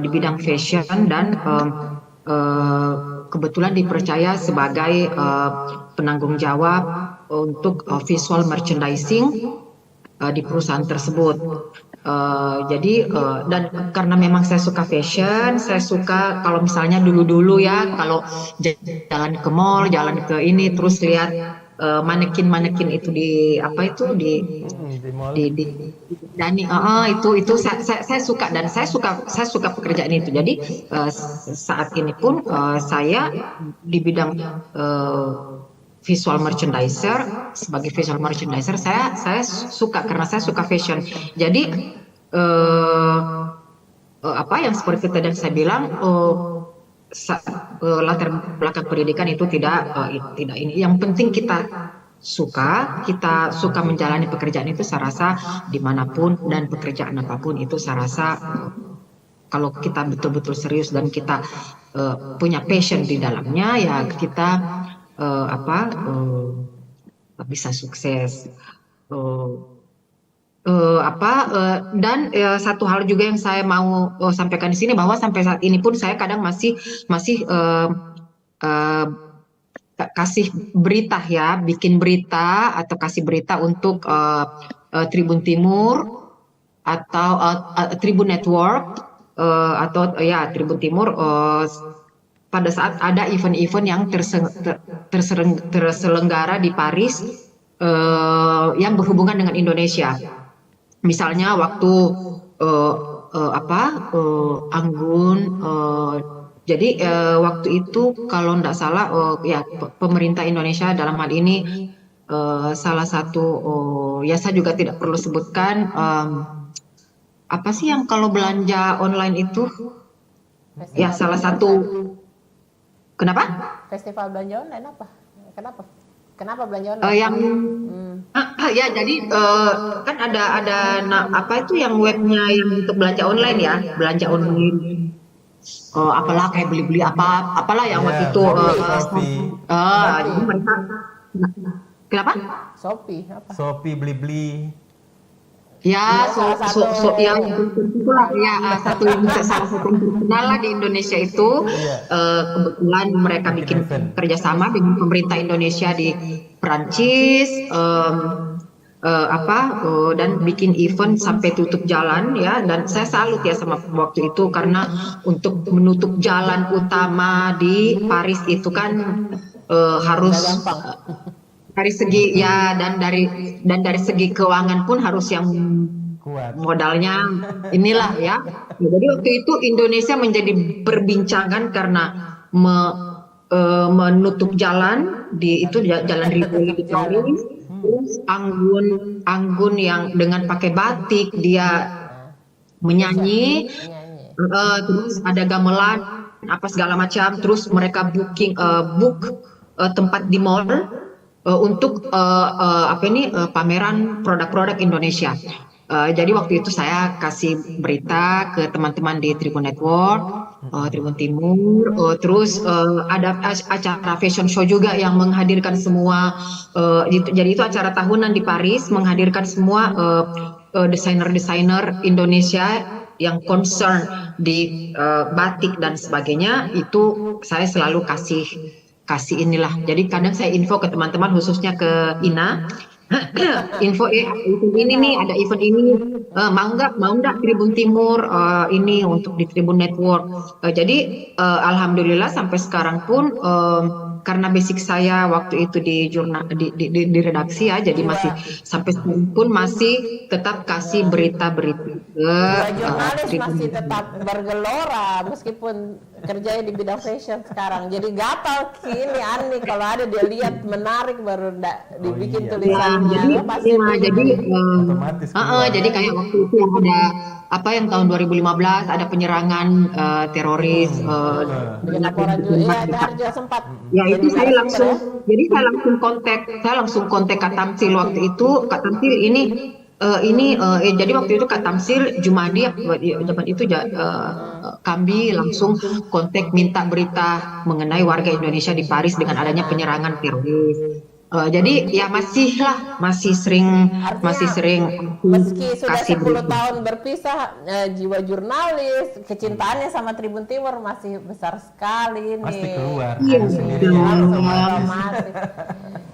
di bidang fashion, dan kebetulan dipercaya sebagai penanggung jawab untuk visual merchandising di perusahaan tersebut. Jadi dan karena memang saya suka fashion, saya suka kalau misalnya dulu ya, kalau jalan ke mall, jalan ke ini, terus lihat manekin itu di Dani, itu saya suka, dan saya suka pekerjaan itu. Jadi saat ini pun saya di bidang visual merchandiser, sebagai visual merchandiser saya suka karena saya suka fashion. Jadi yang seperti tadi saya bilang, latar belakang pendidikan itu tidak ini. Yang penting kita suka menjalani pekerjaan itu, saya rasa dimanapun dan pekerjaan apapun itu, saya rasa kalau kita betul-betul serius dan kita punya passion di dalamnya, ya kita bisa sukses. Dan satu hal juga yang saya mau sampaikan di sini, bahwa sampai saat ini pun saya kadang masih kasih berita, ya, bikin berita atau kasih berita untuk Tribun Timur atau Tribun Network atau ya Tribun Timur pada saat ada event-event yang terselenggara di Paris yang berhubungan dengan Indonesia. Misalnya waktu Anggun, jadi waktu itu kalau tidak salah ya pemerintah Indonesia dalam hal ini salah satu ya saya juga tidak perlu sebutkan, apa sih yang kalau belanja online itu ya salah satu. Kenapa? Festival belanja online apa? Kenapa belanja online? Ya jadi kan ada apa itu yang webnya yang untuk belanja online, ya, belanja online. Apalah kayak beli-beli apalah yang waktu itu. Jadi mereka. Kenapa? Shopee apa? Shopee, Blibli. Ya, yang itulah ya salah satu yang terkenal lah di Indonesia itu. Kebetulan mereka bikin kerjasama dengan pemerintah Indonesia di Perancis, dan bikin event sampai tutup jalan, ya. Dan saya salut ya sama waktu itu, karena untuk menutup jalan utama di Paris itu kan harus dari segi ya dan dari segi keuangan pun harus yang kuat, modalnya inilah, ya. Jadi waktu itu Indonesia menjadi perbincangan karena menutup jalan di itu jalan Rivoli di Paris. Terus Anggun yang dengan pakai batik dia menyanyi, terus ada gamelan apa segala macam, terus mereka book tempat di mall untuk pameran produk-produk Indonesia. Jadi waktu itu saya kasih berita ke teman-teman di Tribun Network, Tribun Timur, terus ada acara fashion show juga yang menghadirkan semua, jadi itu acara tahunan di Paris, menghadirkan semua desainer-desainer Indonesia yang concern di batik dan sebagainya. Itu saya selalu kasih inilah. Jadi kadang saya info ke teman-teman, khususnya ke Ina, info ini nih, ada event ini, mau nggak Tribun Timur ini untuk di Tribun Network. Jadi alhamdulillah sampai sekarang pun karena basic saya waktu itu di jurnal di redaksi ya, jadi masih sampai sekarang pun masih tetap kasih berita-berita ke Jurnalis Tribun. masih tetap bergelora meskipun kerjanya di bidang fashion sekarang. Jadi gatal kini Ani kalau ada dia lihat menarik baru dibikin iya. tulisannya. Jadi, Pasti jadi Otomatis keluar. jadi kayak waktu itu yang ada apa yang tahun 2015 ada penyerangan teroris bikin laporan juga. Iya, itu hari juga sempat. ya itu jadi saya narasumber langsung ya. jadi saya langsung kontak Kak Tamsil waktu itu. Kak Tamsil jadi waktu itu Kak Tamsil Jumadi zaman itu kami langsung kontak minta berita mengenai warga Indonesia di Paris dengan adanya penyerangan teroris. Jadi ya masih sering Meski sudah kasih 10 berita. tahun berpisah, jiwa jurnalis, kecintaannya sama Tribun Timur masih besar sekali nih. Pasti keluar. Iya, Ada sendirian. Langsung otomatis.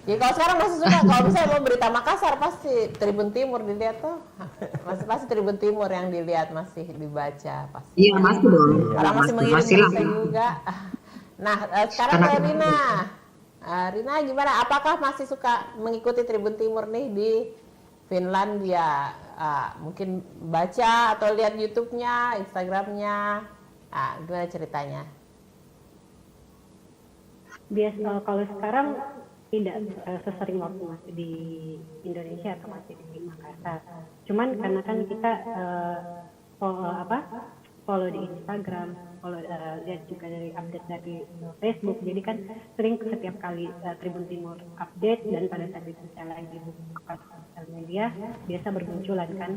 Ya kalau sekarang masih suka, kalau misalnya mau berita Makassar pasti Tribun Timur dilihat tuh. Pasti Tribun Timur yang dilihat, masih dibaca pasti. Iya masih dong. Orang masih mengirim Masih lah. berita juga. Nah, sekarang ke Rina. Rina gimana? Apakah masih suka mengikuti Tribun Timur nih di Finlandia? Mungkin baca atau lihat YouTube-nya, Instagram-nya. Gimana ceritanya? Biasa kalau sekarang tidak sesering waktu masih di Indonesia atau masih di Makassar. Cuman karena kan kita follow di Instagram, lihat juga dari update dari Facebook, jadi kan sering setiap kali Tribun Timur update dan pada saat itu saya lagi buka sosial media biasa bermunculan kan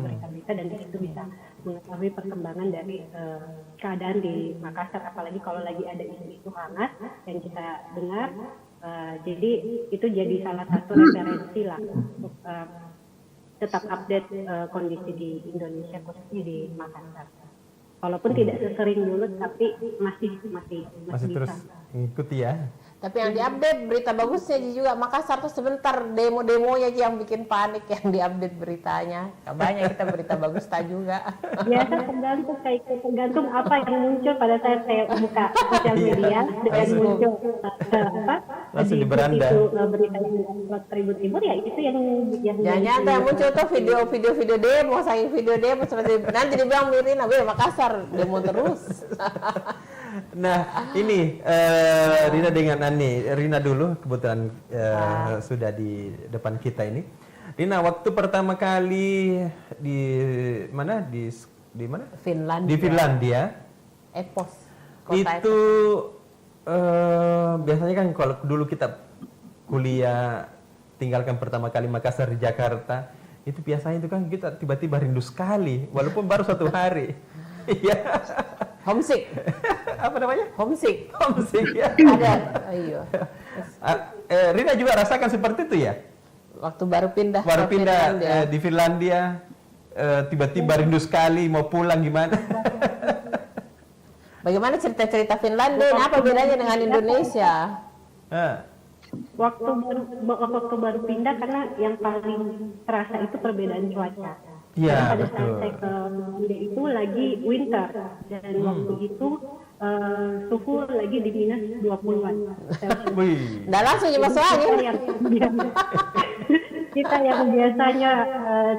berita-berita, dan di situ bisa mengetahui perkembangan dari keadaan di Makassar, apalagi kalau lagi ada isu-isu hangat yang kita dengar. Jadi itu jadi salah satu referensi lah untuk tetap update kondisi di Indonesia, khususnya di Makassar. Walaupun tidak sesering dulu, tapi masih Terus bisa. ngikuti ya. Tapi yang diupdate berita bagusnya juga Makassar tuh sebentar demo-demonya yang bikin panik yang diupdate beritanya. Banyak kita berita bagus tak juga. Biasa tergantung apa yang muncul pada saat saya buka sosial media dengan muncul Langsung di beranda. itu berita yang diupload Tribun Timur, ya itu yang Jangan yang muncul tuh video demo, saking video demo seperti nanti dibilang Mirina, Makassar demo terus. Nah, ini Rina dengan Ani. Rina dulu kebetulan sudah di depan kita ini. Rina, waktu pertama kali di mana? Di mana? Finlandia. Di Finlandia. Epos. Itu biasanya kan kalau dulu kita kuliah tinggalkan pertama kali Makassar di Jakarta, itu biasanya itu kan kita tiba-tiba rindu sekali walaupun baru 1 hari. Iya. Homesick. Apa namanya? Homesick ya. ada. Iya. Rina juga rasakan seperti itu ya? Waktu baru pindah Finlandia. Di Finlandia, tiba-tiba rindu sekali mau pulang gimana? Bagaimana cerita-cerita Finlandia? Ini apa bedanya dengan Indonesia? waktu baru pindah, karena yang paling terasa itu perbedaan cuaca. Iya, pada betul. saat saya ke Finlandia itu lagi winter, dan waktu itu suhu lagi di minus 20-an. Wih. Udah langsung masuk angin. Kita yang biasanya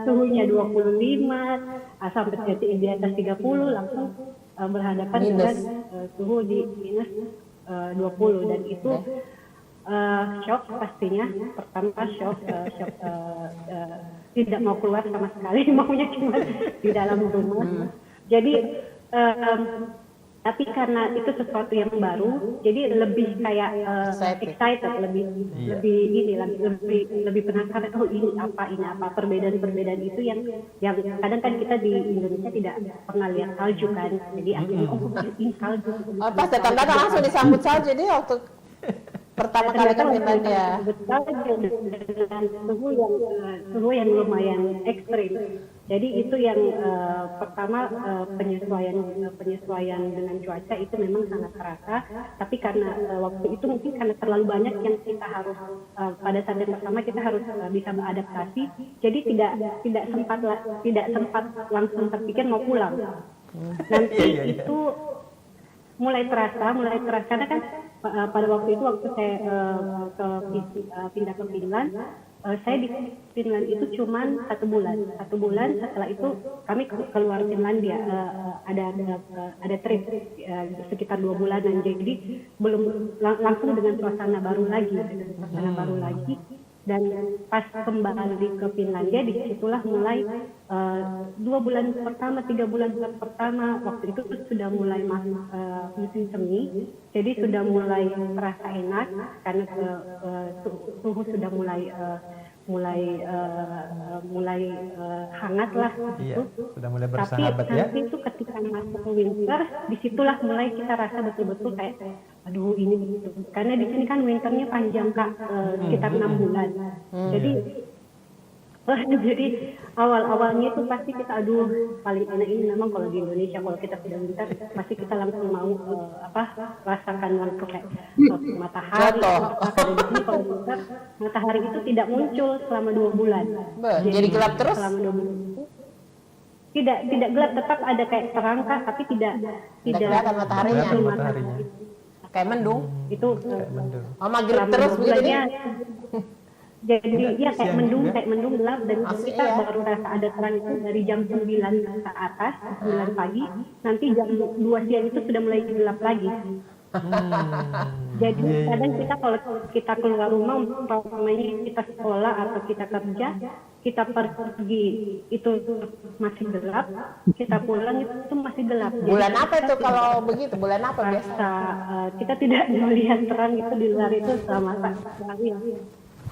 suhunya 25 sampai di atas 30 langsung berhadapan dengan suhu di minus 20, dan itu shock pastinya. Pertama shock tidak mau keluar sama sekali, maunya cuma di dalam rumah. Jadi tapi karena itu sesuatu yang baru, jadi lebih kayak excited, lebih penasaran. Oh ini apa perbedaan itu yang kadang kan kita di Indonesia tidak pernah lihat salju kan, jadi akhirnya ini salju. Pas datang langsung disambut salju, jadi waktu pertama kali ke Finlandia. Dengan suhu yang lumayan ekstrim. Jadi itu yang pertama penyesuaian dengan cuaca itu memang sangat terasa. Tapi karena waktu itu mungkin karena terlalu banyak yang kita harus pada saat yang pertama kita harus bisa beradaptasi. Jadi tidak sempat langsung terpikir mau pulang. Nanti itu mulai terasa karena kan pada waktu itu waktu saya pindah ke Finland, saya di Finland itu cuman 1 bulan. 1 bulan setelah itu kami keluar Finlandia, ada trip sekitar 2 bulanan. Jadi belum langsung dengan suasana baru lagi, Dan pas kembali ke Finlandia, disitulah mulai 2 bulan pertama, 3 bulan pertama, waktu itu sudah mulai masuk musim semi, jadi sudah mulai terasa enak karena suhu sudah mulai hangat lah. Iya, sudah mulai Tapi bersahabat ya. nanti itu ketika masuk winter, disitulah mulai kita rasa betul-betul kayak, aduh ini begitu. Karena di sini kan winternya panjang Kak, sekitar 6 bulan. Jadi awal-awalnya itu pasti kita aduh paling enak ini memang kalau di Indonesia, kalau kita sudah winter pasti kita langsung mau rasakan langsung kayak matahari. Kalau di sini kalau winter matahari itu tidak muncul selama 2 bulan. Jadi gelap terus? Selama 2 bulan itu tidak gelap, tetap ada kayak terang Kak, tapi tidak kelihatan mataharinya. Kayak mendung. Itu maghrib selama terus 2 begitu bulannya. Jadi ya kayak siang mendung gelap, dan kita iya. baru rasa ada terang itu dari jam 9 ke atas, 9 pagi, nanti jam 2 siang itu sudah mulai gelap lagi. Jadi kadang kita kalau kita keluar rumah, umpamanya kita sekolah atau kita kerja, kita pergi itu masih gelap, kita pulang itu masih gelap. Bulan Jadi apa itu kalau begitu? Bulan apa biasa? Kita tidak melihat terang itu di luar itu selama sekali.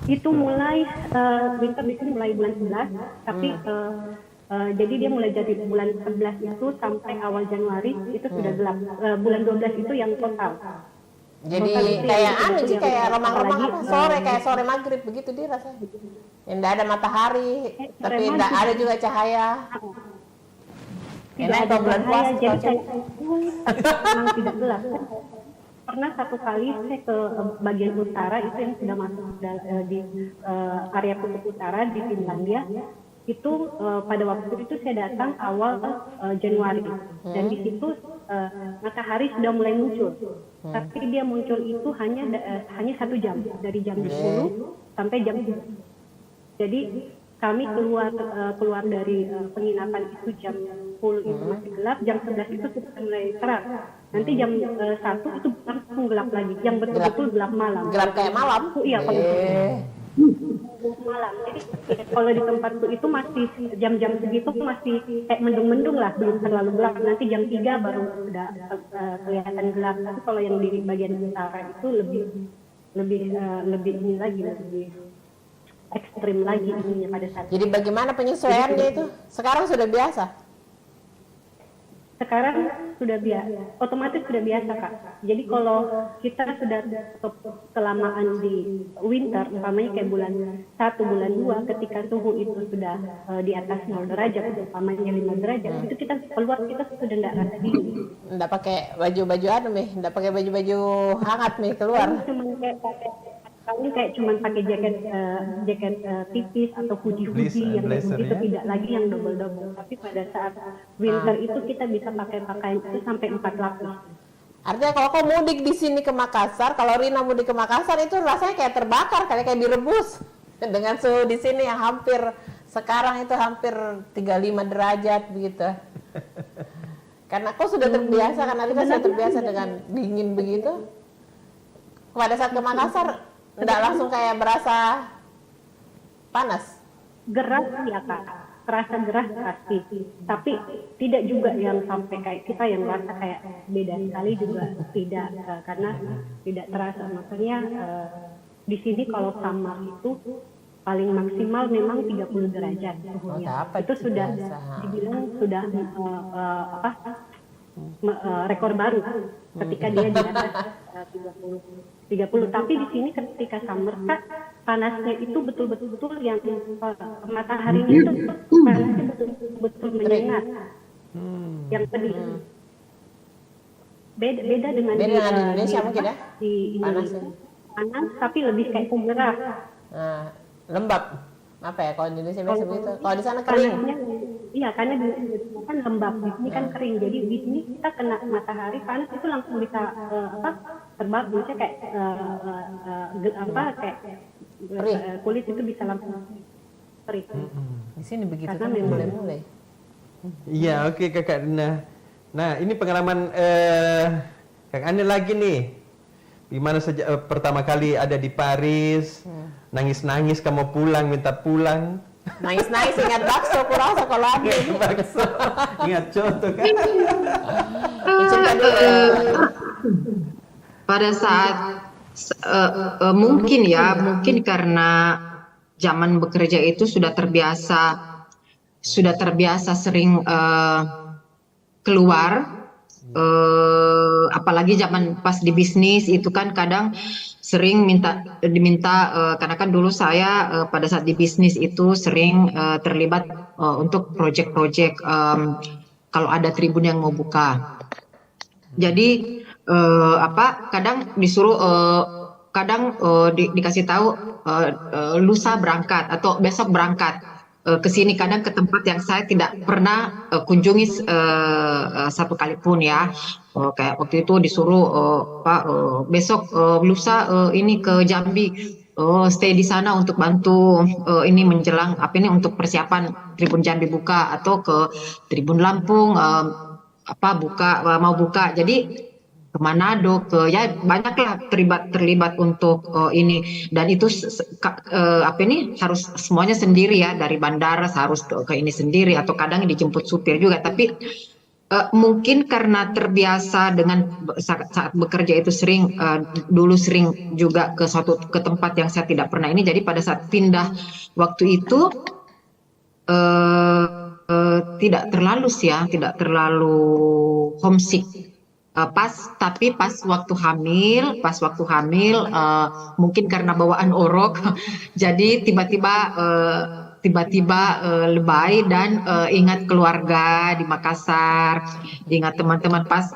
Itu mulai winter di sini mulai bulan 11, tapi jadi dia mulai dari bulan 11 itu sampai awal Januari itu sudah gelap. Bulan 12 itu yang total. Jadi kayak sih kayak remang-remang apa sore, kayak sore maghrib begitu dia rasanya. Tidak ada matahari, tapi tidak ada juga cahaya. Tidak ada bulan puasa, jadi memang tidak gelap. Pernah satu kali saya ke bagian utara itu yang sudah masuk di area kutub utara di Finlandia, itu pada waktu itu saya datang awal Januari, dan di situ matahari sudah mulai muncul, tapi dia muncul itu hanya 1 jam, dari jam 10 sampai jam 7. Jadi kami keluar dari penginapan itu jam 10 itu masih gelap, jam 11 itu sudah mulai terang. Nanti jam 1 itu langsung gelap lagi, yang betul-betul gelap malam. Gelap kayak malam? Iya, kalau malam. Jadi kalau di tempatku itu masih jam-jam segitu masih kayak mendung-mendung lah, belum terlalu gelap. Nanti jam 3 baru udah kelihatan gelap. Tapi kalau yang di bagian utara itu lebih ini lagi, lebih ekstrim lagi ininya pada saat. Jadi bagaimana penyesuaiannya itu? Sekarang sudah biasa? Sekarang sudah biasa, otomatis sudah biasa Kak. Jadi kalau kita sudah kelamaan di winter, umpamanya kayak bulan 1, bulan 2, ketika suhu itu sudah di atas 0 derajat, umpamanya 5 derajat, itu kita keluar, kita sudah tidak rasa dingin. Tidak pakai baju-baju tidak pakai baju-baju hangat keluar. Cuma kayak cuman pakai jaket tipis atau hoodie yang blazer, itu ya? tidak lagi yang double. Tapi pada saat winter itu kita bisa pakai pakaian itu sampai 4 lapis. Artinya kalau kau mudik di sini ke Makassar, kalau Rina mudik ke Makassar itu rasanya kayak terbakar, kayak direbus dengan suhu di sini yang sekarang itu hampir 35 derajat begitu. Karena kau sudah terbiasa, karena Rina sudah terbiasa dengan dingin begitu. Pada saat ke Makassar tidak langsung kayak berasa panas. Gerah ya Kak, terasa gerah pasti. Tapi tidak juga yang sampai kayak kita yang merasa kayak beda sekali juga tidak, karena tidak terasa. Makanya di sini kalau summer itu paling maksimal memang 30 derajat suhunya. Itu sudah dibilang sudah rekor baru ketika dia di atas 30. Tapi di sini ketika summer Kak, panasnya itu betul-betul yang mataharinya itu panasnya betul-betul menyengat, yang pedih. Beda dengan di Indonesia mungkin ya? Di Indonesia panas tapi lebih kayak penggerak. Lembab. Apa ya kalau di Indonesia biasa begitu? Kalau di sana kering. Iya, karena di kan lembab, di sini kan kering. Jadi di sini kita kena matahari panas itu langsung bisa terbakar, misalnya kayak kulit itu bisa langsung kering. Di sini begitu Karena kan memang- mulai-mulai. Iya, oke Kakak Rina. Nah, ini pengalaman Kak Ane lagi nih. Gimana sejak pertama kali ada di Paris, nangis-nangis kamu pulang, minta pulang. Nangis-nangis ingat bakso kurang sekolah lagi. Bakso. Ingat contoh kan? Cerita dulu. Pada saat mungkin karena zaman bekerja itu sudah terbiasa sering keluar, apalagi zaman pas di bisnis itu kan kadang sering diminta karena kan dulu saya pada saat di bisnis itu sering terlibat untuk proyek-proyek kalau ada tribun yang mau buka. Jadi kadang disuruh dikasih tahu lusa berangkat atau besok berangkat ke sini, kadang ke tempat yang saya tidak pernah kunjungi satu kali pun ya. Kayak waktu itu disuruh besok lusa ini ke Jambi, stay di sana untuk bantu ini menjelang untuk persiapan Tribun Jambi buka, atau ke Tribun Lampung mau buka. Jadi ke Manado, banyaklah terlibat untuk ini, dan itu harus semuanya sendiri ya, dari bandara harus ke ini sendiri, atau kadang dijemput supir juga. Tapi mungkin karena terbiasa dengan saat bekerja itu dulu sering juga ke tempat yang saya tidak pernah ini, jadi pada saat pindah waktu itu tidak terlalu homesick. Tapi pas waktu hamil mungkin karena bawaan orok jadi tiba-tiba lebay dan ingat keluarga di Makassar, ingat teman-teman pas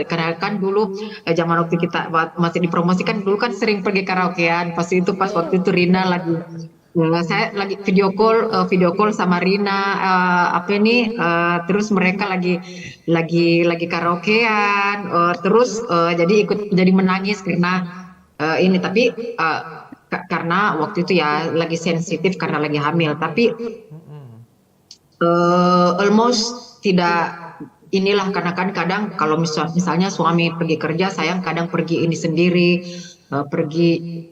karena kan dulu zaman waktu kita masih dipromosikan dulu kan sering pergi karaokean. Pas waktu itu Rina lagi saya lagi video call sama Rina terus mereka lagi karaokean, terus jadi menangis karena ini, tapi karena waktu itu ya lagi sensitif karena lagi hamil, tapi almost tidak inilah, karena kan kadang kalau misalnya suami pergi kerja, saya kadang pergi ini sendiri, pergi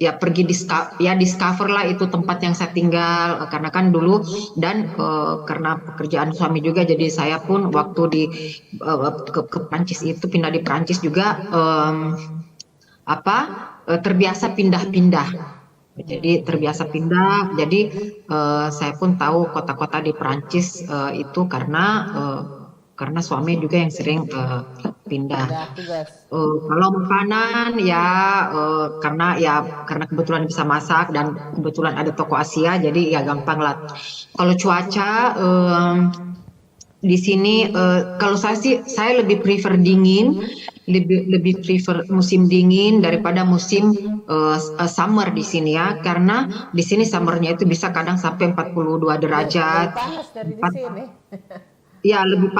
discover lah itu tempat yang saya tinggal, karena kan dulu dan karena pekerjaan suami juga, jadi saya pun waktu ke Prancis itu pindah di Prancis juga terbiasa pindah-pindah. Jadi terbiasa pindah, jadi saya pun tahu kota-kota di Prancis itu karena suami juga yang sering pindah. Kalau makanan ya karena kebetulan bisa masak dan kebetulan ada toko Asia, jadi ya gampang lah. Kalau cuaca di sini kalau saya lebih prefer dingin, lebih prefer musim dingin daripada musim summer di sini ya, karena di sini summernya itu bisa kadang sampai 42 derajat. Lebih panas dari di sini. Ya lebih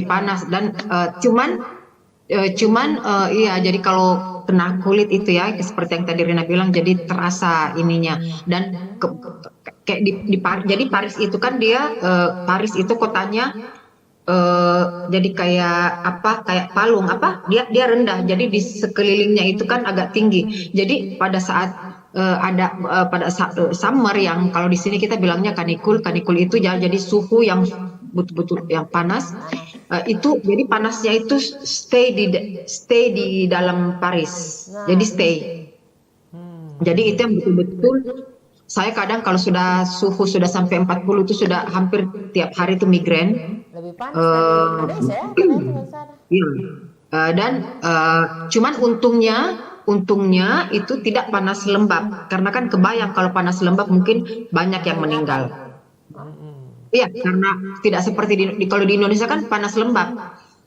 panas dan cuman jadi kalau kena kulit itu ya seperti yang tadi Rina bilang, jadi terasa ininya. Dan kayak jadi Paris itu kan Paris itu kotanya jadi kayak palung dia rendah, jadi di sekelilingnya itu kan agak tinggi. Jadi pada saat pada saat summer yang kalau di sini kita bilangnya kanikul itu jadi suhu yang betul-betul yang panas, itu jadi panasnya itu stay di dalam Paris, jadi stay. Jadi itu yang betul-betul saya kadang kalau suhu sudah sampai 40 itu sudah hampir tiap hari itu migrain. Lebih panas dari Indonesia ya, karena sana. Iya. Dan cuman untungnya itu tidak panas lembab, karena kan kebayang kalau panas lembab mungkin banyak yang meninggal. Iya, karena tidak seperti kalau di Indonesia kan panas lembab.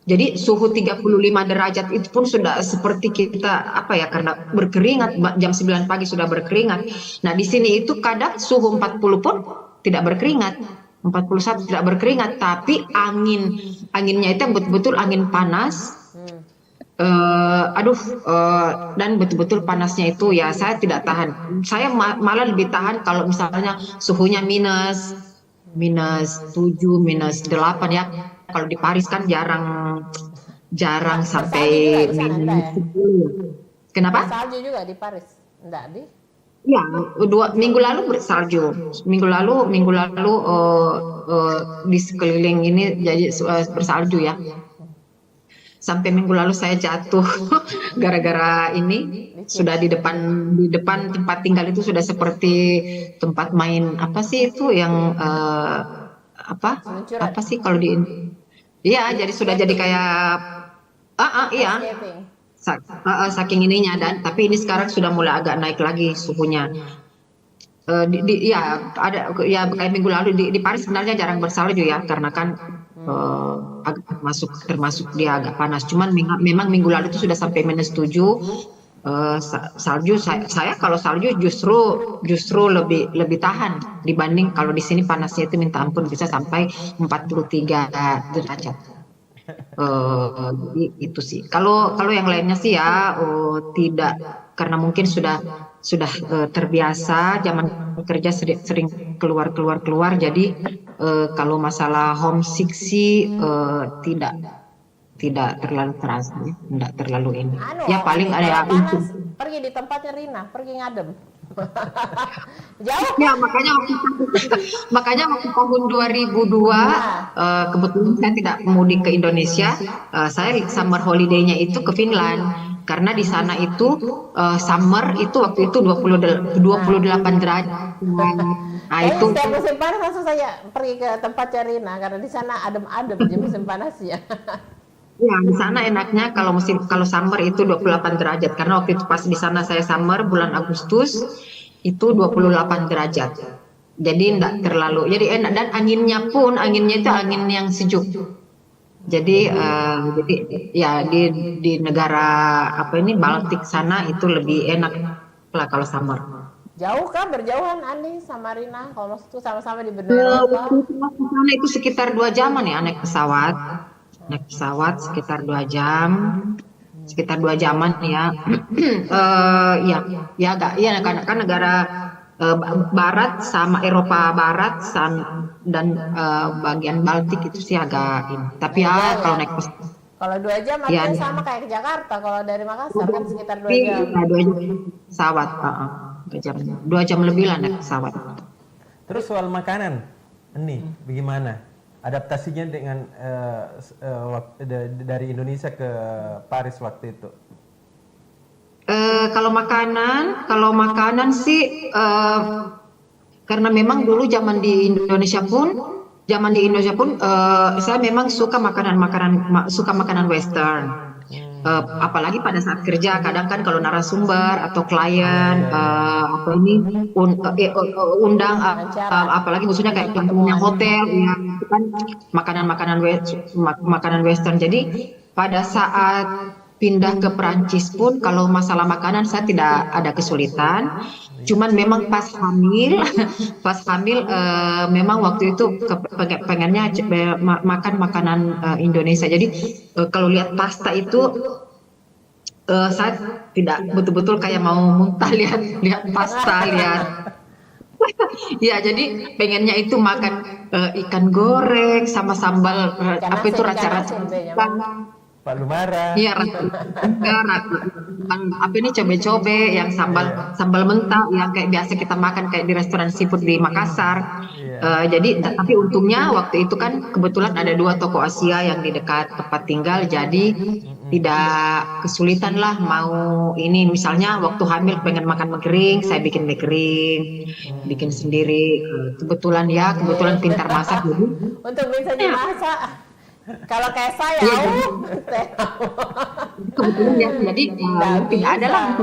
Jadi suhu 35 derajat itu pun sudah seperti kita karena berkeringat, jam 9 pagi sudah berkeringat. Nah, di sini itu kadang suhu 40 pun tidak berkeringat. 41 tidak berkeringat, tapi anginnya itu yang betul-betul angin panas. Dan betul-betul panasnya itu ya saya tidak tahan. Saya malah lebih tahan kalau misalnya suhunya minus 7, minus 8 ya. Kalau di Paris kan jarang sampai minus 10. Kenapa? Salju juga di Paris, enggak di? Ya, 2 minggu lalu bersalju. Minggu lalu di sekeliling ini jadi bersalju ya. Sampai minggu lalu saya jatuh gara-gara ini. Sudah di depan tempat tinggal itu sudah seperti tempat main apa sih itu yang apa sih kalau di iya, jadi sudah jadi kayak iya. Saking ininya, dan tapi ini sekarang sudah mulai agak naik lagi suhunya. Ya ada ya kayak minggu lalu di Paris sebenarnya jarang bersalju ya, karena kan agak termasuk dia agak panas. Cuman memang minggu lalu itu sudah sampai minus 7. Salju saya kalau salju justru lebih tahan dibanding kalau di sini panasnya itu minta ampun, bisa sampai 43 derajat. Jadi itu sih. Kalau yang lainnya sih ya tidak, karena mungkin sudah terbiasa zaman kerja sering keluar. Jadi kalau masalah homesick sih tidak terlalu terasa, tidak terlalu ini. Ya paling ada panas, pergi di tempatnya Rina, pergi ngadem. Jauh. Ya makanya waktu tahun 2002 kebetulan saya tidak mudik ke Indonesia, saya summer holiday-nya itu ke Finland, karena di sana itu summer itu waktu itu 28 derajat. Nah itu setiap musim panas langsung saya pergi ke tempatnya Rina karena di sana adem-adem di musim panasnya. Ya, di sana enaknya kalau summer itu 28 derajat, karena waktu itu pas di sana saya summer bulan Agustus itu 28 derajat. Jadi enggak terlalu, jadi enak, dan anginnya itu angin yang sejuk. Jadi ya di negara apa ini Baltik sana itu lebih enak lah kalau summer. Jauh kan, berjauhan Andi sama Rina kalau itu sama-sama di benua Eropa? Sana itu sekitar 2 jaman ya naik pesawat. Sekitar 2 jam, sekitar 2 jaman ya. Kan negara barat sama Eropa Barat dan bagian Baltik itu sih agak ini. Tapi ya kalau naik pesawat, kalau 2 jam artinya sama kayak ke Jakarta. Kalau dari Makassar kan sekitar 2 jam. 2 jam pesawat, 2 jam lebih lah naik pesawat. Terus soal makanan, ini bagaimana adaptasinya dengan dari Indonesia ke Paris waktu itu? Kalau makanan sih karena memang dulu zaman di Indonesia pun saya memang suka makanan Western. Apalagi pada saat kerja, kadang kan kalau narasumber atau klien undang apalagi khususnya kayak contohnya hotel ya, itu kan makanan Western. Jadi pada saat pindah ke Perancis pun kalau masalah makanan saya tidak ada kesulitan. Cuman memang pas hamil memang waktu itu pengennya makan makanan Indonesia. Jadi kalau lihat pasta itu saya tidak betul-betul kayak mau muntah lihat pasta ya, jadi pengennya itu makan ikan goreng sama sambal apa itu rasa-rasa Palu Mara. Iya, apa ini cobe-cobe yang sambal mentah yang kayak biasa kita makan kayak di restoran seafood di Makassar. Jadi tapi untungnya waktu itu kan kebetulan ada 2 toko Asia yang di dekat tempat tinggal, jadi tidak kesulitan lah mau ini, misalnya waktu hamil pengen makan mie kering, saya bikin mie kering, bikin sendiri. Kebetulan pintar masak jadi. Untuk bisa dimasak. Kalau kayak saya, kebetulan ya, jadi tidak ada lah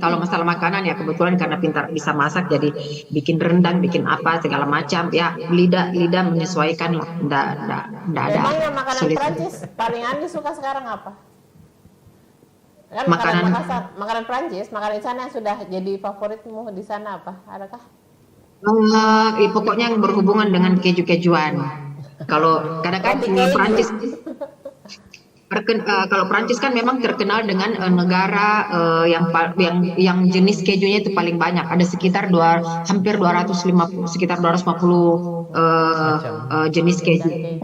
kalau masalah makanan ya, kebetulan karena pintar bisa masak, jadi bikin rendang, bikin apa segala macam ya, lidah menyesuaikan lah, tidak ada. Memangnya makanan Prancis paling Andi suka sekarang apa? Kan makanan Prancis, makanan sana yang sudah jadi favoritmu di sana apa? Adakah? Pokoknya yang berhubungan dengan keju-kejuan. Kalau kadang kan Prancis kalau Prancis kan memang terkenal dengan negara yang jenis kejunya itu paling banyak. Ada sekitar hampir 250 sekitar 250 jenis keju.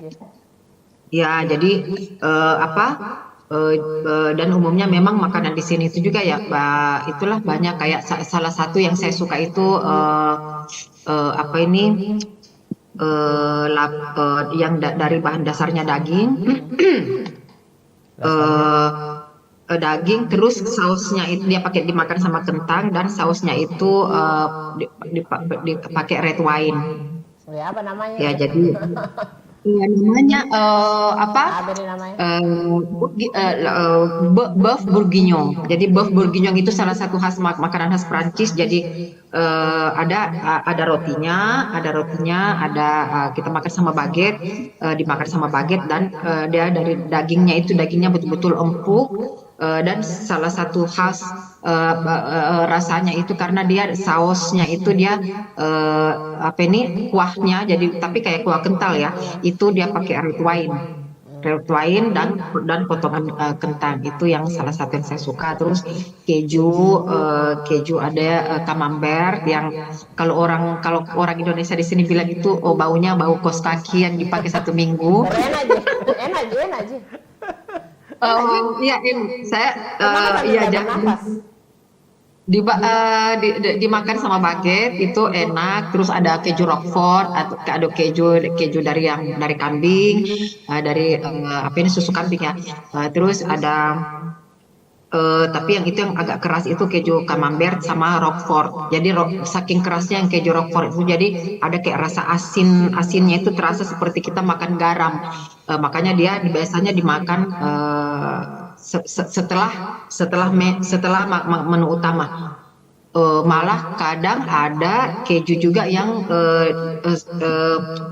Ya, jadi dan umumnya memang makanan di sini itu juga ya, itulah banyak kayak salah satu yang saya suka itu yang dari bahan dasarnya daging. Daging terus sausnya itu dia dimakan sama kentang dan sausnya itu dipakai red wine. Ya, apa namanya? Ya, jadi namanya Bœuf bourguignon. Jadi Bœuf bourguignon itu salah satu makanan khas Prancis. Jadi ada rotinya, kita makan sama baguette, dimakan sama baguette dan dia dari dagingnya betul-betul empuk. Dan salah satu khas rasanya itu karena dia sausnya itu dia kuahnya jadi tapi kayak kuah kental ya, itu dia pakai red wine dan potongan kentang, itu yang salah satu yang saya suka. Terus keju ada camembert yang kalau orang Indonesia di sini bilang itu baunya bau kos kaki yang dipakai 1 minggu. Enak aja. Dimakan sama baguette itu enak. Terus ada keju Roquefort atau ada keju dari kambing, dari susu kambing ya. Terus ada tapi yang agak keras itu keju camembert sama Roquefort. Jadi saking kerasnya yang keju Roquefort itu jadi ada kayak rasa asinnya itu terasa seperti kita makan garam. Makanya dia biasanya dimakan setelah menu utama. Malah kadang ada keju juga yang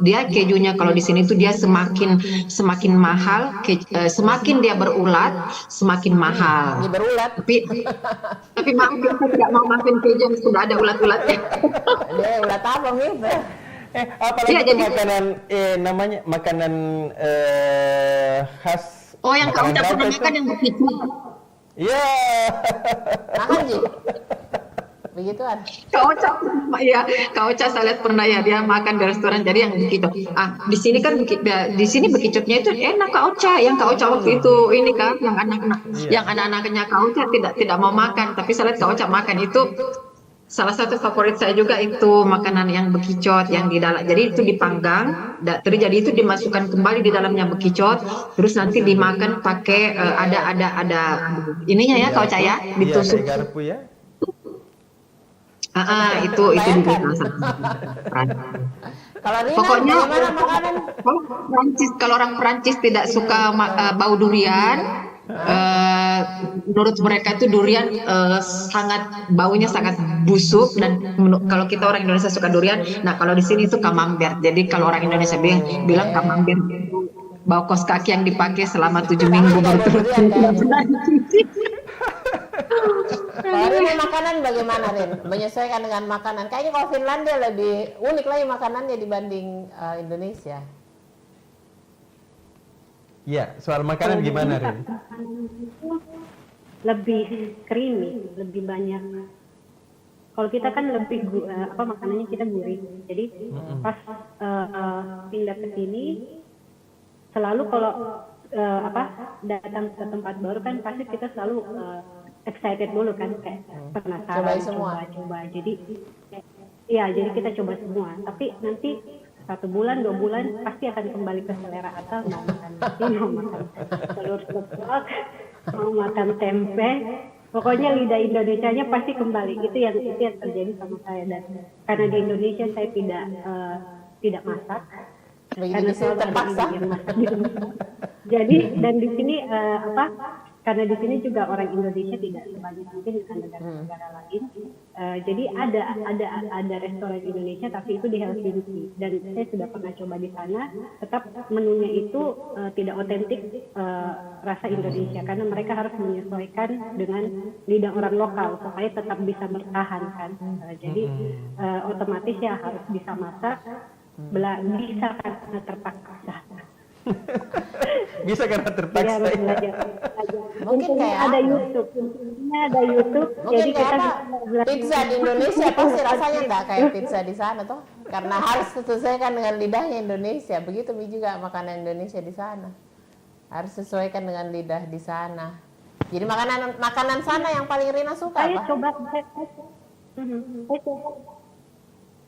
dia kejunya kalau di sini tuh dia semakin mahal, semakin dia berulat semakin mahal. Dia berulat. Tapi maaf kita tidak mau makan keju yang sudah ada ulat-ulatnya. Dia ulat apa gitu? Apalagi ya, jadi makanan namanya makanan khas. Oh, yang kamu tidak pernah makan yang begitu? Iya. Makan sih. Begituan. Kak Ocha saya lihat pernah ya, dia makan di restoran jadi yang begitu. Di sini kan di sini bekicotnya itu enak Kak Ocha. Yang Kak Ocha waktu itu ini kan yang anak-anaknya Kak Ocha tidak mau makan, tapi saya lihat Kak Ocha makan itu. Salah satu favorit saya juga itu makanan yang bekicot yang di dalam. Jadi itu dipanggang, jadi itu dimasukkan kembali di dalamnya bekicot, terus nanti dimakan pakai ada ininya ya Kak Ocha ya, ditusuk. Iya, garpu ya. Itu juga Kalau Rina, pokoknya makanan? kalau orang Perancis tidak suka bau durian. Menurut mereka itu durian baunya sangat busuk, dan kalau kita orang Indonesia suka durian, nah kalau di sini itu camembert. Jadi kalau orang Indonesia bilang camembert bau kos kaki yang dipakai selama 7 minggu berturut-turut tidak pernah dicuci. Kalau Rin makanan bagaimana Rin? Menyesuaikan dengan makanan. Kayaknya kalau Finlandia lebih unik lagi makanannya dibanding Indonesia. Iya, soal makanan gimana Rin? Lebih creamy, lebih banyak. Kalau kita kan lebih makanannya kita gurih. Jadi pas pindah ke sini selalu kalau datang ke tempat baru kan pasti kita selalu excited dulu kan, kayak penasaran, coba. Jadi jadi kita coba semua. Tapi nanti 1 bulan 2 bulan pasti akan kembali ke selera asal, mau makan nasi, mau makan telur ceplok, mau makan tempe, pokoknya lidah Indonesianya pasti kembali. Itu yang terjadi sama saya. Dan karena di Indonesia saya tidak masak, karena saya terpaksa yang masak di rumah. Jadi dan di sini karena di sini juga orang Indonesia tidak sebanyak mungkin dengan negara-negara lain. Jadi ada restoran Indonesia tapi itu di Helsinki, dan saya sudah pernah coba di sana. Tetap menunya itu tidak otentik rasa Indonesia, karena mereka harus menyesuaikan dengan lidah orang lokal supaya tetap bisa bertahan kan. Jadi otomatis ya harus bisa masak, bisa karena terpaksa. Bisa karena terpaksa. Harus belajar. Mungkin kayak ada YouTube, ada YouTube. Mungkin Jadi kayak kita apa? bisa belajar. Pizza di Indonesia pasti rasanya nggak kayak pizza di sana toh, karena harus disesuaikan dengan lidahnya Indonesia. Begitu juga makanan Indonesia di sana harus sesuaikan dengan lidah di sana. Jadi makanan sana yang paling Rina suka Saya apa? coba, saya coba.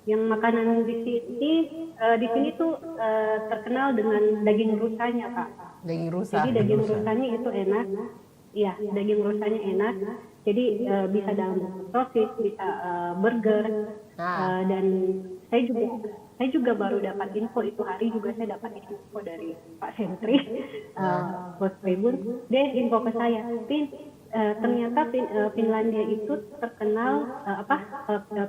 Yang makanan di sini tuh terkenal dengan daging rusanya, Kak. Daging rusa. Jadi daging rusanya itu enak. Iya, daging rusanya enak. Jadi bisa dalam sosis, bisa burger. Dan saya juga baru dapat info itu hari juga saya dapat info dari Pak Sentri, Bos Tribun. Dia info ke saya, ternyata Finlandia itu terkenal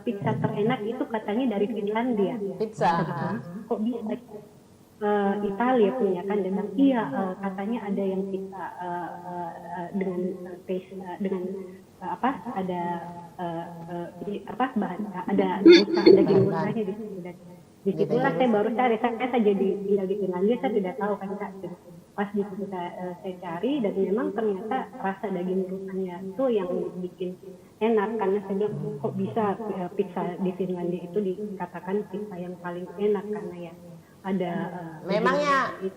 pizza terenak itu katanya dari Finlandia. Pizza. Kok bisa? Italia punya kan, dan iya katanya ada yang pizza dengan taste dengan ada bahan ada daging rusanya di situ. Di situlah saya baru cari, saya saja tinggal di Finlandia, saya tidak tahu kan Kak. Pas di situ saya cari, dan memang ternyata rasa daging rusanya itu yang bikin enak, karena saya bilang kok bisa pizza di Finlandia itu dikatakan pizza yang paling enak, karena ya ada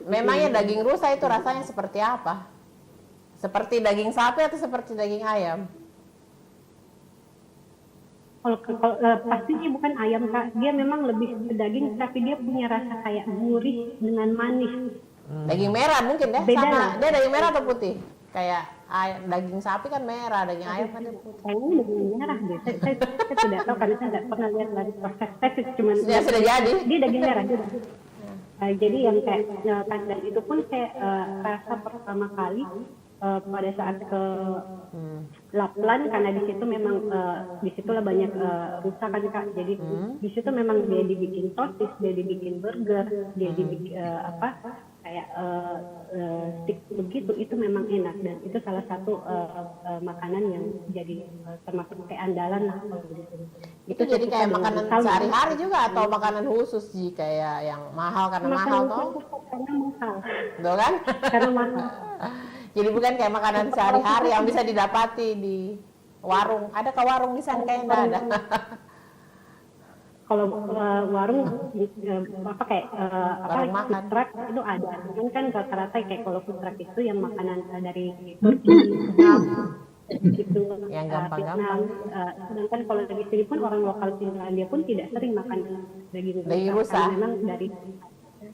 memangnya daging rusa itu rasanya seperti apa? Seperti daging sapi atau seperti daging ayam? Kalau pastinya bukan ayam Kak, dia memang lebih daging, tapi dia punya rasa kayak gurih dengan manis. Daging merah mungkin ya? Beda Sama. lah. Dia daging merah atau putih? Kayak daging sapi kan merah, daging ayam kan putih. Kayaknya daging merah deh. Saya tidak tahu karena saya tidak pernah lihat dari proses. Saya cuma Sudah jadi. Dia daging merah. Jadi yang kayak dan itu pun saya rasa pertama kali pada saat ke Lapland, karena di situ memang di situlah banyak rusa kan Kak. Jadi di situ memang dia dibikin sosis, dia dibikin burger, dia dibikin kayak stick begitu, itu memang enak, dan itu salah satu makanan yang jadi termasuk kayak andalan lah kalau di sini. Itu jadi kayak makanan sehari-hari juga atau makanan khusus sih, kayak yang mahal karena mahal toh? Karena mahal. Tuh kan? Karena mahal. Jadi bukan kayak makanan sehari-hari yang bisa didapati di warung. Adakah warung di sana? Kayaknya nggak ada. Kalau warung Warung makan. food truck itu ada. Kan rata-rata kayak kalau food truck itu yang makanan dari Turki, gitu. Yang gampang-gampang. Sedangkan kalau dari sini pun orang lokal Finlandia pun tidak sering makan daging rusa. Memang dari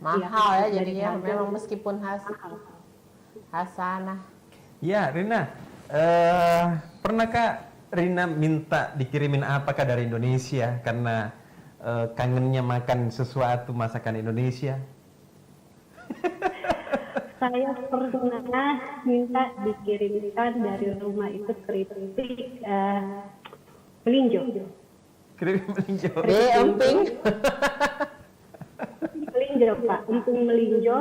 Mahal ya jadinya, memang meskipun khas sana. Ya, Rina, pernahkah Rina minta dikirimin apakah dari Indonesia karena kangennya makan sesuatu masakan Indonesia? Saya pernah minta dikirimkan dari rumah itu keripik melinjo. Keripik melinjo. Emping. Melinjo Pak, emping melinjo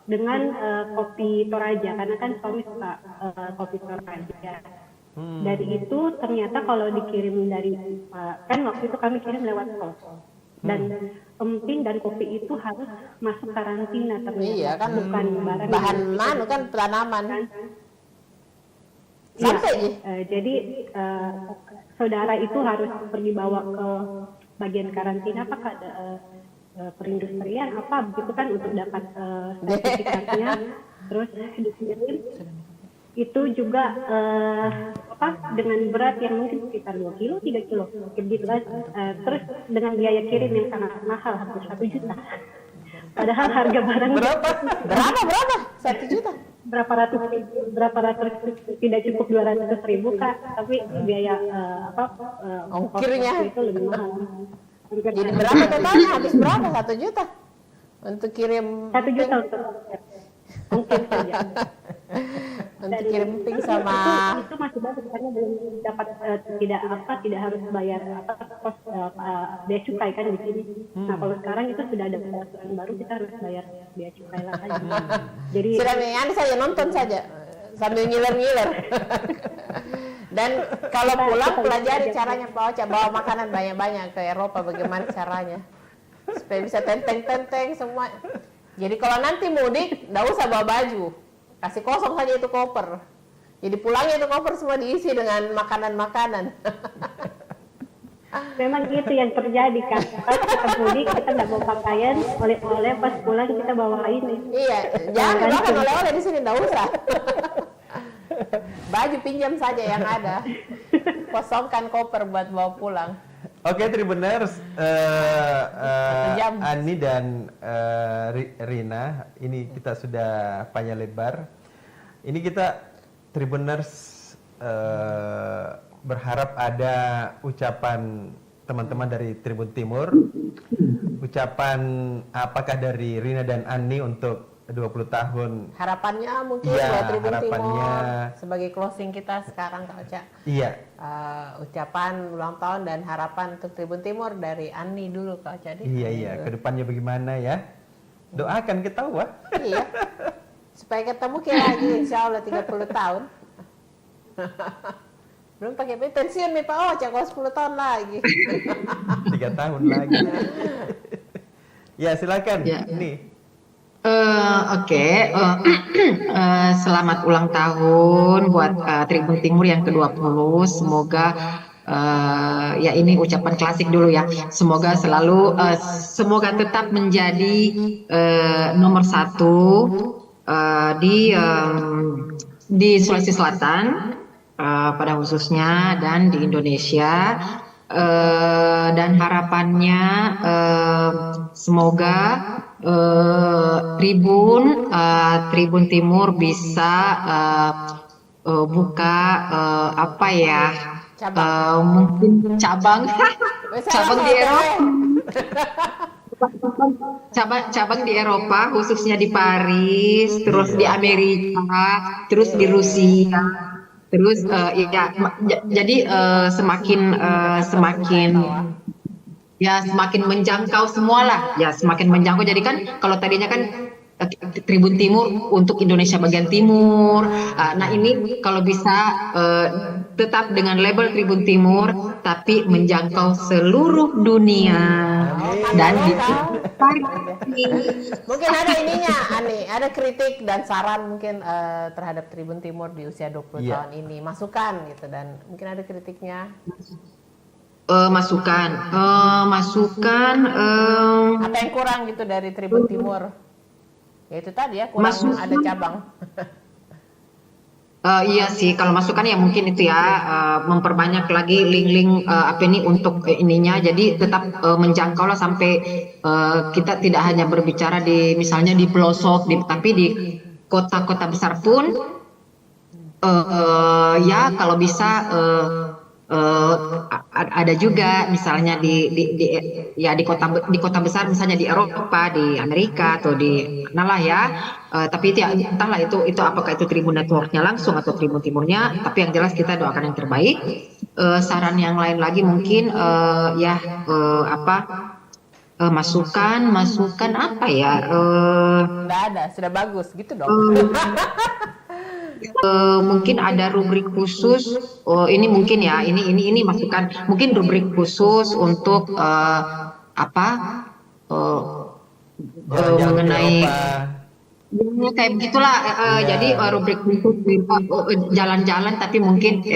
dengan kopi Toraja, karena kan suami suka kopi Toraja. Dari itu ternyata kalau dikirim dari kan waktu itu kami kirim lewat pos, dan emping dan kopi itu harus masuk karantina ternyata. Iya kan, bukan bahan manu kan tanaman. Sampai jadi saudara itu harus pergi bawa ke bagian karantina apakah ada perindustrian apa begitu kan untuk dapat sertifikatnya, terus dikirim. Itu juga dengan berat yang mungkin sekitar 2 kilo, 3 kilo, gitu kan. Terus dengan biaya kirim yang sangat mahal, hampir 1 juta. Padahal harga barang berapa? 1 juta? Berapa ratus, tidak cukup 200.000 Kak, tapi biaya ongkirnya itu lebih mahal. Jadi berapa totalnya? Habis berapa? 1 juta untuk kirim? 1 juta untuk mungkin saja. Untuk kirim pink sama itu masih bagus karena belum dapat tidak harus bayar bea cukai kan di sini. Nah kalau sekarang itu sudah ada peraturan baru, kita harus bayar bea cukai lagi. Jadi sudah ini saja nonton saja sambil ngiler-ngiler. Dan kalau pulang pelajari caranya Pak Ocha bawa makanan banyak-banyak ke Eropa, bagaimana caranya supaya bisa tenteng-tenteng semua. Jadi kalau nanti mudik, nggak usah bawa baju, kasih kosong saja itu koper. Jadi pulangnya itu koper semua diisi dengan makanan-makanan. memang itu yang terjadi kan. Pas kita mudik kita nggak bawa pakaian, oleh-oleh pas pulang kita bawa ini. Iya, jangan makan oleh-oleh di sini, nggak usah. Baju pinjam saja yang ada, kosongkan koper buat bawa pulang. Oke, Tribuners, Ani dan Rina, ini kita sudah panjang lebar. Ini kita Tribuners berharap ada ucapan teman-teman dari Tribun Timur, ucapan apakah dari Rina dan Ani untuk 20 tahun. Harapannya mungkin ya, buat Tribun harapannya, Timur sebagai closing kita sekarang Kak Ocha. Iya. Ucapan ulang tahun dan harapan untuk Tribun Timur dari Ani dulu Kak Ocha. Iya, kedepannya bagaimana ya? Doakan kita wah. Iya. Supaya ketemu kayak lagi insya Allah 30 tahun. Belum pakai pensiun nih Pak Ocha kalau 10 tahun lagi. 3 tahun lagi. Ya silakan. Ya. Ini. Oke. Selamat ulang tahun buat Tribun Timur yang ke-20. Semoga ya ini ucapan klasik dulu ya. Semoga selalu semoga tetap menjadi nomor 1 di Sulawesi Selatan pada khususnya dan di Indonesia. Dan harapannya semoga Tribun Timur bisa buka apa ya, mungkin cabang di Eropa. Cabang di Eropa, khususnya di Paris, terus di Amerika, terus di Rusia. Terus jadi semakin menjangkau semua lah, ya semakin menjangkau. Jadi kan kalau tadinya kan Tribun Timur untuk Indonesia bagian timur, nah ini kalau bisa tetap dengan label Tribun Timur tapi menjangkau seluruh dunia dan di mungkin ada ininya Ani, ada kritik dan saran mungkin terhadap Tribun Timur di usia 20 tahun ini, masukan gitu, dan mungkin ada kritiknya. Masukan apa yang kurang gitu dari Tribun Timur, ya itu tadi ya, kurang ada cabang. Iya sih, kalau masukan ya mungkin itu ya, memperbanyak lagi link-link apa ini untuk ininya, jadi tetap menjangkau lah sampai kita tidak hanya berbicara di misalnya di pelosok, tapi di kota-kota besar pun ya kalau bisa ada juga misalnya di kota besar, misalnya di Eropa, di Amerika atau di mana lah ya, tapi itu ya, entahlah itu apakah itu Tribun Networknya langsung atau Tribun Timurnya, tapi yang jelas kita doakan yang terbaik. Saran yang lain lagi mungkin masukan apa ya, nggak ada, sudah bagus gitu dong. Mungkin ada rubrik khusus, ini mungkin ya, ini masukan, mungkin rubrik khusus untuk mengenai kayak begitulah, jadi rubrik khusus jalan-jalan tapi mungkin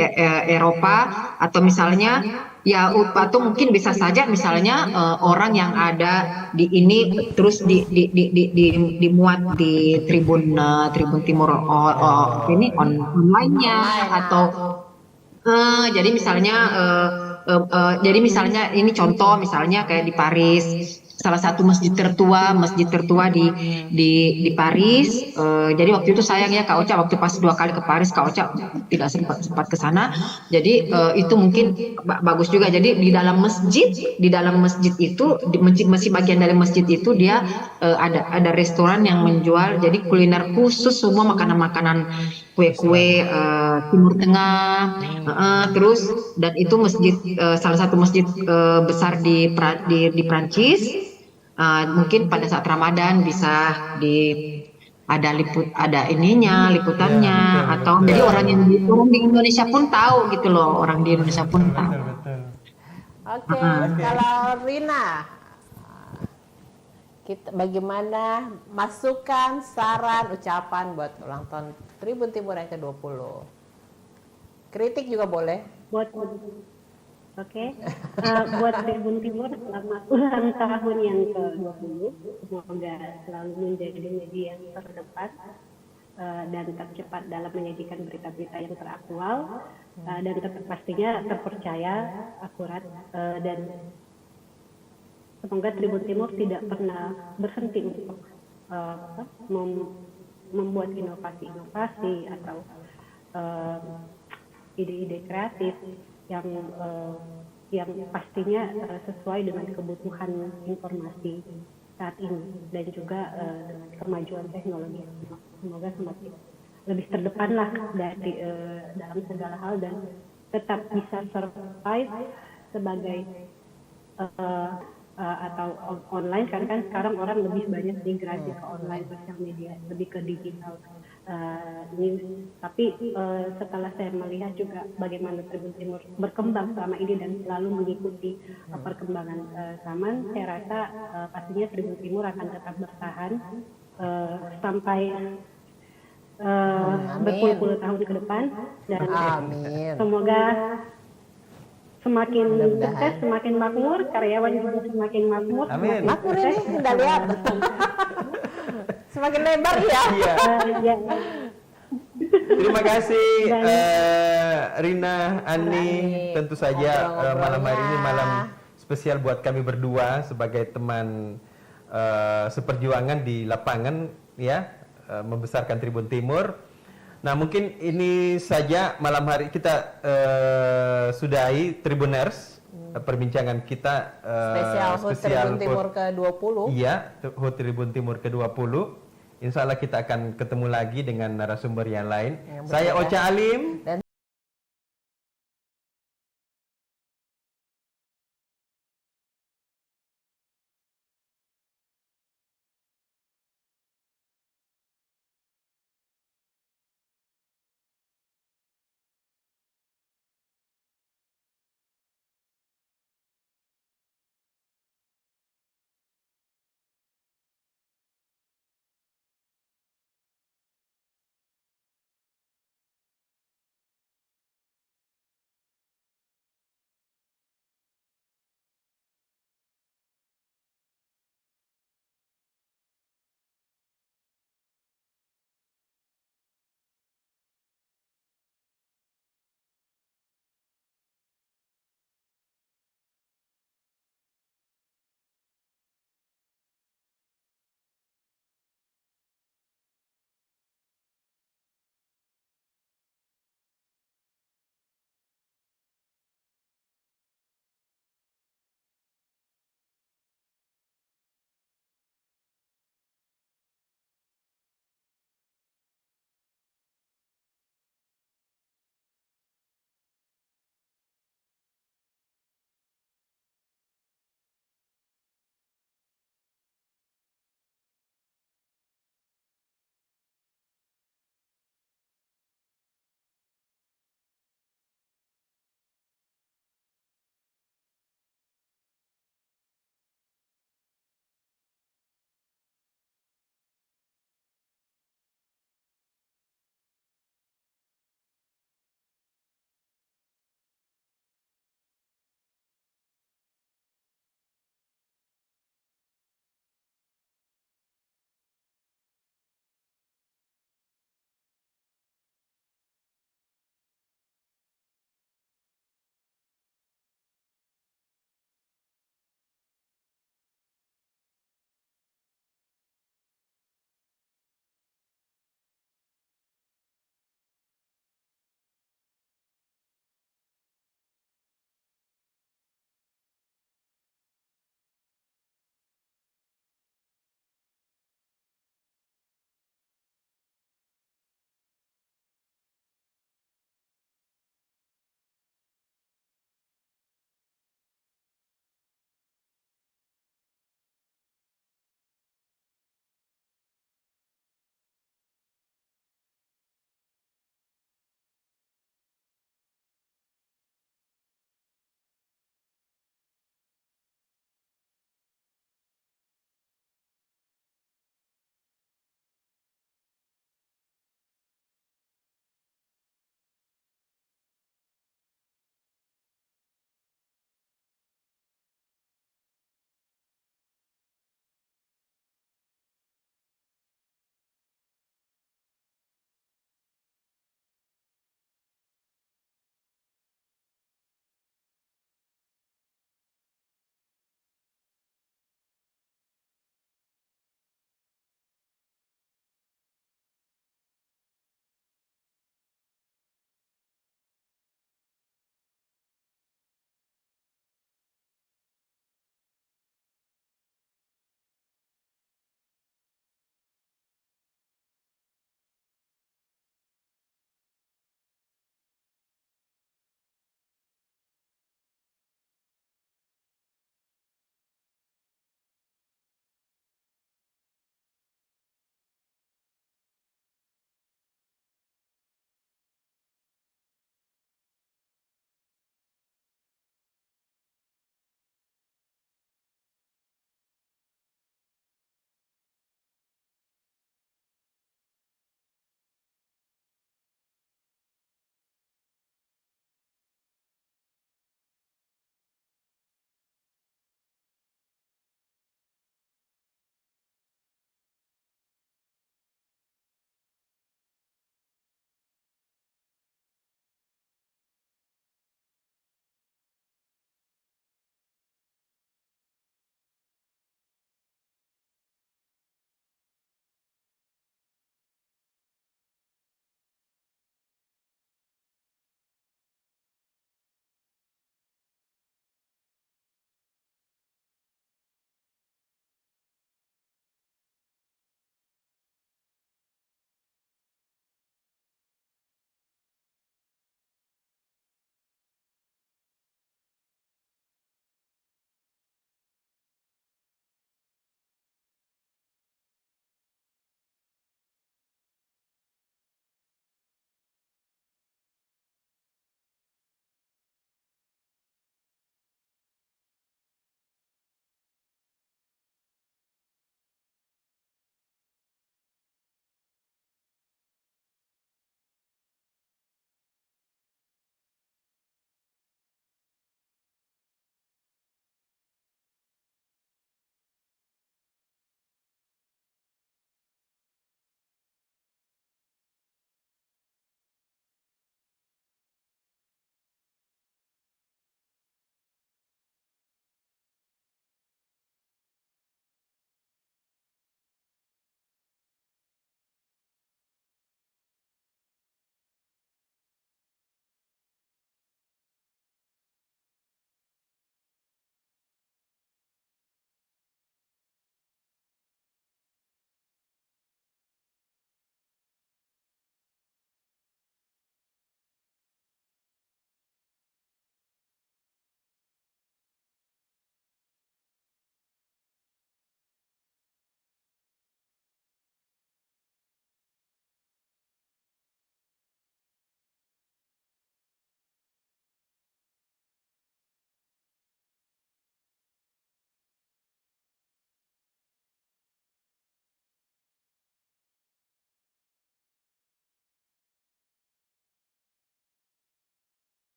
Eropa, atau misalnya ya, atau mungkin bisa saja misalnya orang yang ada di ini terus dimuat di Tribun Timur ini online-nya, atau jadi misalnya ini contoh, misalnya kayak di Paris, salah satu masjid tertua di Paris. Jadi waktu itu sayangnya Kak Ocha waktu pas 2 kali ke Paris, Kak Ocha tidak sempat ke sana. Jadi itu mungkin bagus juga. Jadi di dalam masjid itu, masih bagian dari masjid itu dia ada restoran yang menjual jadi kuliner khusus, semua makanan-makanan kue-kue Timur Tengah, terus dan itu masjid salah satu masjid besar di Prancis. Mungkin pada saat Ramadan bisa ada ininya liputannya betul, atau betul. jadi orang di Indonesia pun tahu gitu loh, orang di Indonesia pun tahu. Betul, betul. Oke, kalau Rina, bagaimana masukan, saran, ucapan buat ulang tahun Tribun Timur yang ke-20? Kritik juga boleh. Buat buat Tribun Timur selamat ulang tahun yang ke-20. Semoga selalu menjadi media yang terdepan dan tercepat dalam menyajikan berita-berita yang teraktual dan pastinya terpercaya, akurat dan semoga Tribun Timur tidak pernah berhenti untuk membuat inovasi-inovasi atau ide-ide kreatif yang pastinya sesuai dengan kebutuhan informasi saat ini dan juga dengan kemajuan teknologi. Semoga semakin lebih terdepan lah dari dalam segala hal dan tetap bisa survive sebagai atau online karena kan sekarang orang lebih banyak migrasi ke online sosial media, lebih ke digital news. Tapi setelah saya melihat juga bagaimana Tribun Timur berkembang selama ini dan selalu mengikuti perkembangan zaman, saya rasa pastinya Tribun Timur akan tetap bertahan sampai berpuluh-puluh tahun ke depan dan semoga semakin sukses, semakin makmur, karyawan juga semakin makmur. Amin. Makmur ini udah lihat. Semakin lebar ya. Ya. Terima kasih Rina, Ani. Tentu saja malam hari ini malam spesial buat kami berdua sebagai teman seperjuangan di lapangan ya, membesarkan Tribun Timur. Nah, mungkin ini saja malam hari kita sudahi Tribuners perbincangan kita spesial Tribun Timur ke-20. Iya, HUT Tribun Timur ke-20. Insya Allah kita akan ketemu lagi dengan narasumber yang lain. Saya Ocha Alim dan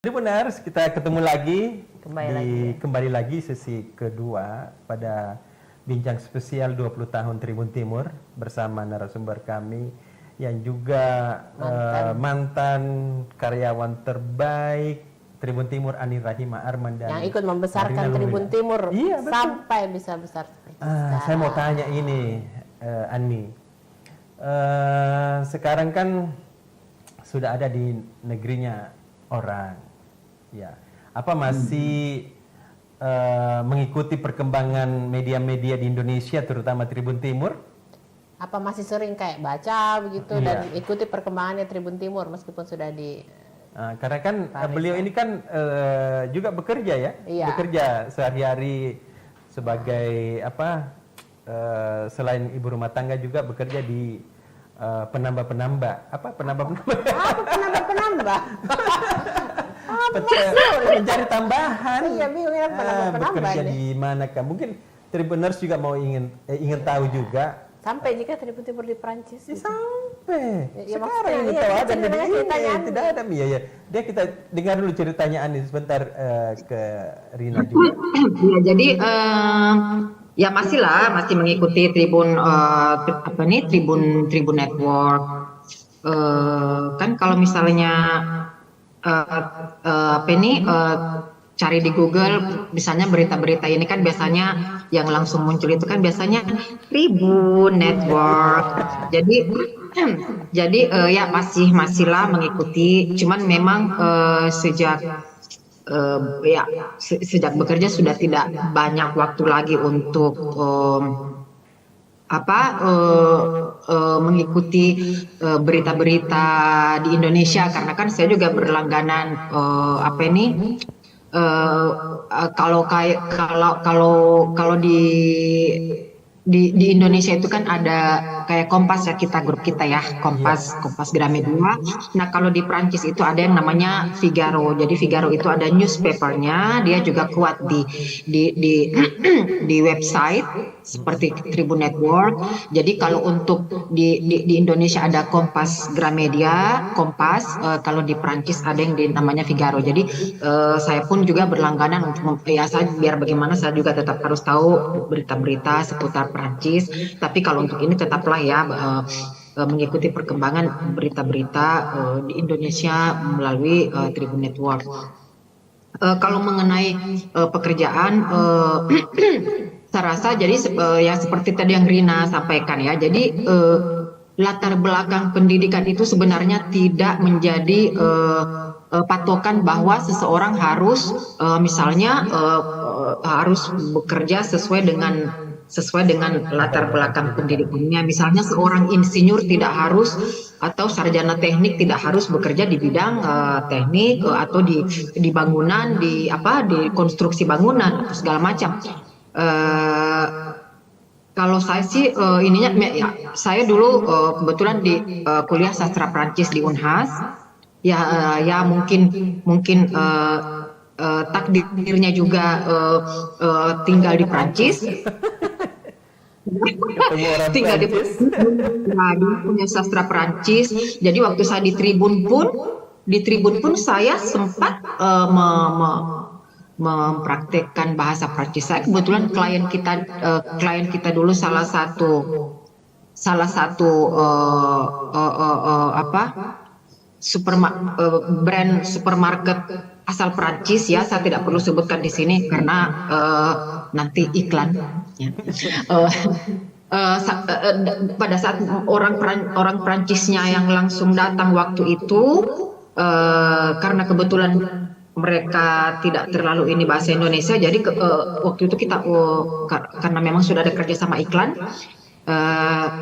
Tribuners, kita ketemu lagi Kembali lagi sesi kedua pada bincang spesial 20 tahun Tribun Timur bersama narasumber kami yang juga mantan karyawan terbaik Tribun Timur, Ani Rahima Arman, dan yang ikut membesarkan Tribun Timur sampai bisa besar seperti sekarang. Saya mau tanya ini, Ani, sekarang kan sudah ada di negerinya orang, ya. Apa masih mengikuti perkembangan media-media di Indonesia, terutama Tribun Timur? Apa masih sering kayak baca begitu dan ikuti perkembangannya Tribun Timur meskipun sudah di karena kan beliau ini kan juga bekerja ya, bekerja sehari-hari sebagai selain ibu rumah tangga juga bekerja di penambah-penambah. Mencari tambahan. Iya, bingung ya penambah-penambah bekerja ini. di mana kan? Mungkin Tribuners juga mau ingin tahu juga. Sampai jika Tribun Timur di Prancis. Sampai. Ya, sekarang ini maksudnya, tahu iya, ada di ceritanya tidak ada ya. Dia kita dengar dulu ceritanya Ani sebentar ke Rina juga. Ya, jadi ya masih mengikuti Tribun Tribun Network. Kan kalau misalnya cari di Google, misalnya berita-berita ini kan biasanya yang langsung muncul itu kan biasanya Tribun Network. Jadi ya masihlah mengikuti. Cuman memang sejak bekerja sudah tidak banyak waktu lagi untuk mengikuti berita-berita di Indonesia, karena kan saya juga berlangganan kalau di Indonesia itu kan ada kayak Kompas ya, grup kita ya, Kompas Gramedia. Nah, kalau di Prancis itu ada yang namanya Figaro. Jadi Figaro itu ada newspapernya, dia juga kuat di website seperti Tribun Network. Jadi kalau untuk di Indonesia ada Kompas Gramedia, Kompas. Kalau di Prancis ada yang namanya Figaro. Jadi saya pun juga berlangganan untuk biar bagaimana saya juga tetap harus tahu berita-berita seputar Prancis. Tapi kalau untuk ini tetaplah ya mengikuti perkembangan berita-berita di Indonesia melalui Tribun Network. Kalau mengenai pekerjaan, saya rasa jadi ya seperti tadi yang Rina sampaikan ya. Jadi latar belakang pendidikan itu sebenarnya tidak menjadi patokan bahwa seseorang harus misalnya harus bekerja sesuai dengan latar belakang pendidikannya. Misalnya seorang insinyur tidak harus, atau sarjana teknik tidak harus bekerja di bidang teknik atau di bangunan, di konstruksi bangunan atau segala macam. Kalau saya sih saya dulu kebetulan di kuliah sastra Prancis di Unhas. Ya mungkin takdirnya juga tinggal di Prancis. Tinggal di punya sastra Prancis. Jadi waktu saya di Tribun pun saya sempat mempraktekkan bahasa Prancis. Saya kebetulan klien kita dulu salah satu brand supermarket asal Prancis ya. Saya tidak perlu sebutkan di sini karena nanti iklan. Ya. Pada saat orang Prancisnya yang langsung datang waktu itu, karena kebetulan mereka tidak terlalu ini bahasa Indonesia, jadi waktu itu kita karena memang sudah ada kerja sama iklan,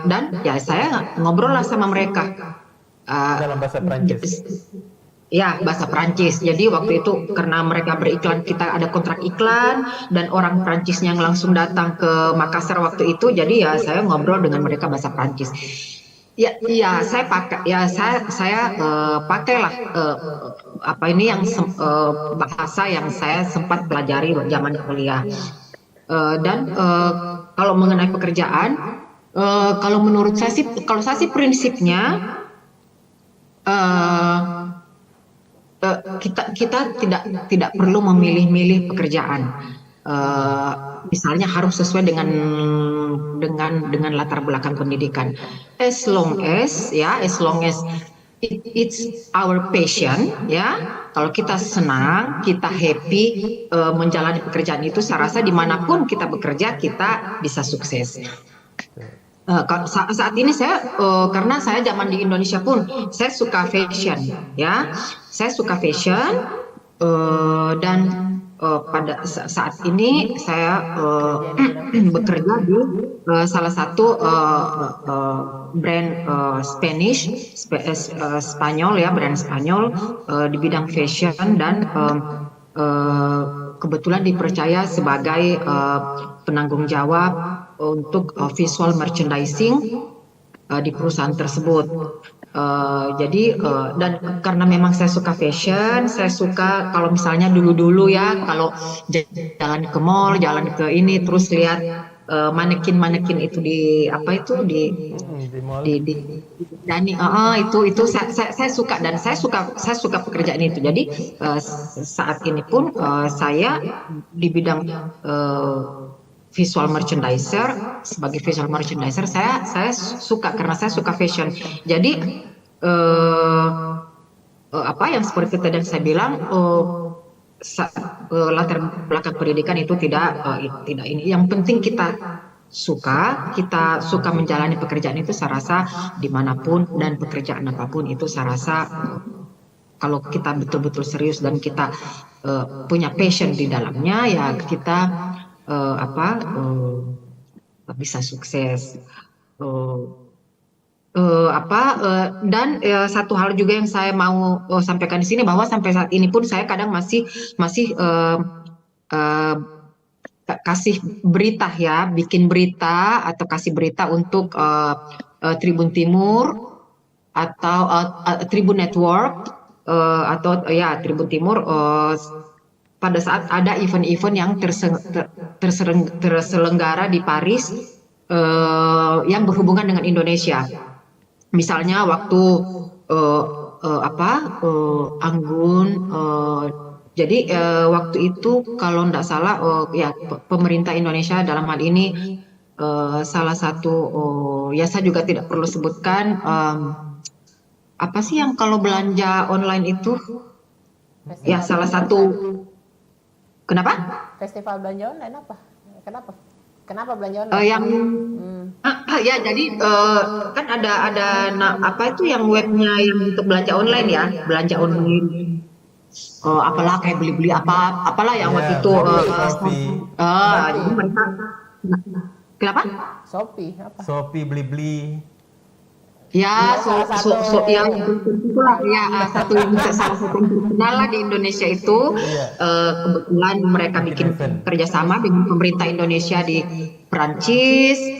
dan ya saya ngobrol lah sama mereka dalam bahasa Prancis. Ya, bahasa Prancis. Jadi waktu itu karena mereka beriklan, kita ada kontrak iklan, dan orang Prancisnya yang langsung datang ke Makassar waktu itu, jadi ya saya ngobrol dengan mereka bahasa Prancis. Ya saya pakai, ya saya pakailah bahasa yang saya sempat pelajari zaman kuliah. Dan kalau mengenai pekerjaan, kalau menurut saya sih, prinsipnya kita tidak perlu memilih-milih pekerjaan. Misalnya harus sesuai dengan latar belakang pendidikan. As long as it's our passion, ya. Kalau kita senang, kita happy menjalani pekerjaan itu, saya rasa dimanapun kita bekerja kita bisa sukses. Saat ini saya karena saya zaman di Indonesia pun saya suka fashion, ya. Saya suka fashion dan pada saat ini saya bekerja di salah satu brand Spanyol, ya, brand Spanyol di bidang fashion, dan kebetulan dipercaya sebagai penanggung jawab untuk visual merchandising di perusahaan tersebut. Jadi dan karena memang saya suka fashion, saya suka kalau misalnya dulu ya, kalau jalan ke mall, jalan ke ini, terus lihat manekin itu di Dani, itu saya suka, dan saya suka pekerjaan itu. Jadi saat ini pun saya di bidang visual merchandiser, sebagai visual merchandiser saya suka karena saya suka fashion. Jadi yang seperti tadi saya bilang, latar belakang pendidikan itu tidak ini. Yang penting kita suka menjalani pekerjaan itu, saya rasa dimanapun dan pekerjaan apapun itu, saya rasa kalau kita betul-betul serius dan kita punya passion di dalamnya, ya kita bisa sukses. Dan satu hal juga yang saya mau sampaikan di sini, bahwa sampai saat ini pun saya kadang masih kasih berita, ya, bikin berita atau kasih berita untuk Tribun Timur atau Tribun Network atau ya Tribun Timur pada saat ada event-event yang terselenggara di Paris yang berhubungan dengan Indonesia. Misalnya waktu Anggun, jadi waktu itu kalau tidak salah ya pemerintah Indonesia dalam hal ini salah satu ya saya juga tidak perlu sebutkan apa sih yang kalau belanja online itu ya salah satu. Kenapa? Festival belanja online apa? Kenapa belanja online? Ya jadi kan ada apa itu yang webnya yang untuk belanja online, ya, belanja online. Apalah kayak beli-beli apalah yang waktu itu. Jadi mereka kenapa? Shopee apa? Shopee beli-beli. Ya, yang itulah ya salah satu yang terkenal lah di Indonesia itu. Kebetulan mereka bikin kerjasama dengan pemerintah Indonesia di Perancis,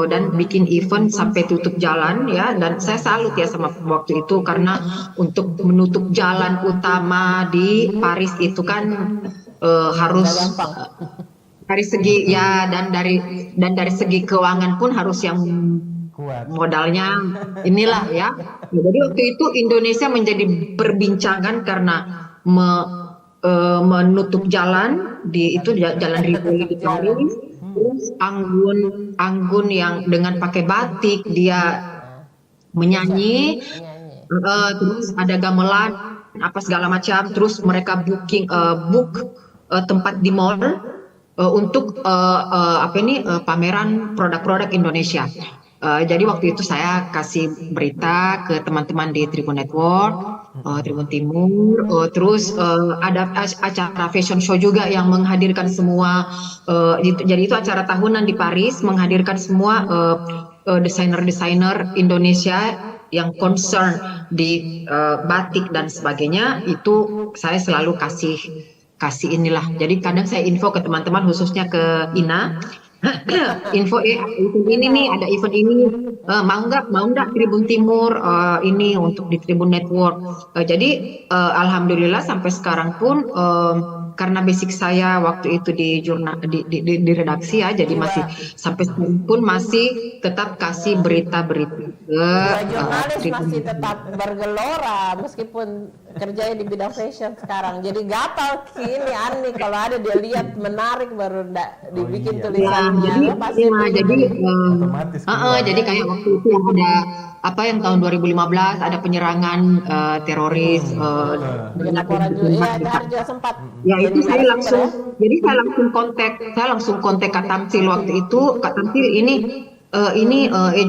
dan bikin event sampai tutup jalan, ya. Dan saya salut ya sama waktu itu, karena untuk menutup jalan utama di Paris itu kan harus dari segi ya dan dari segi keuangan pun harus yang kuat, modalnya inilah, ya. Jadi waktu itu Indonesia menjadi perbincangan karena menutup jalan di itu jalan Rivoli di Paris. Terus Anggun yang dengan pakai batik dia menyanyi, terus ada gamelan apa segala macam, terus mereka book tempat di mall untuk pameran produk-produk Indonesia. Jadi waktu itu saya kasih berita ke teman-teman di Tribun Network, Tribun Timur, terus ada acara fashion show juga yang menghadirkan semua, jadi itu acara tahunan di Paris, menghadirkan semua desainer-desainer Indonesia yang concern di batik dan sebagainya. Itu saya selalu kasih inilah. Jadi kadang saya info ke teman-teman, khususnya ke Ina, info ini nih, ada event ini, mau nggak Tribun Timur ini untuk di Tribun Network. Jadi alhamdulillah sampai sekarang pun karena basic saya waktu itu di jurnal di redaksi ya, jadi masih sampai sekarang pun masih tetap kasih berita-berita ke Jiwa jurnalis Tribun. masih tetap bergelora meskipun kerjanya di bidang fashion sekarang. Jadi gatal kini Ani kalau ada dia lihat menarik baru dibikin iya. tulisannya. jadi Pasti ya, punya. jadi Otomatis keluar. jadi kayak waktu itu yang ada apa yang tahun 2015 ada penyerangan teroris Bikin laporan juga, iya itu hari juga sempat. ya itu Jadi saya narasumber langsung jadi saya langsung kontak Kak Tamsil waktu itu. Kak Tamsil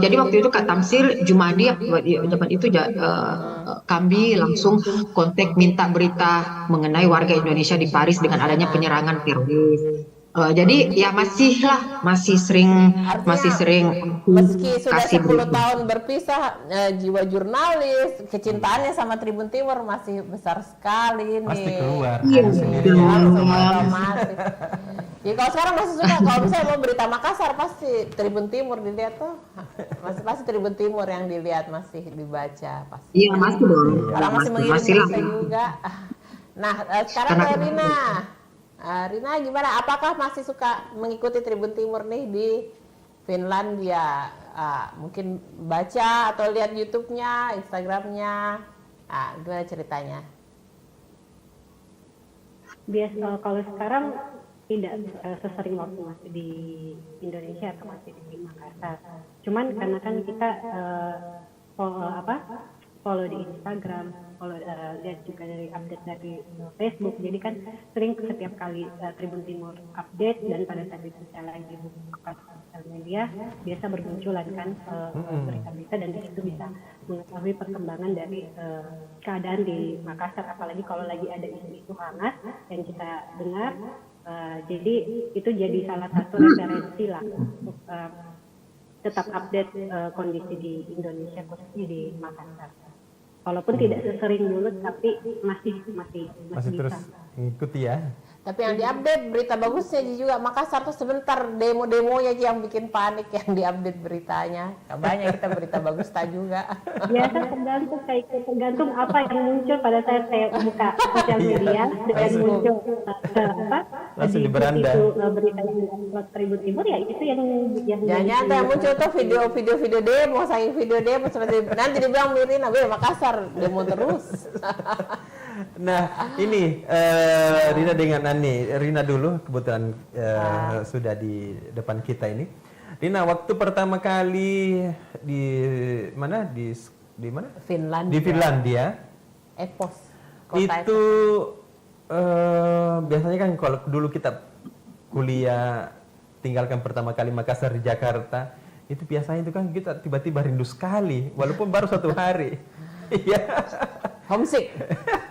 jadi waktu itu Kak Tamsil Jumadi zaman itu kami langsung kontak minta berita mengenai warga Indonesia di Paris dengan adanya penyerangan teroris. Jadi ya masih sering meski sudah kasih 10 berita. tahun berpisah, jiwa jurnalis, kecintaannya sama Tribun Timur masih besar sekali nih. Pasti keluar. Iya, Langsung otomatis. Ya kalau sekarang masih suka, kalau misalnya mau berita Makassar pasti Tribun Timur dilihat tuh, pasti Tribun Timur yang dilihat, masih dibaca pasti. Iya masih dong. Orang masih mengirim Masih lah. berita juga. Nah sekarang ke Rina. Rina gimana? Apakah masih suka mengikuti Tribun Timur nih di Finlandia? Mungkin baca atau lihat YouTube-nya, Instagram-nya. Gimana ceritanya? Biasa kalau sekarang tidak sesering waktu masih di Indonesia atau masih di Makassar. Cuman karena kan kita follow di Instagram, lihat juga dari update dari Facebook, jadi kan sering setiap kali Tribun Timur update dan pada saat itu saya lagi buka sosial media biasa bermunculan kan berita-berita, dan di situ bisa mengetahui perkembangan dari keadaan di Makassar, apalagi kalau lagi ada isu-isu hangat yang kita dengar. Jadi itu jadi salah satu referensi lah untuk tetap update kondisi di Indonesia, khususnya di Makassar. Walaupun tidak sesering dulu, tapi masih Terus bisa. ngikuti ya. Tapi yang diupdate berita bagusnya juga Makassar tuh sebentar demo-demonya aja yang bikin panik, yang diupdate beritanya. Banyak kita berita bagus tak juga. Biasa tergantung apa yang muncul pada saat saya buka sosial media dan muncul Langsung di beranda. itu berita yang diupload Tribun Timur, ya itu yang Jangan yang muncul tuh video demo, saking video demo seperti nanti dibilang Mirina, Makassar demo terus. Nah, ini Rina dengan Ani. Rina dulu kebetulan sudah di depan kita ini. Rina, waktu pertama kali di mana? Di mana? Finlandia. Di Finlandia. Epos. Kota Itu biasanya kan kalau dulu kita kuliah tinggalkan pertama kali Makassar di Jakarta, itu biasanya itu kan kita tiba-tiba rindu sekali walaupun baru 1 hari. Iya. Homesick.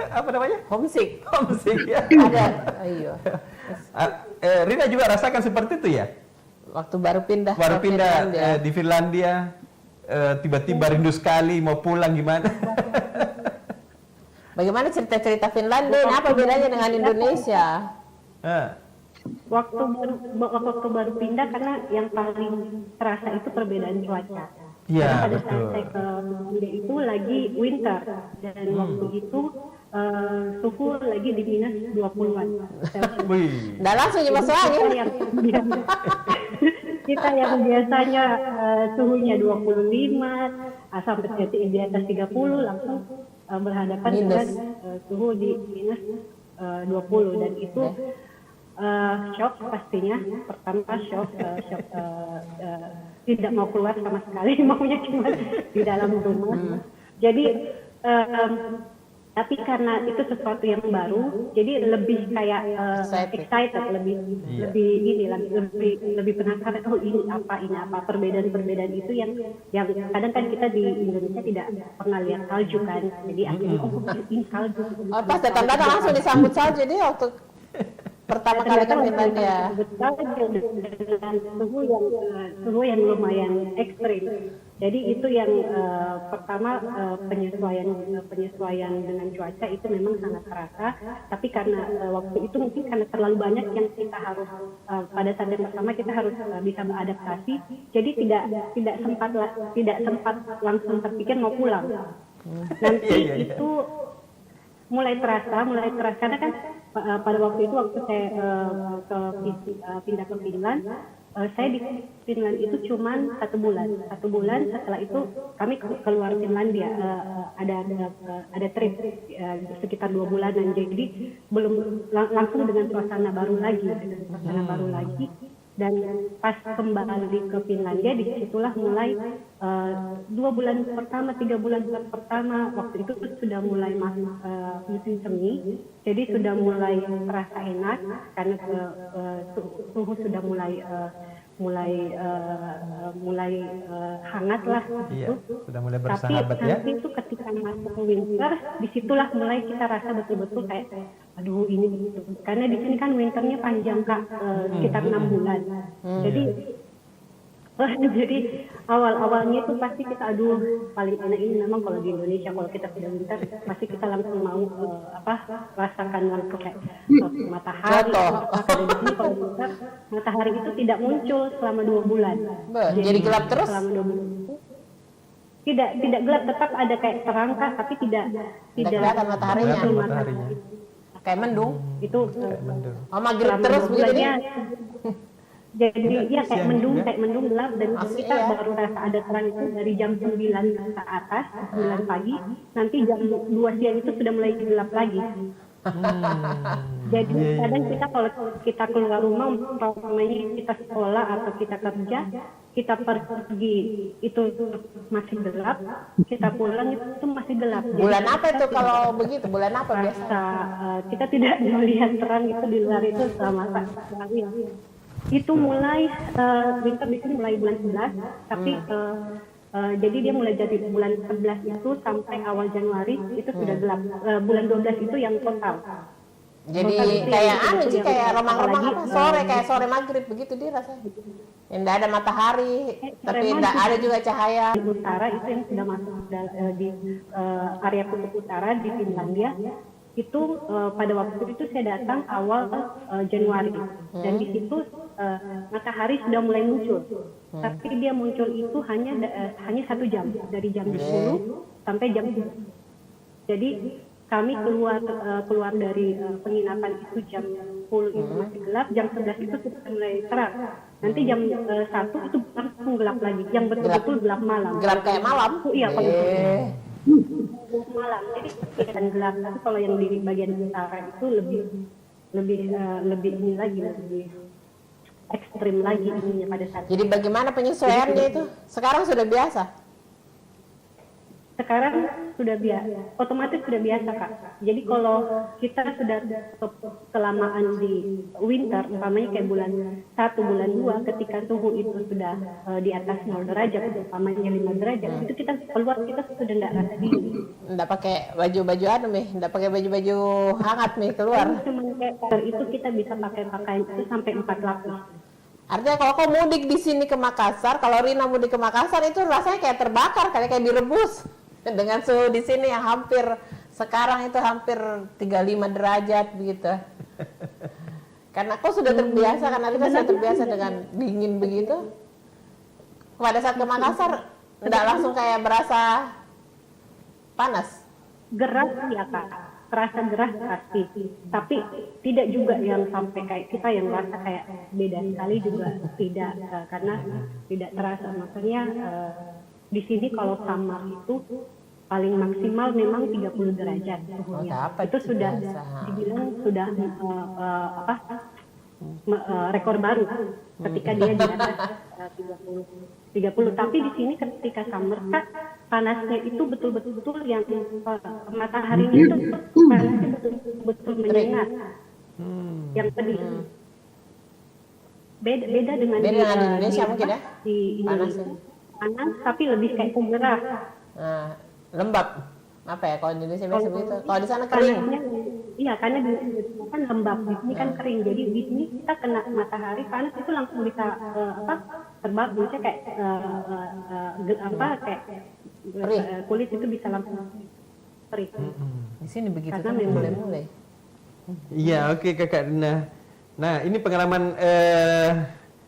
Apa namanya? Homesick. Homesick ya. Ada. Ayo. Rina juga rasakan seperti itu ya? Waktu baru pindah. Baru ke pindah Finlandia. di Finlandia, tiba-tiba rindu sekali mau pulang gimana? Bagaimana cerita-cerita Finlandia? Ini apa bedanya dengan Indonesia? waktu baru pindah, karena yang paling terasa itu perbedaan cuaca. Iya, Karena pada betul. saat saya ke Finlandia itu lagi winter, dan waktu itu suhu lagi di minus 20-an Celcius. Wih. Nggak langsung masuk angin. Kita yang biasanya suhunya 25 sampai di atas 30 langsung berhadapan dengan suhu di minus 20, dan itu shock pastinya. Pertama shock tidak mau keluar sama sekali, maunya cuma di dalam rumah. Jadi tapi karena itu sesuatu yang baru, jadi lebih kayak excited, lebih penasaran. Oh ini apa perbedaan itu yang kadang kan kita di Indonesia tidak pernah lihat salju kan, jadi akhirnya ini salju. Pas datang-datang langsung disambut salju dia waktu pertama kali ke Finlandia. Dengan suhu yang lumayan ekstrim. Jadi itu yang pertama penyesuaian dengan cuaca itu memang sangat terasa. Tapi karena waktu itu mungkin karena terlalu banyak yang kita harus pada saat yang pertama kita harus bisa beradaptasi. Jadi tidak sempat langsung terpikir mau pulang. Nanti itu mulai terasa karena kan pada waktu itu waktu saya pindah ke Finland, saya di Finland itu cuma 1 bulan. 1 bulan setelah itu kami keluar Finlandia, ada trip sekitar 2 bulanan. Jadi belum langsung dengan suasana baru lagi. Dan pas kembali ke Finlandia, disitulah mulai 2 bulan pertama, 3 bulan pertama, waktu itu sudah mulai musim semi, jadi sudah mulai terasa enak karena suhu sudah mulai hangat lah. Iya, gitu. sudah mulai bersahabat ya. Tapi itu ketika masuk winter, disitulah mulai kita rasa betul-betul kayak, aduh ini begitu. Karena di sini kan winternya panjang Kak, sekitar 6 bulan. Jadi awal-awalnya itu pasti kita aduh paling enak ini memang kalau di Indonesia kalau kita sudah winter pasti kita langsung mau rasakan langsung kayak matahari. Kalau di sini kalau winter matahari itu tidak muncul selama 2 bulan. Jadi gelap terus? Selama 2 bulan. Tidak gelap, tetap ada kayak terang Kak, tapi tidak kelihatan mataharinya. Kayak mendung. Itu maghrib terus begitu nih. Jadi ya kayak mendung gelap dan kita baru rasa ada terang itu dari jam 9 ke atas, 9 pagi, nanti jam 2 siang itu sudah mulai gelap lagi. Jadi kadang kita kalau kita keluar rumah, umpamanya kita sekolah atau kita kerja, kita pergi itu masih gelap, kita pulang itu masih gelap. Bulan jadi, apa itu kalau begitu? Bulan apa biasa? Kita tidak melihat terang itu di luar itu selama sekali. Itu mulai winter di sini mulai bulan 11, tapi jadi dia mulai dari bulan 11 itu sampai awal Januari itu sudah gelap. Bulan 12 itu yang total. Jadi kayak sih kayak remang-remang apa sore, kayak sore maghrib begitu dia rasanya. Tidak ada matahari, tapi tidak ada juga cahaya. Di utara itu yang sudah masuk di area kutub utara di Finlandia. Itu pada waktu itu saya datang awal Januari dan di situ matahari sudah mulai muncul, tapi dia muncul itu hanya 1 jam dari jam 10 sampai jam 10. Jadi kami keluar dari penginapan itu jam 10 itu masih gelap, jam 11 itu sudah mulai terang. Nanti jam 1 itu langsung gelap lagi, yang betul-betul gelap malam. Gelap kayak malam? Iya, malam. Jadi kelihatan gelap. Tapi kalau yang di bagian utara itu lebih ini lagi, lebih ekstrim lagi ininya pada saat. Jadi bagaimana penyesuaiannya itu? Sekarang sudah biasa? Sekarang sudah biasa, otomatis sudah biasa Kak. Jadi kalau kita sudah kelamaan di winter, umpamanya kayak bulan 1, bulan 2, ketika suhu itu sudah di atas 0 derajat, umpamanya 5 derajat, itu kita keluar kita sudah tidak rasa dingin. Tidak pakai baju-baju tidak pakai baju-baju hangat keluar. Itu kita bisa pakai pakaian itu sampai 4 lapis. Artinya kalau kau mudik di sini ke Makassar, kalau Rina mudik ke Makassar itu rasanya kayak terbakar, kayak direbus. Dengan suhu di sini yang sekarang itu hampir 35 derajat begitu. Karena aku sudah terbiasa, karena kita sudah terbiasa dengan dingin begitu. Pada saat ke Makassar, tidak langsung kayak berasa panas. Gerah ya Kak, terasa gerah pasti. Tapi tidak juga yang sampai kayak kita yang merasa kayak beda sekali juga tidak, karena tidak terasa. Maksudnya di sini kalau summer itu paling maksimal memang 30 derajat suhunya. Itu sudah dibilang sudah rekor baru ketika dia di atas 30. Tapi di sini ketika summer panasnya itu betul-betul yang mataharinya itu panasnya betul-betul menyengat. Yang pedih. Beda dengan di Indonesia mungkin ya? Di Indonesia. Panas tapi lebih kayak pemberah. Lembab apa ya kalau di Indonesia biasa begitu, kalau di sana kering. Iya, karena di sini kan lembab, di sini kan kering, jadi di sini kita kena matahari panas itu langsung bisa terbakar, misalnya kayak kulit itu bisa langsung kering. Di sini begitu karena kan mulai. Iya, oke Kakak Rina. Nah, ini pengalaman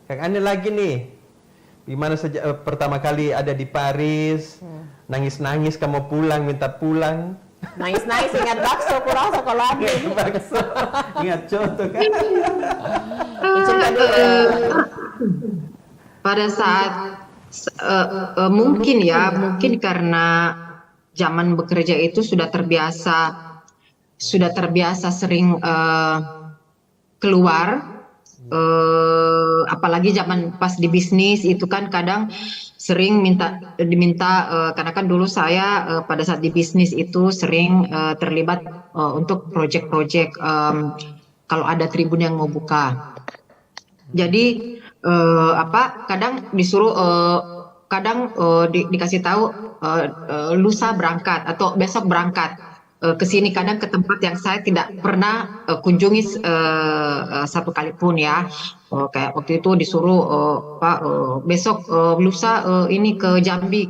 Kakak Anda lagi nih. Gimana sejak pertama kali ada di Paris, nangis-nangis kamu pulang, minta pulang. Nangis-nangis ingat bakso kurang sekolah Ingat bakso, ingat contoh kan. Cerita dulu. Pada saat mungkin karena zaman bekerja itu sudah terbiasa sering keluar, apalagi zaman pas di bisnis itu kan kadang sering diminta karena kan dulu saya pada saat di bisnis itu sering terlibat untuk proyek-proyek kalau ada tribun yang mau buka. Jadi kadang disuruh dikasih tahu lusa berangkat atau besok berangkat ke sini, kadang ke tempat yang saya tidak pernah kunjungi satu kali pun ya. Kayak waktu itu disuruh besok lusa ini ke Jambi,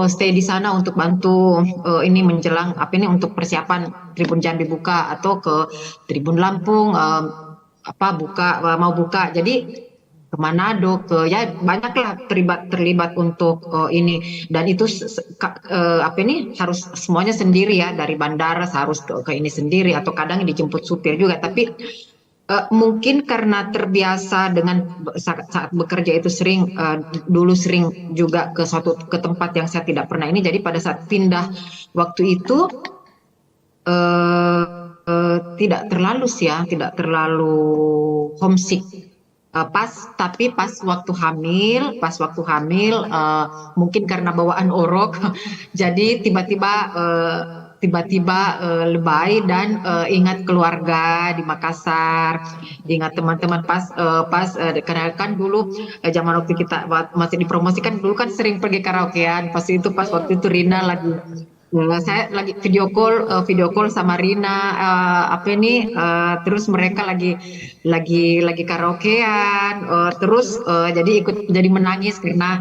stay di sana untuk bantu ini menjelang untuk persiapan Tribun Jambi buka, atau ke Tribun Lampung mau buka. Jadi ke Manado, banyaklah terlibat untuk ini, dan itu harus semuanya sendiri ya, dari bandara harus ke ini sendiri, atau kadang dijemput supir juga. Tapi mungkin karena terbiasa dengan saat bekerja itu dulu sering juga ke tempat yang saya tidak pernah ini, jadi pada saat pindah waktu itu tidak terlalu homesick. Tapi pas waktu hamil mungkin karena bawaan orok jadi tiba-tiba lebay dan ingat keluarga di Makassar, ingat teman-teman pas karena kan dulu zaman waktu kita masih dipromosikan dulu kan sering pergi karaokean. Pas waktu itu Rina lagi saya lagi video call sama Rina terus mereka lagi karaokean, terus jadi menangis karena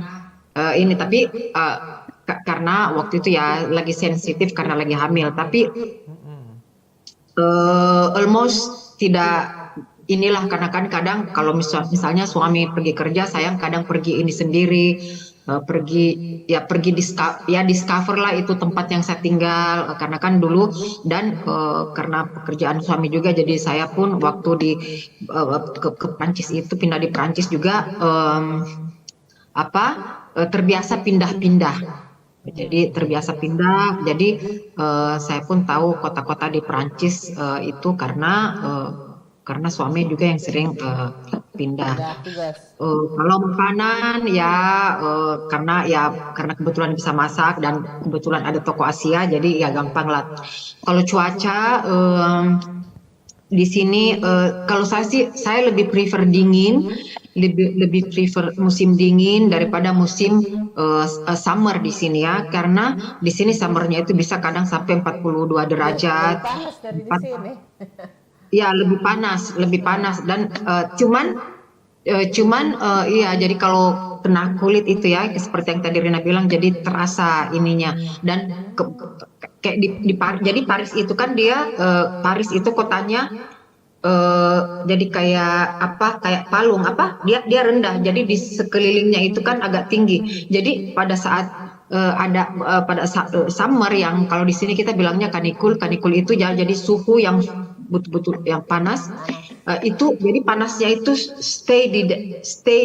ini, tapi karena waktu itu ya lagi sensitif karena lagi hamil, tapi almost tidak inilah, karena kan kadang kalau misalnya suami pergi kerja, saya kadang pergi ini sendiri, pergi discover lah itu tempat yang saya tinggal, karena kan dulu dan karena pekerjaan suami juga, jadi saya pun waktu ke Prancis itu pindah di Prancis juga terbiasa pindah-pindah. Jadi terbiasa pindah, jadi saya pun tahu kota-kota di Prancis itu karena suami juga yang sering pindah. Kalau makanan ya karena kebetulan bisa masak dan kebetulan ada toko Asia, jadi ya gampang lah. Kalau cuaca di sini kalau saya lebih prefer dingin, lebih prefer musim dingin daripada musim summer di sini ya, karena di sini summernya itu bisa kadang sampai 42 derajat. Lebih panas dari di sini. Ya lebih panas dan cuman jadi kalau kena kulit itu ya seperti yang tadi Rina bilang, jadi terasa ininya. Dan kayak jadi Paris itu kan Paris itu kotanya jadi kayak palung dia rendah, jadi di sekelilingnya itu kan agak tinggi. Jadi pada saat pada saat summer yang kalau di sini kita bilangnya kanikul itu jadi suhu yang betul-betul yang panas, itu jadi panasnya itu stay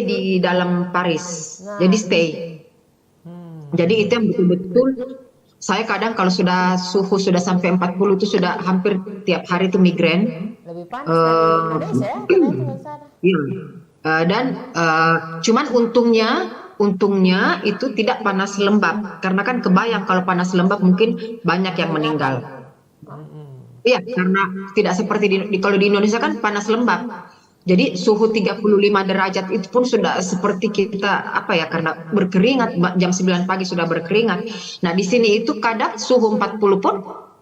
di dalam Paris. Jadi stay. Jadi itu yang betul-betul saya kadang kalau suhu sudah sampai 40 itu sudah hampir tiap hari itu migrain. Lebih panas dari Indonesia ya, karena itu di sana. Iya. Dan cuman untungnya itu tidak panas lembab, karena kan kebayang kalau panas lembab mungkin banyak yang meninggal. Iya, karena tidak seperti kalau di Indonesia kan panas lembab. Jadi suhu 35 derajat itu pun sudah seperti kita karena berkeringat, jam 9 pagi sudah berkeringat. Nah, di sini itu kadang suhu 40 pun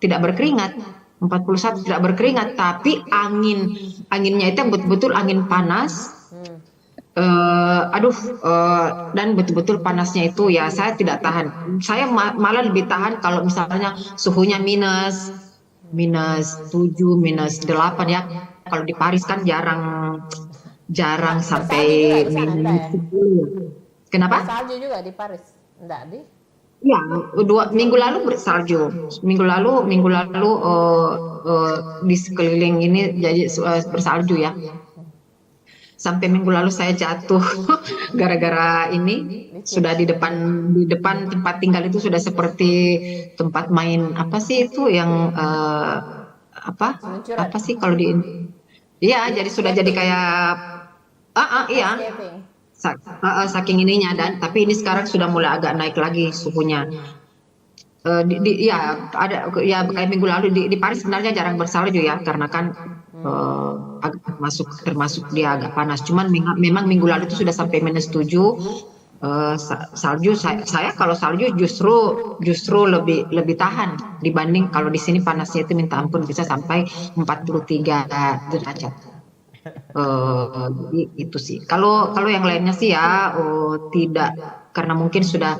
tidak berkeringat. 41 tidak berkeringat, tapi anginnya itu betul-betul angin panas. Dan betul-betul panasnya itu ya saya tidak tahan. Saya malah lebih tahan kalau misalnya suhunya minus 7, minus 8 ya. Kalau di Paris kan jarang sampai minus 10. Kenapa? Salju juga di Paris? Enggak di? Ya, 2 minggu lalu bersalju. Minggu lalu di sekeliling ini jadi bersalju ya. Sampai minggu lalu saya jatuh gara-gara ini sudah di depan tempat tinggal itu sudah seperti tempat main apa sih itu yang Seluncuran. apa sih kalau di iya jadi sudah jadi kayak iya Skating. saking ininya tapi ini sekarang sudah mulai agak naik lagi suhunya. Ya ada ya kayak minggu lalu di Paris sebenarnya jarang bersalju ya karena kan agak termasuk dia agak panas. Cuman memang minggu lalu itu sudah sampai -7. Salju saya kalau salju justru lebih tahan dibanding kalau di sini panasnya itu minta ampun bisa sampai 43 derajat. Jadi itu sih. Kalau yang lainnya sih ya tidak karena mungkin sudah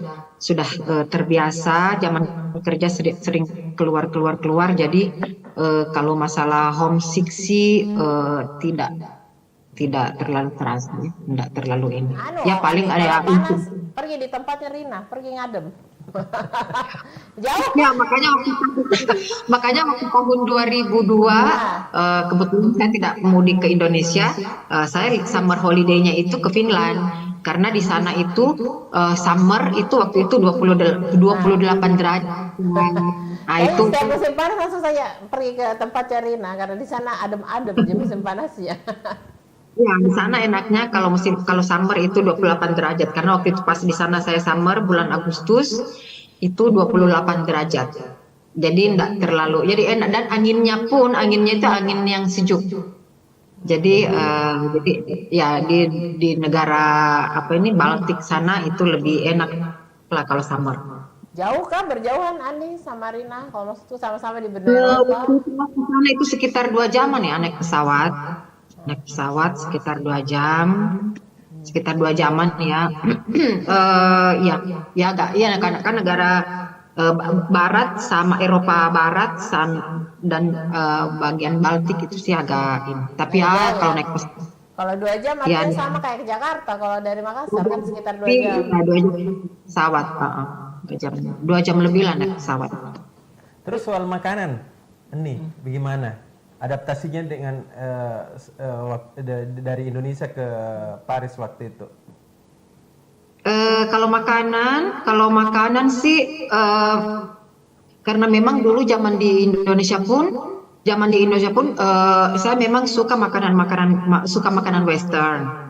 terbiasa zaman kerja sering keluar jadi kalau masalah homesick sih tidak terlalu terasa tidak terlalu ini ya paling ada panas, pergi di tempatnya Rina, pergi ngadem. Jauh ya makanya waktu tahun 2002 kebetulan saya tidak mudik ke Indonesia, saya summer holiday-nya itu ke Finland karena di sana itu summer itu waktu itu 28 derajat. Nah itu setiap musim panas langsung saya pergi ke tempatnya Rina karena di sana adem-adem di musim panasnya. ya di sana enaknya kalau summer itu 28 derajat karena waktu itu pas di sana saya summer bulan Agustus itu 28 derajat. Jadi enggak terlalu jadi enak dan anginnya itu angin yang sejuk. Jadi ya di negara apa ini Baltik sana itu lebih enak lah kalau summer. Jauh kah berjauhan Andi sama Rina? Kalau itu sama-sama di benua Eropa. Sana itu sekitar 2 jaman ya naik pesawat sekitar 2 jam. Sekitar 2 jaman ya. Ya agak ya kan negara barat sama Eropa Barat dan bagian Baltik itu sih agak ini. Tapi ya kalau naik pesawat kalau 2 jam artinya sama kayak ke Jakarta. Kalau dari Makassar kan sekitar 2 jam. 2 jam pesawat, 2 jam lebih lah naik pesawat. Terus soal makanan, ini bagaimana adaptasinya dengan dari Indonesia ke Paris waktu itu? Kalau makanan sih karena memang dulu zaman di Indonesia pun saya memang suka makanan Western.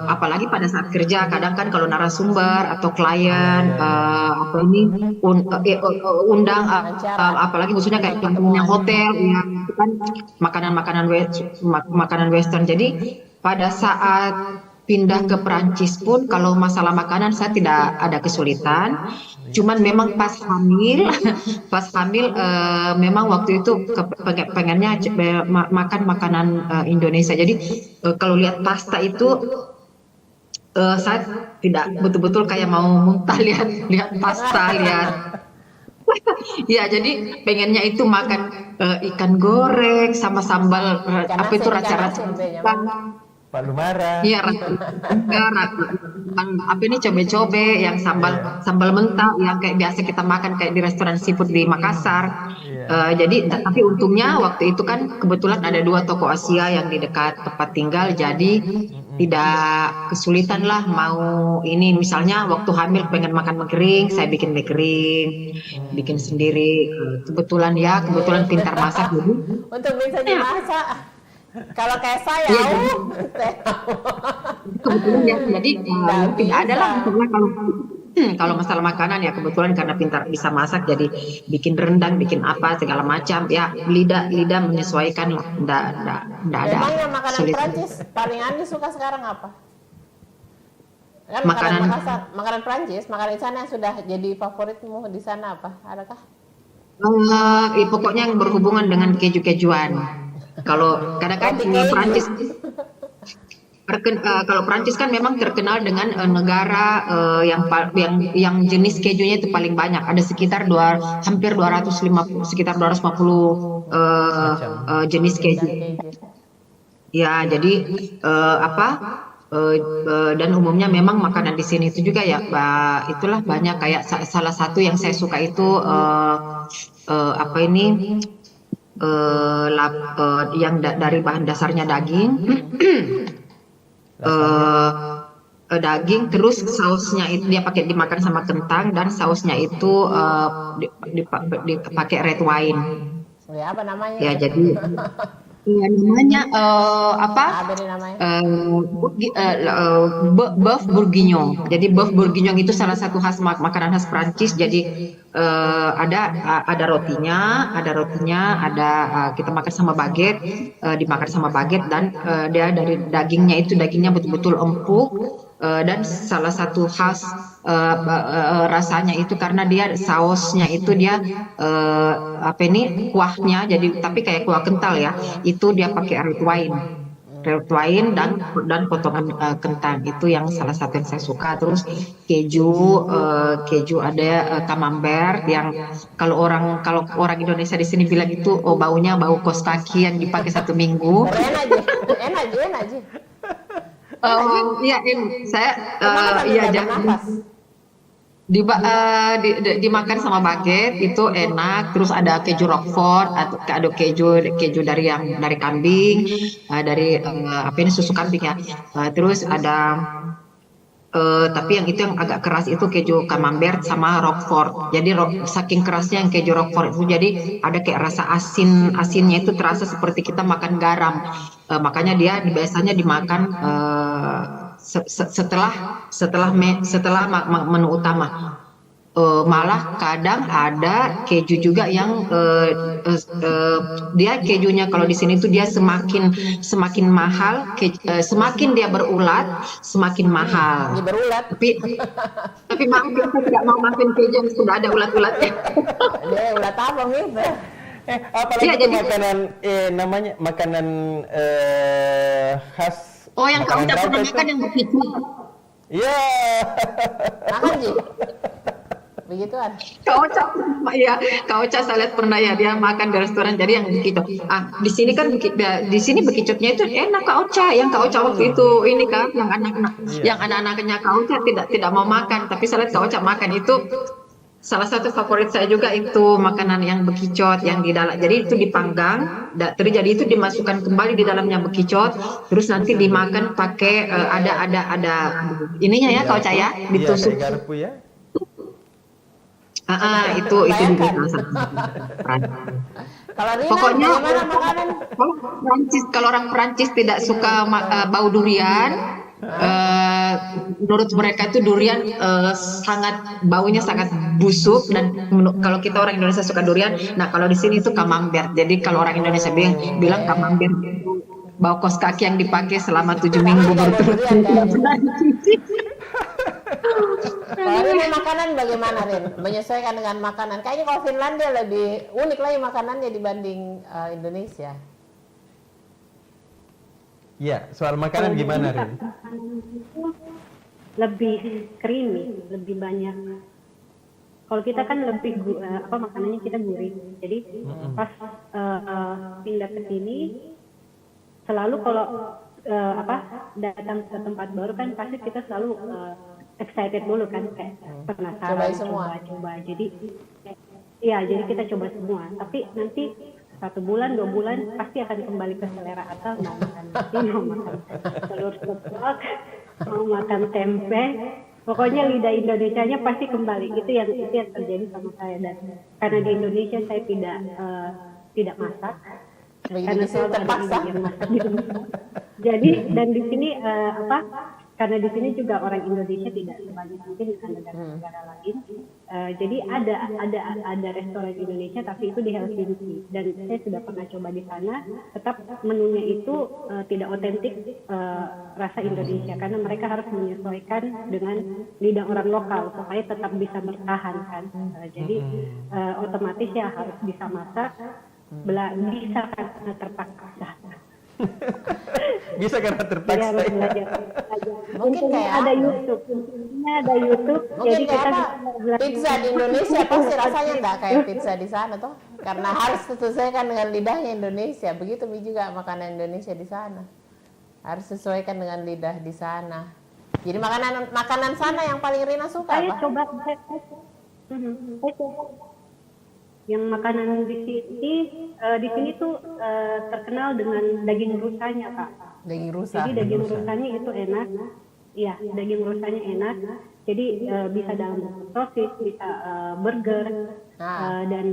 Apalagi pada saat kerja kadang kan kalau narasumber atau klien undang apalagi khususnya kayak yang hotel ya itu kan makanan Western. Jadi pada saat pindah ke Perancis pun kalau masalah makanan saya tidak ada kesulitan. Cuman memang pas hamil memang waktu itu pengennya makan makanan Indonesia. Jadi kalau lihat pasta itu saya tidak betul-betul kayak mau muntah lihat pasta ya jadi pengennya itu makan ikan goreng sama sambal apa itu raca-raca Pak Lumara. Iya, apa ini cobe-cobe yang sambal mentah yang kayak biasa kita makan kayak di restoran seafood di Makassar. Jadi tapi untungnya waktu itu kan kebetulan ada 2 toko Asia yang di dekat tempat tinggal, jadi tidak kesulitan lah mau ini misalnya waktu hamil pengen makan mie kering, saya bikin mie kering, bikin sendiri. Kebetulan pintar masak jadi. Untuk bisa dimasak. Kalau kayak saya, kebetulan ya, jadi tidak ada lah kalau masalah makanan ya kebetulan karena pintar bisa masak jadi bikin rendang, bikin apa segala macam ya lidah menyesuaikan lah, tidak ada. Memang yang makanan Prancis paling Andi suka sekarang apa? Kan makanan Prancis, makanan sana yang sudah jadi favoritmu di sana apa? Adakah? Pokoknya yang berhubungan dengan keju-kejuan. Kalau kadang-kadang Prancis kalau Prancis kan memang terkenal dengan negara yang jenis kejunya itu paling banyak. Ada sekitar hampir 250 jenis keju. Ya, jadi dan umumnya memang makanan di sini itu juga ya, itulah banyak kayak salah satu yang saya suka itu apa ini yang dari bahan dasarnya daging, daging terus sausnya itu dia dimakan sama kentang dan sausnya itu dipakai red wine. Ya, apa namanya? Ya jadi ya, namanya apa? Apa nih namanya? Bœuf bourguignon. Jadi bœuf bourguignon itu salah satu makanan khas Prancis. Jadi ada rotinya, ada kita makan sama baguette, dimakan sama baguette dan dia dari dagingnya betul-betul empuk. Dan salah satu khas rasanya itu karena dia sausnya itu dia apa ini kuahnya jadi tapi kayak kuah kental ya, itu dia pakai red wine dan potongan kentang, itu yang salah satu yang saya suka. Terus keju ada camembert yang kalau orang Indonesia di sini bilang itu baunya bau kos kaki yang dipakai 1 minggu. Enak aja. Iya, saya iya dimakan sama baguette itu enak. Terus ada keju Roquefort atau ada keju dari kambing, dari apa ini susu kambing ya. Terus ada tapi yang itu yang agak keras itu keju camembert sama Roquefort. Jadi saking kerasnya yang keju Roquefort itu jadi ada kayak rasa asinnya itu terasa seperti kita makan garam. Makanya dia biasanya dimakan setelah menu utama. Malah kadang ada keju juga yang dia kejunya kalau di sini tuh dia semakin mahal, semakin dia berulat semakin mahal. Dia berulat. Tapi maaf saya tidak mau makan keju yang sudah ada ulat-ulatnya. Dia ulat apa nih? Apalagi Iya, itu jadi makanan namanya makanan khas. oh yang kamu tidak pernah Braga makan itu. yang begitu. Iya. Makan sih. Begituan. Kak Ocha saya lihat pernah ya dia makan di restoran jadi yang begitu. Di sini kan di sini bekicotnya itu enak Kak Ocha. Yang Kak Ocha waktu itu ini kan yang anak-anaknya Kak Ocha tidak mau makan, tapi saya lihat Kak Ocha makan itu. Salah satu favorit saya juga itu makanan yang bekicot yang di dalam. Jadi itu dipanggang, terus jadi itu dimasukkan kembali di dalamnya bekicot, terus nanti dimakan pakai ada ininya ya Kak Ocha ya, ditusuk. Iya, garpu ya. Itu juga salah satu. Kalau Rina, Pokoknya bagaimana makanan? kalau orang Perancis tidak suka bau durian, menurut mereka itu durian baunya sangat busuk dan kalau kita orang Indonesia suka durian, nah kalau di sini itu camembert. Jadi kalau orang Indonesia bilang camembert bau kos kaki yang dipakai selama 7 minggu berturut-turut tidak pernah dicuci. Kalau Rina makanan bagaimana Rin? Menyesuaikan dengan makanan. Kayaknya kalau Finlandia lebih unik lagi makanannya dibanding Indonesia. Iya, soal makanan gimana Rin? Lebih creamy, lebih banyak. Kalau kita kan lebih makanannya kita gurih. Jadi pas pindah ke sini selalu kalau datang ke tempat baru kan pasti kita selalu excited dulu kan, kayak penasaran, coba. Jadi jadi kita coba semua. Tapi nanti 1 bulan 2 bulan pasti akan kembali ke selera asal, mau makan nasi, mau makan telur ceplok, mau makan tempe, pokoknya lidah Indonesianya pasti kembali. Itu yang terjadi sama saya. Dan karena di Indonesia saya tidak masak, karena selalu ada ibu yang masak di rumah. Jadi dan di sini karena di sini juga orang Indonesia tidak sebanyak mungkin di negara-negara lain. Jadi ada restoran Indonesia tapi itu di Helsinki dan saya sudah pernah coba di sana. Tetap menunya itu tidak otentik rasa Indonesia karena mereka harus menyesuaikan dengan lidah orang lokal supaya tetap bisa bertahan kan. Jadi otomatis ya harus bisa masak, bisa karena terpaksa. Bisa karena terpaksa. Harus belajar. Mungkin kayak ada YouTube. Mungkin Jadi kayak kita apa? Pizza di Indonesia pasti rasanya enggak kayak pizza di sana toh. Karena harus disesuaikan dengan lidahnya Indonesia. Begitu juga makanan Indonesia di sana. Harus sesuaikan dengan lidah di sana. Jadi makanan sana yang paling Rina suka Saya apa? coba, saya coba. Yang makanan di sini tuh terkenal dengan daging rusanya, Kak. Daging rusa. Jadi daging rusanya itu enak. Iya, daging rusanya enak. Jadi bisa dalam bentuk sosis, bisa burger. Dan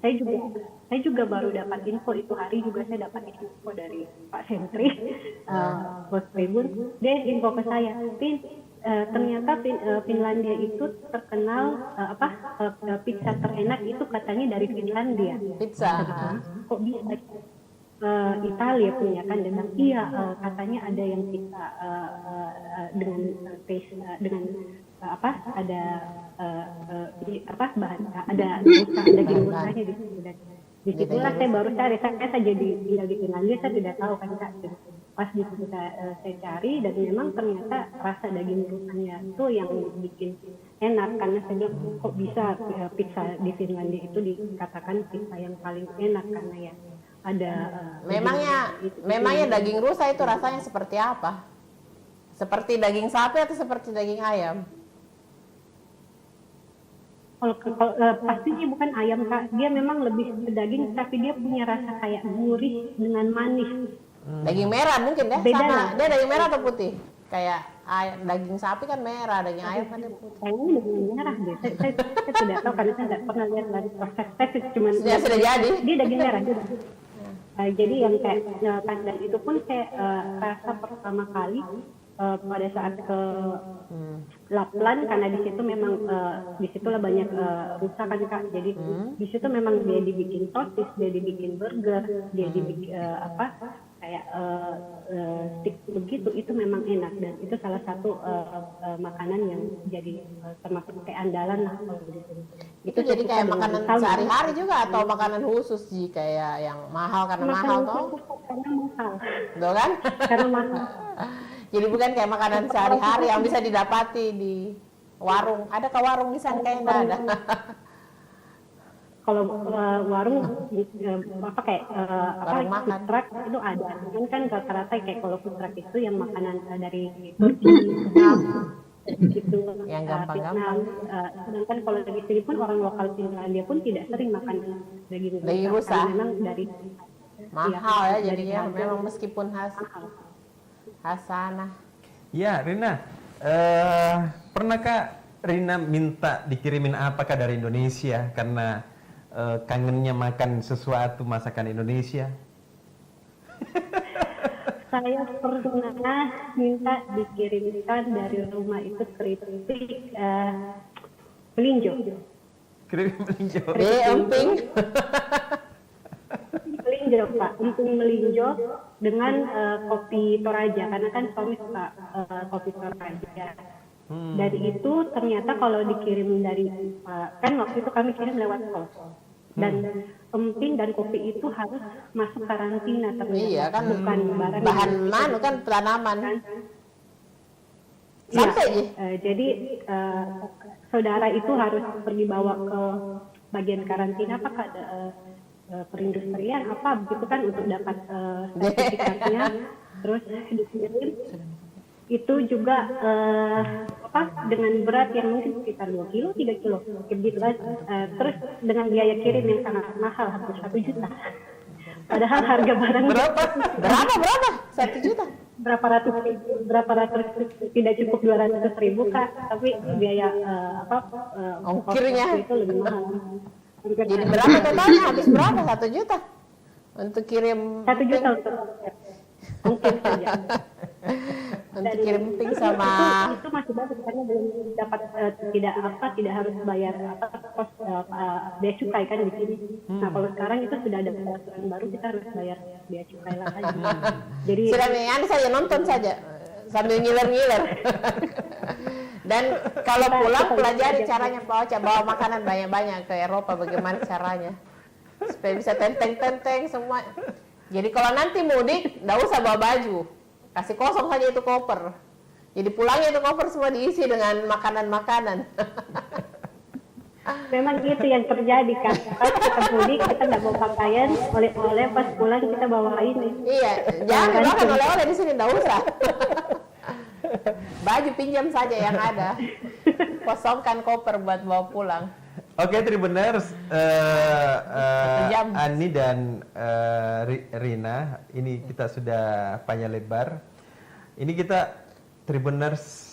saya juga baru dapat info itu hari juga saya dapat info dari Pak Sentri, Bos Tribun. Dia info ke saya, ternyata Finlandia itu terkenal pizza terenak itu katanya dari Finlandia. Pizza. Kok bisa? Italia punya kan, dengan katanya ada yang pizza dengan taste dengan ada bahan ada daging rusanya di situ. Disitulah saya baru cari, saya jadi tinggal di Finlandia, saya tidak tahu kan Kak. Pas di situ saya cari, dan memang ternyata rasa daging rusanya itu yang bikin enak, karena saya bilang kok bisa pizza di Finlandia itu dikatakan pizza yang paling enak, karena ya ada memangnya daging rusa itu rasanya seperti apa? Seperti daging sapi atau seperti daging ayam? Kalau pastinya bukan ayam Kak, dia memang lebih ke daging, tapi dia punya rasa kayak gurih dengan manis. Daging merah mungkin ya? Beda Sama lah. dia daging merah atau putih? Kayak daging sapi kan merah, daging ayam kan dia putih. Kayaknya daging merah deh. Saya tidak tahu karena saya tidak pernah lihat lagi proses. Saya cuma Sudah jadi. Dia daging merah juga. Jadi yang kayak dan itu pun saya rasa pertama kali pada saat ke Lapland, karena di situ memang di situlah banyak rusa kan Kak. Jadi di situ memang dia dibikin sosis, dia dibikin burger, dia dibikin kayak stick begitu, itu memang enak, dan itu salah satu makanan yang jadi termasuk kayak andalan lah kalau gitu. Itu jadi kayak makanan sehari-hari juga atau makanan khusus sih, kayak yang mahal karena mahal toh? Karena mahal. Tuh kan? Karena mahal. Jadi bukan kayak makanan sehari-hari yang bisa didapati di warung. Adakah warung di sana? Kayaknya nggak ada. Kalau warung Warung makan. food truck itu ada. Kan rata-rata kayak kalau food truck itu yang makanan dari Turki, gitu. Yang gampang-gampang. Sedangkan kalau dari sini pun orang lokal Finlandia pun tidak sering makan daging rusa. Memang dari mahal ya jadinya, memang meskipun khas sana. Ya, Rina, pernahkah Rina minta dikirimin apakah dari Indonesia karena kangennya makan sesuatu masakan Indonesia? Saya pernah minta dikirimkan dari rumah itu keripik melinjo. Keripik melinjo. Emping. Melinjo Pak, emping melinjo dengan kopi Toraja, karena kan suami suka kopi Toraja. Dari itu ternyata kalau dikirim dari kan waktu itu kami kirim lewat pos, dan emping dan kopi itu harus masuk karantina ternyata. Iya kan, bukan bahan manu kan tanaman. Iya, jadi saudara itu harus pergi bawa ke bagian karantina, apakah ada perindustrian apa begitu kan untuk dapat sertifikatnya, terus dikirim. Itu juga dengan berat yang mungkin sekitar 2 kilo, 3 kilo, begitu kan. Terus dengan biaya kirim yang sangat mahal, hampir 1 juta. Padahal harga barang Berapa? 1 juta? Berapa ratus, tidak cukup 200.000 Kak, tapi biaya ongkirnya itu lebih mahal. Jadi berapa totalnya? Habis berapa? 1 juta untuk kirim 1 juta mungkin saja. Untuk kirim emping sama itu masih bagus karena belum dapat tidak harus bayar kos bea cukai kan di sini. Nah kalau sekarang itu sudah ada peraturan baru, kita harus bayar bea cukai lagi. Jadi sudah saya nonton saja sambil ngiler-ngiler. Dan kalau pulang pelajari caranya bawa makanan banyak-banyak ke Eropa, bagaimana caranya supaya bisa tenteng-tenteng semua. Jadi kalau nanti mudik nggak usah bawa baju, kasih kosong saja itu koper. Jadi pulangnya itu koper semua diisi dengan makanan-makanan. Memang itu yang terjadi kan. Pas kita mudik kita nggak bawa pakaian, oleh-oleh pas pulang kita bawa ini. Iya, jangan makan oleh-oleh di sini, nggak usah. Baju pinjam saja yang ada. Kosongkan koper buat bawa pulang. Oke, Tribuners, Ani dan Rina, ini kita sudah panjang lebar. Ini kita Tribuners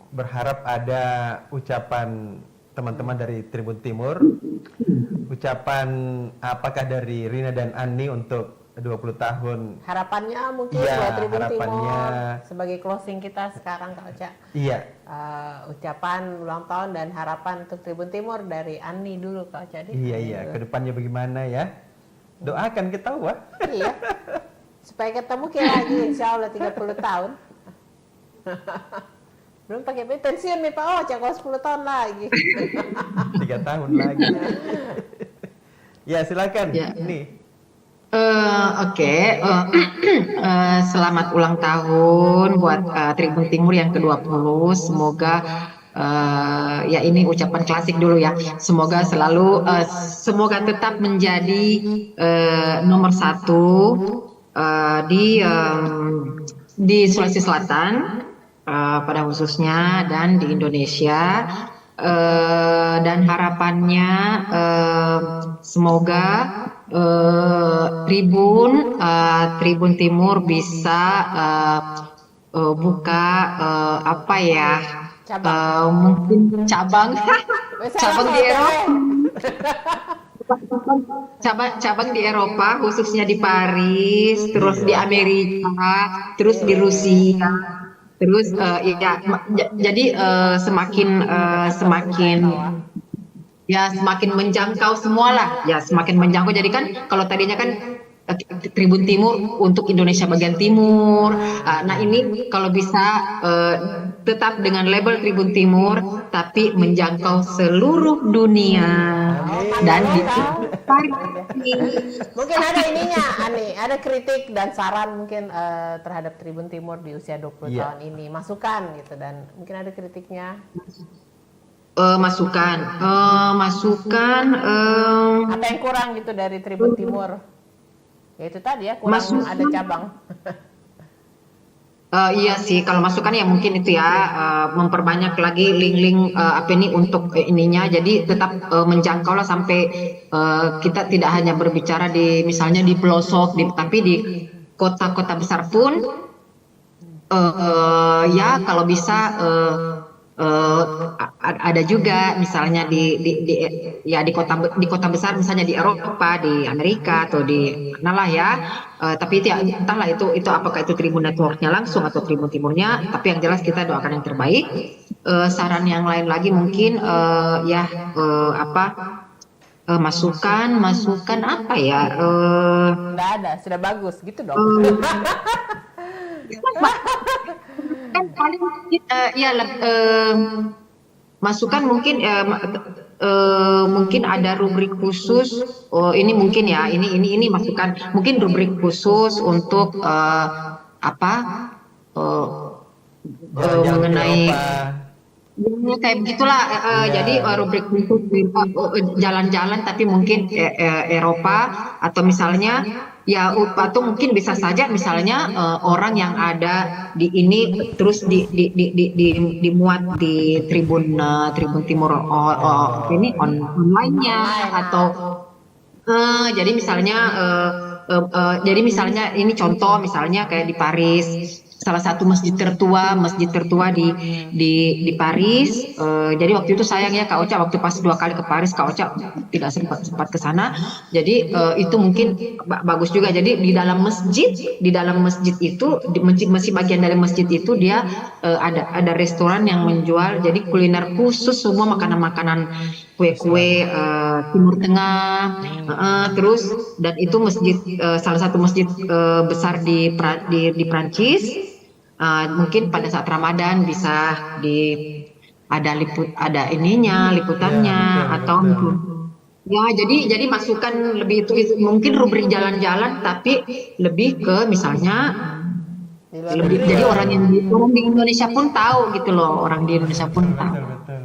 berharap ada ucapan teman-teman dari Tribun Timur. Ucapan apakah dari Rina dan Ani untuk 20 tahun? Harapannya mungkin Iya, buat Tribun harapannya. Timur sebagai closing kita sekarang, Kak Ocha. Iya. Ucapan ulang tahun dan harapan untuk Tribun Timur dari Ani dulu, Kak Ocha. Iya. Kedepannya bagaimana ya? Doakan kita, wah. Iya. Supaya ketemu kayak lagi, insya Allah 30 tahun. Belum pakai pensiun nih Pak Ocha, kalau 10 tahun lagi. 3 tahun lagi. Ya, silakan. Ya. Nih. Oke. Selamat ulang tahun buat Tribun Timur yang ke-20. Semoga ya ini ucapan klasik dulu ya. Semoga selalu semoga tetap menjadi nomor 1 di Sulawesi Selatan pada khususnya dan di Indonesia. Dan harapannya semoga Tribun Timur bisa buka apa ya, mungkin cabang di Eropa, cabang di Eropa, khususnya di Paris, terus di Amerika, terus di Rusia. Terus jadi semakin menjangkau semualah ya, semakin menjangkau. Jadi kan kalau tadinya kan Tribun Timur untuk Indonesia bagian timur, nah ini kalau bisa tetap dengan label Tribun Timur tapi menjangkau seluruh dunia. Dan di mungkin ada ininya, Ani, ada kritik dan saran mungkin terhadap Tribun Timur di usia 20 tahun ini, masukan gitu, dan mungkin ada kritiknya. Masukan apa yang kurang gitu dari Tribun Timur? Ya itu tadi ya, kurang ada cabang. Iya sih, kalau masukan ya mungkin itu ya, memperbanyak lagi link-link apa ini untuk ininya, jadi tetap menjangkau lah sampai kita tidak hanya berbicara di misalnya di pelosok, tapi di kota-kota besar pun ya kalau bisa ada juga misalnya di kota besar, misalnya di Eropa, di Amerika atau di mana lah ya, tapi itu ya, entahlah itu apakah itu Tribun Network-nya langsung atau Tribun Timurnya, tapi yang jelas kita doakan yang terbaik. Saran yang lain lagi mungkin masukan apa ya, Nggak ada, sudah bagus gitu dong. kan paling masukan mungkin mungkin ada rubrik khusus. Ini mungkin ya, ini masukan, mungkin rubrik khusus untuk mengenai kayak begitulah, jadi rubrik khusus jalan-jalan tapi mungkin Eropa, atau misalnya ya, atau mungkin bisa saja misalnya orang yang ada di ini terus dimuat di Tribun Timur ini online-nya, atau jadi misalnya ini contoh, misalnya kayak di Paris, salah satu masjid tertua di Paris. Jadi waktu itu sayang ya Kak Ocha, waktu pas 2 kali ke Paris Kak Ocha tidak sempat ke sana. Jadi itu mungkin bagus juga. Jadi di dalam masjid itu, masih bagian dari masjid itu dia ada restoran yang menjual jadi kuliner khusus, semua makanan-makanan, kue-kue Timur Tengah. Terus dan itu masjid, salah satu masjid besar di Prancis. Mungkin pada saat Ramadan bisa ada liputannya ya, atau betul. Ya, jadi masukan lebih itu mungkin rubrik jalan-jalan tapi lebih ke misalnya jadi orang di Indonesia pun tahu gitu loh, orang di Indonesia pun tahu. Betul.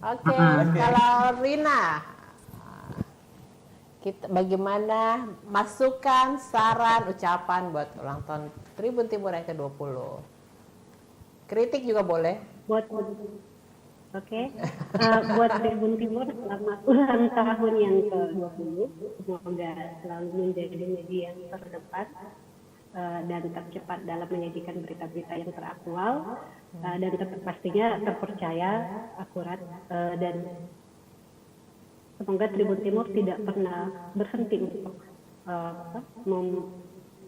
Oke, kalau Rina, kita bagaimana masukan, saran, ucapan buat ulang tahun Tribun Timur yang ke-20? Kritik juga boleh. Buat buat Tribun Timur selamat ulang tahun yang ke-20. Semoga selalu menjadi media yang terdepan dan tercepat dalam menyajikan berita-berita yang teraktual dan pastinya terpercaya, akurat dan semoga Tribun Timur tidak pernah berhenti untuk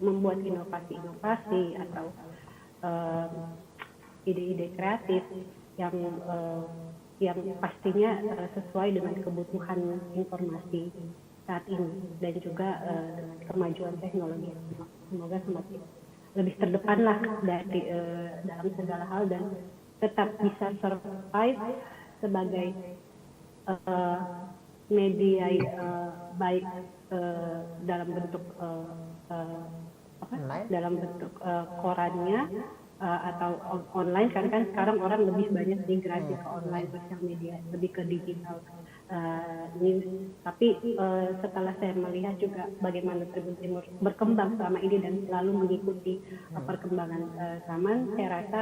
membuat inovasi-inovasi atau ide-ide kreatif yang pastinya sesuai dengan kebutuhan informasi saat ini dan juga dengan kemajuan teknologi. Semoga semakin lebih terdepan lah dari dalam segala hal dan tetap bisa survive sebagai media baik dalam bentuk dalam bentuk korannya atau online karena kan sekarang orang lebih banyak migrasi ke online sosial media, lebih ke digital news. Tapi setelah saya melihat juga bagaimana Tribun Timur berkembang selama ini dan selalu mengikuti perkembangan zaman, saya rasa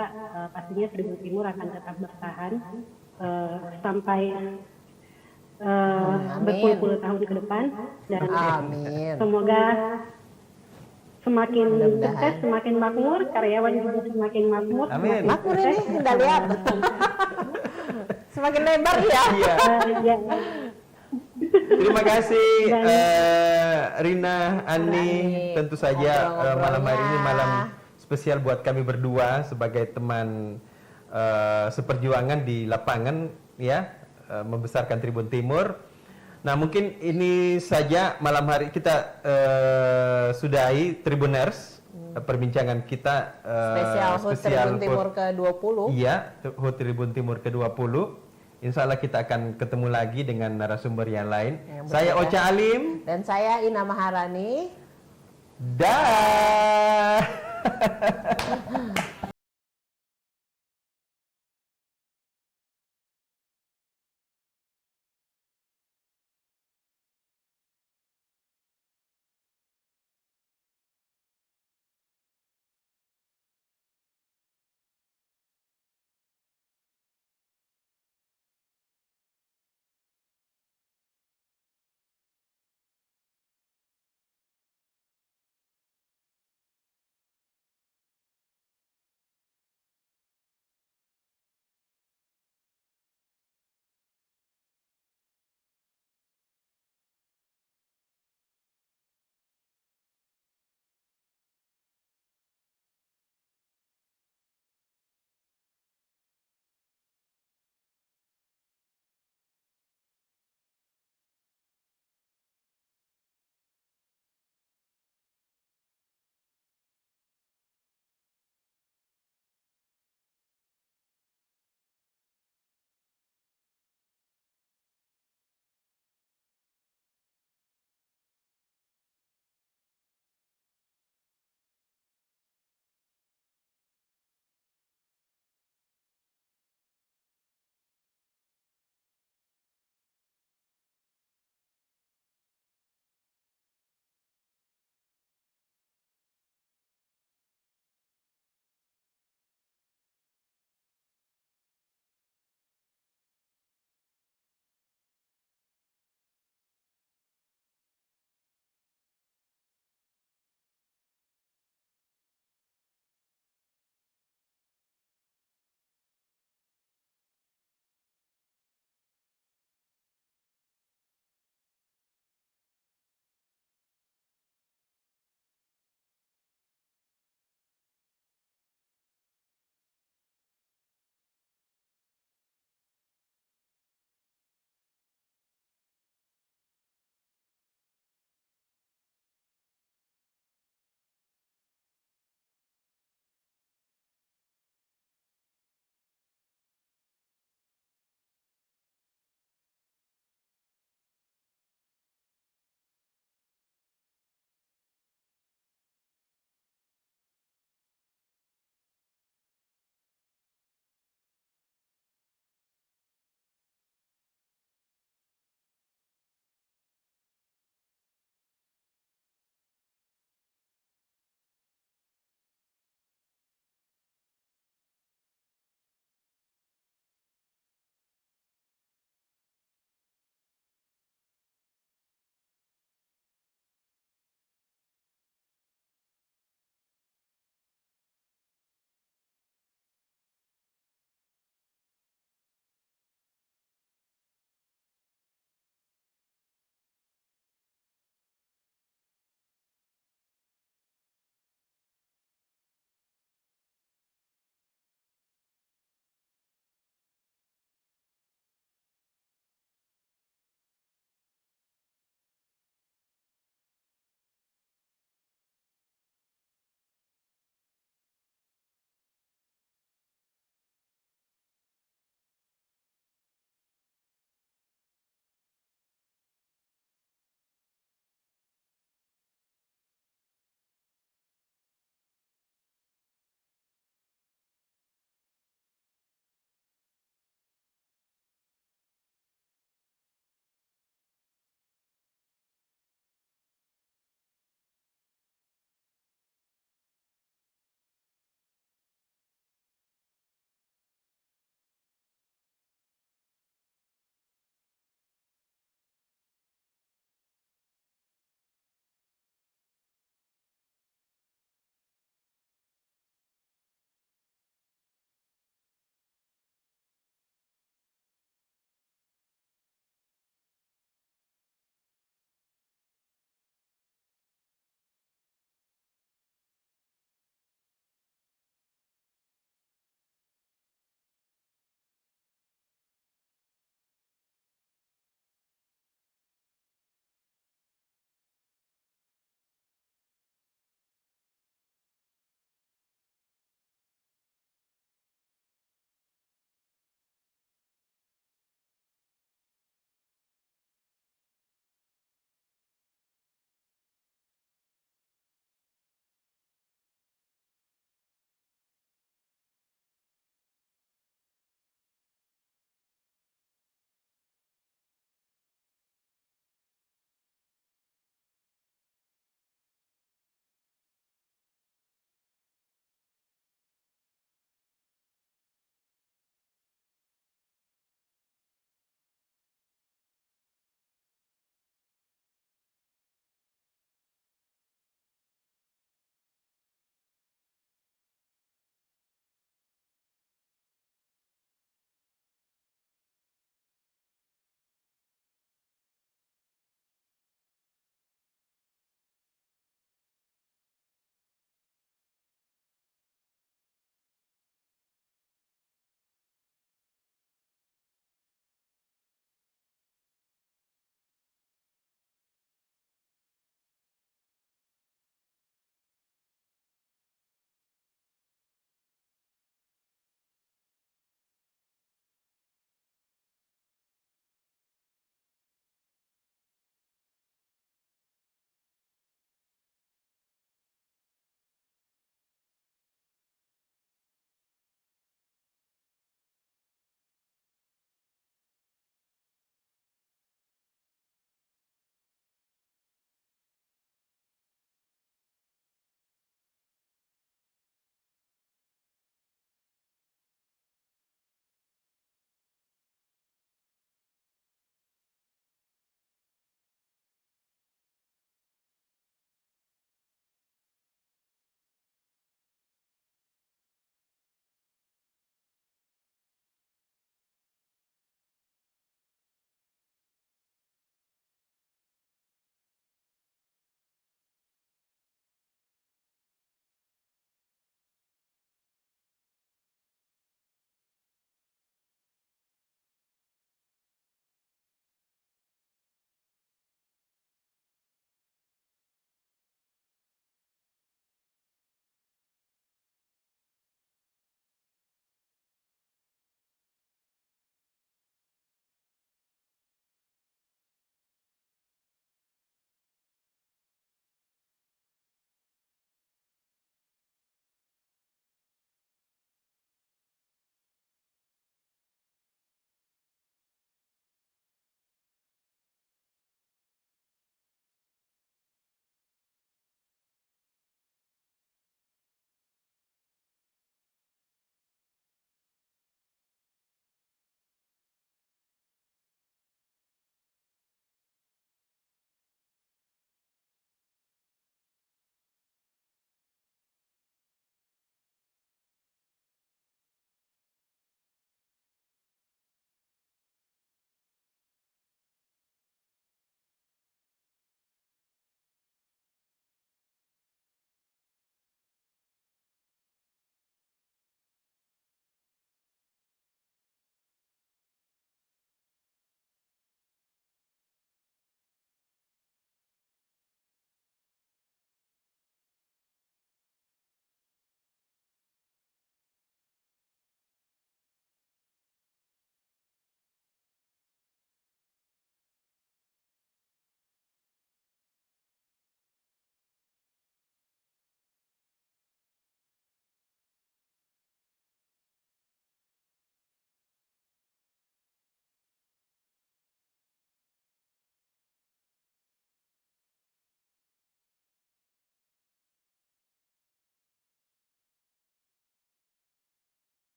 pastinya Tribun Timur akan tetap bertahan sampai berpuluh-puluh tahun ke depan dan semoga semakin sukses, semakin makmur, karyawan juga semakin makmur. Amin. Makmur ini udah lihat. Semakin lebar ya. Ya. Terima kasih Rina, Ani. Tentu saja malam hari ini malam spesial buat kami berdua sebagai teman seperjuangan di lapangan ya, membesarkan Tribun Timur. Nah, mungkin ini saja malam hari kita sudahi Tribuners perbincangan kita spesial Tribun Timur ke-20. Iya, HUT Tribun Timur ke-20. Insya Allah kita akan ketemu lagi dengan narasumber yang lain. Saya Ocha Alim dan saya Ina Maharani. Dah.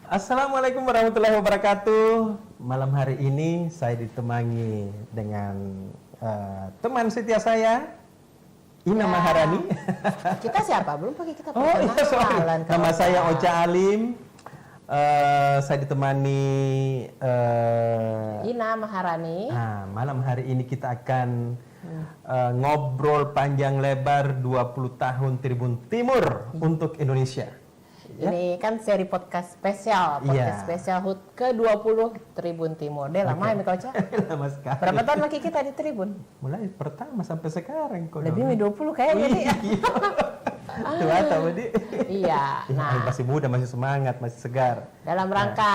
Assalamualaikum warahmatullahi wabarakatuh. Malam hari ini saya ditemani dengan teman setia saya, Ina Maharani. Kita siapa? Belum pakai kita Oh iya, sorry. perkenalan. Nama saya Ocha Alim. Saya ditemani Ina Maharani. Nah, malam hari ini kita akan ngobrol panjang lebar 20 tahun Tribun Timur untuk Indonesia. Ini kan seri podcast spesial, Iya. spesial HUT ke-20 Tribun Timur. Deh lama ya Mika Ocha? Lama sekali. Berapa tahun lagi kita di Tribun? Mulai pertama sampai sekarang kok. Lebih dari 20 kayaknya nih. Tua tahu di. Iya. Nah, masih muda, masih semangat, masih segar. Dalam rangka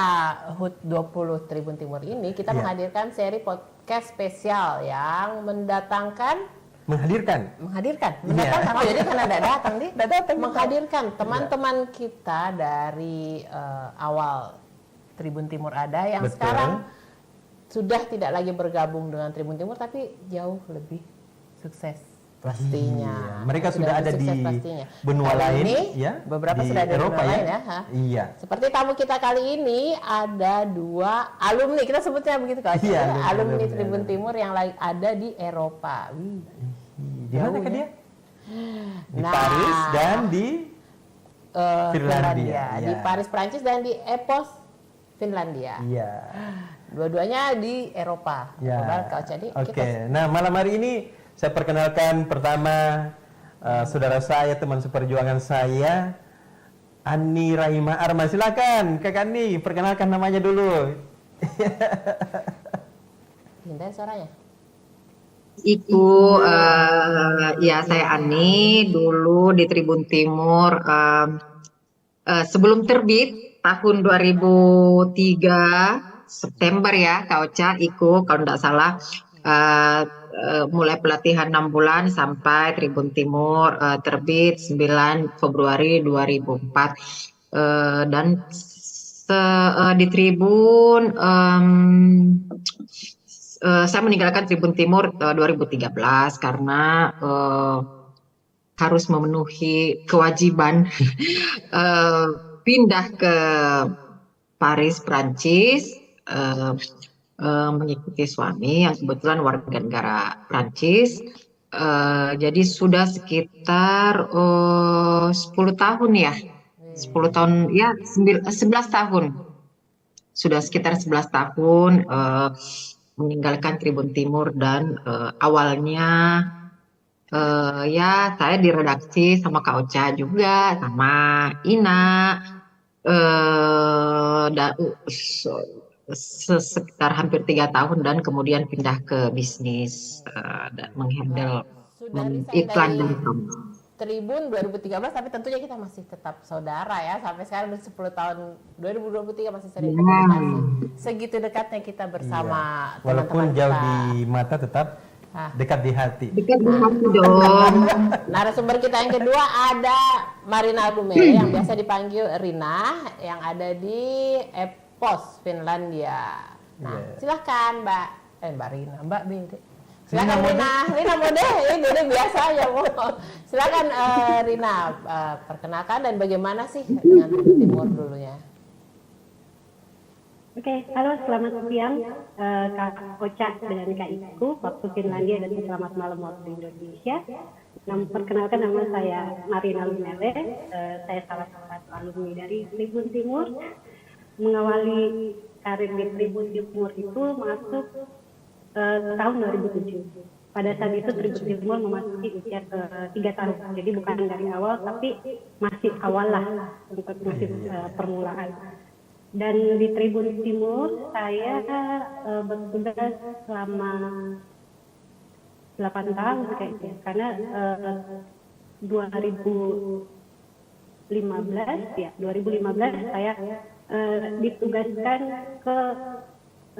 HUT 20 Tribun Timur ini kita Iya. menghadirkan seri podcast spesial yang mendatangkan Menghadirkan. mendatangkan oh, jadi kan ada datang nih menghadirkan teman-teman kita dari awal Tribun Timur ada yang Betul. sekarang sudah tidak lagi bergabung dengan Tribun Timur tapi jauh lebih sukses pastinya. Iya, mereka sudah ada lebih di sukses pastinya. benua Kali lain, ini, ya, beberapa di sudah ada di Eropa, benua ya. lain ya. Ha? Iya. Seperti tamu kita kali ini ada 2 alumni, kita sebutnya begitu Kak Ocha, Iya, alumni alumni. Tribun Timur yang ada di Eropa. Wih. Di mana Jauh kan ya. dia? Di Nah, Paris dan di Finlandia. Di Iya. Paris Prancis dan di Epos Finlandia. Iya. Dua-duanya di Eropa. Ya. Coba Kak Ocha, Oke. Nah, malam hari ini saya perkenalkan pertama saudara saya, teman seperjuangan saya, Ani Rahima Arman. Silakan, Kak Ani, perkenalkan namanya dulu. pindahin suaranya. Ibu, ya saya Ani, dulu di Tribun Timur sebelum terbit tahun 2003 September ya Kak Ocha, ikut kalau tidak salah mulai pelatihan 6 bulan sampai Tribun Timur terbit 9 Februari 2004 dan di Tribun saya meninggalkan Tribun Timur 2013 karena harus memenuhi kewajiban pindah ke Paris, Prancis, mengikuti suami yang kebetulan warga negara Prancis. Jadi sudah sekitar 10 tahun ya, 10 tahun ya, 11 tahun. Sudah sekitar 11 tahun meninggalkan Tribun Timur dan awalnya ya saya di redaksi sama Kak Ocha juga, sama Ina, sekitar hampir 3 tahun dan kemudian pindah ke bisnis dan menghandle Sudah resign iklan dari dan promosi. Tribun 2013 tapi tentunya kita masih tetap saudara ya sampai sekarang udah 10 tahun 2023 masih sering komunikasi. Segitu dekatnya kita bersama Iya. Walaupun teman-teman jauh kita. di mata tetap dekat di hati. Dekat di hati dong. Narasumber kita yang kedua ada Marina Lumere yang biasa dipanggil Rina yang ada di Epos Finlandia. Nah, Yeah. silahkan Mbak Rina, Mbak Binti. Silakan Rina Mode, ini udah biasa ya Bu. Silakan Rina, perkenalkan dan bagaimana sih dengan Tribun Timur dulunya. Oke, halo selamat siang Kak Ocha dan Kak Iku waktu Finlandia dan selamat malam waktu Indonesia. Perkenalkan nama saya Marina Lumere, saya salah satu alumni dari Tribun Timur. Mengawali karir di Tribun Timur itu masuk tahun 2007. Pada saat itu Tribun Timur memasuki usia ke 3 tahun, jadi bukan dari awal tapi masih awal lah, masih permulaan. Dan di Tribun Timur saya bertugas selama 8 tahun kayaknya, karena 2015 saya ditugaskan ke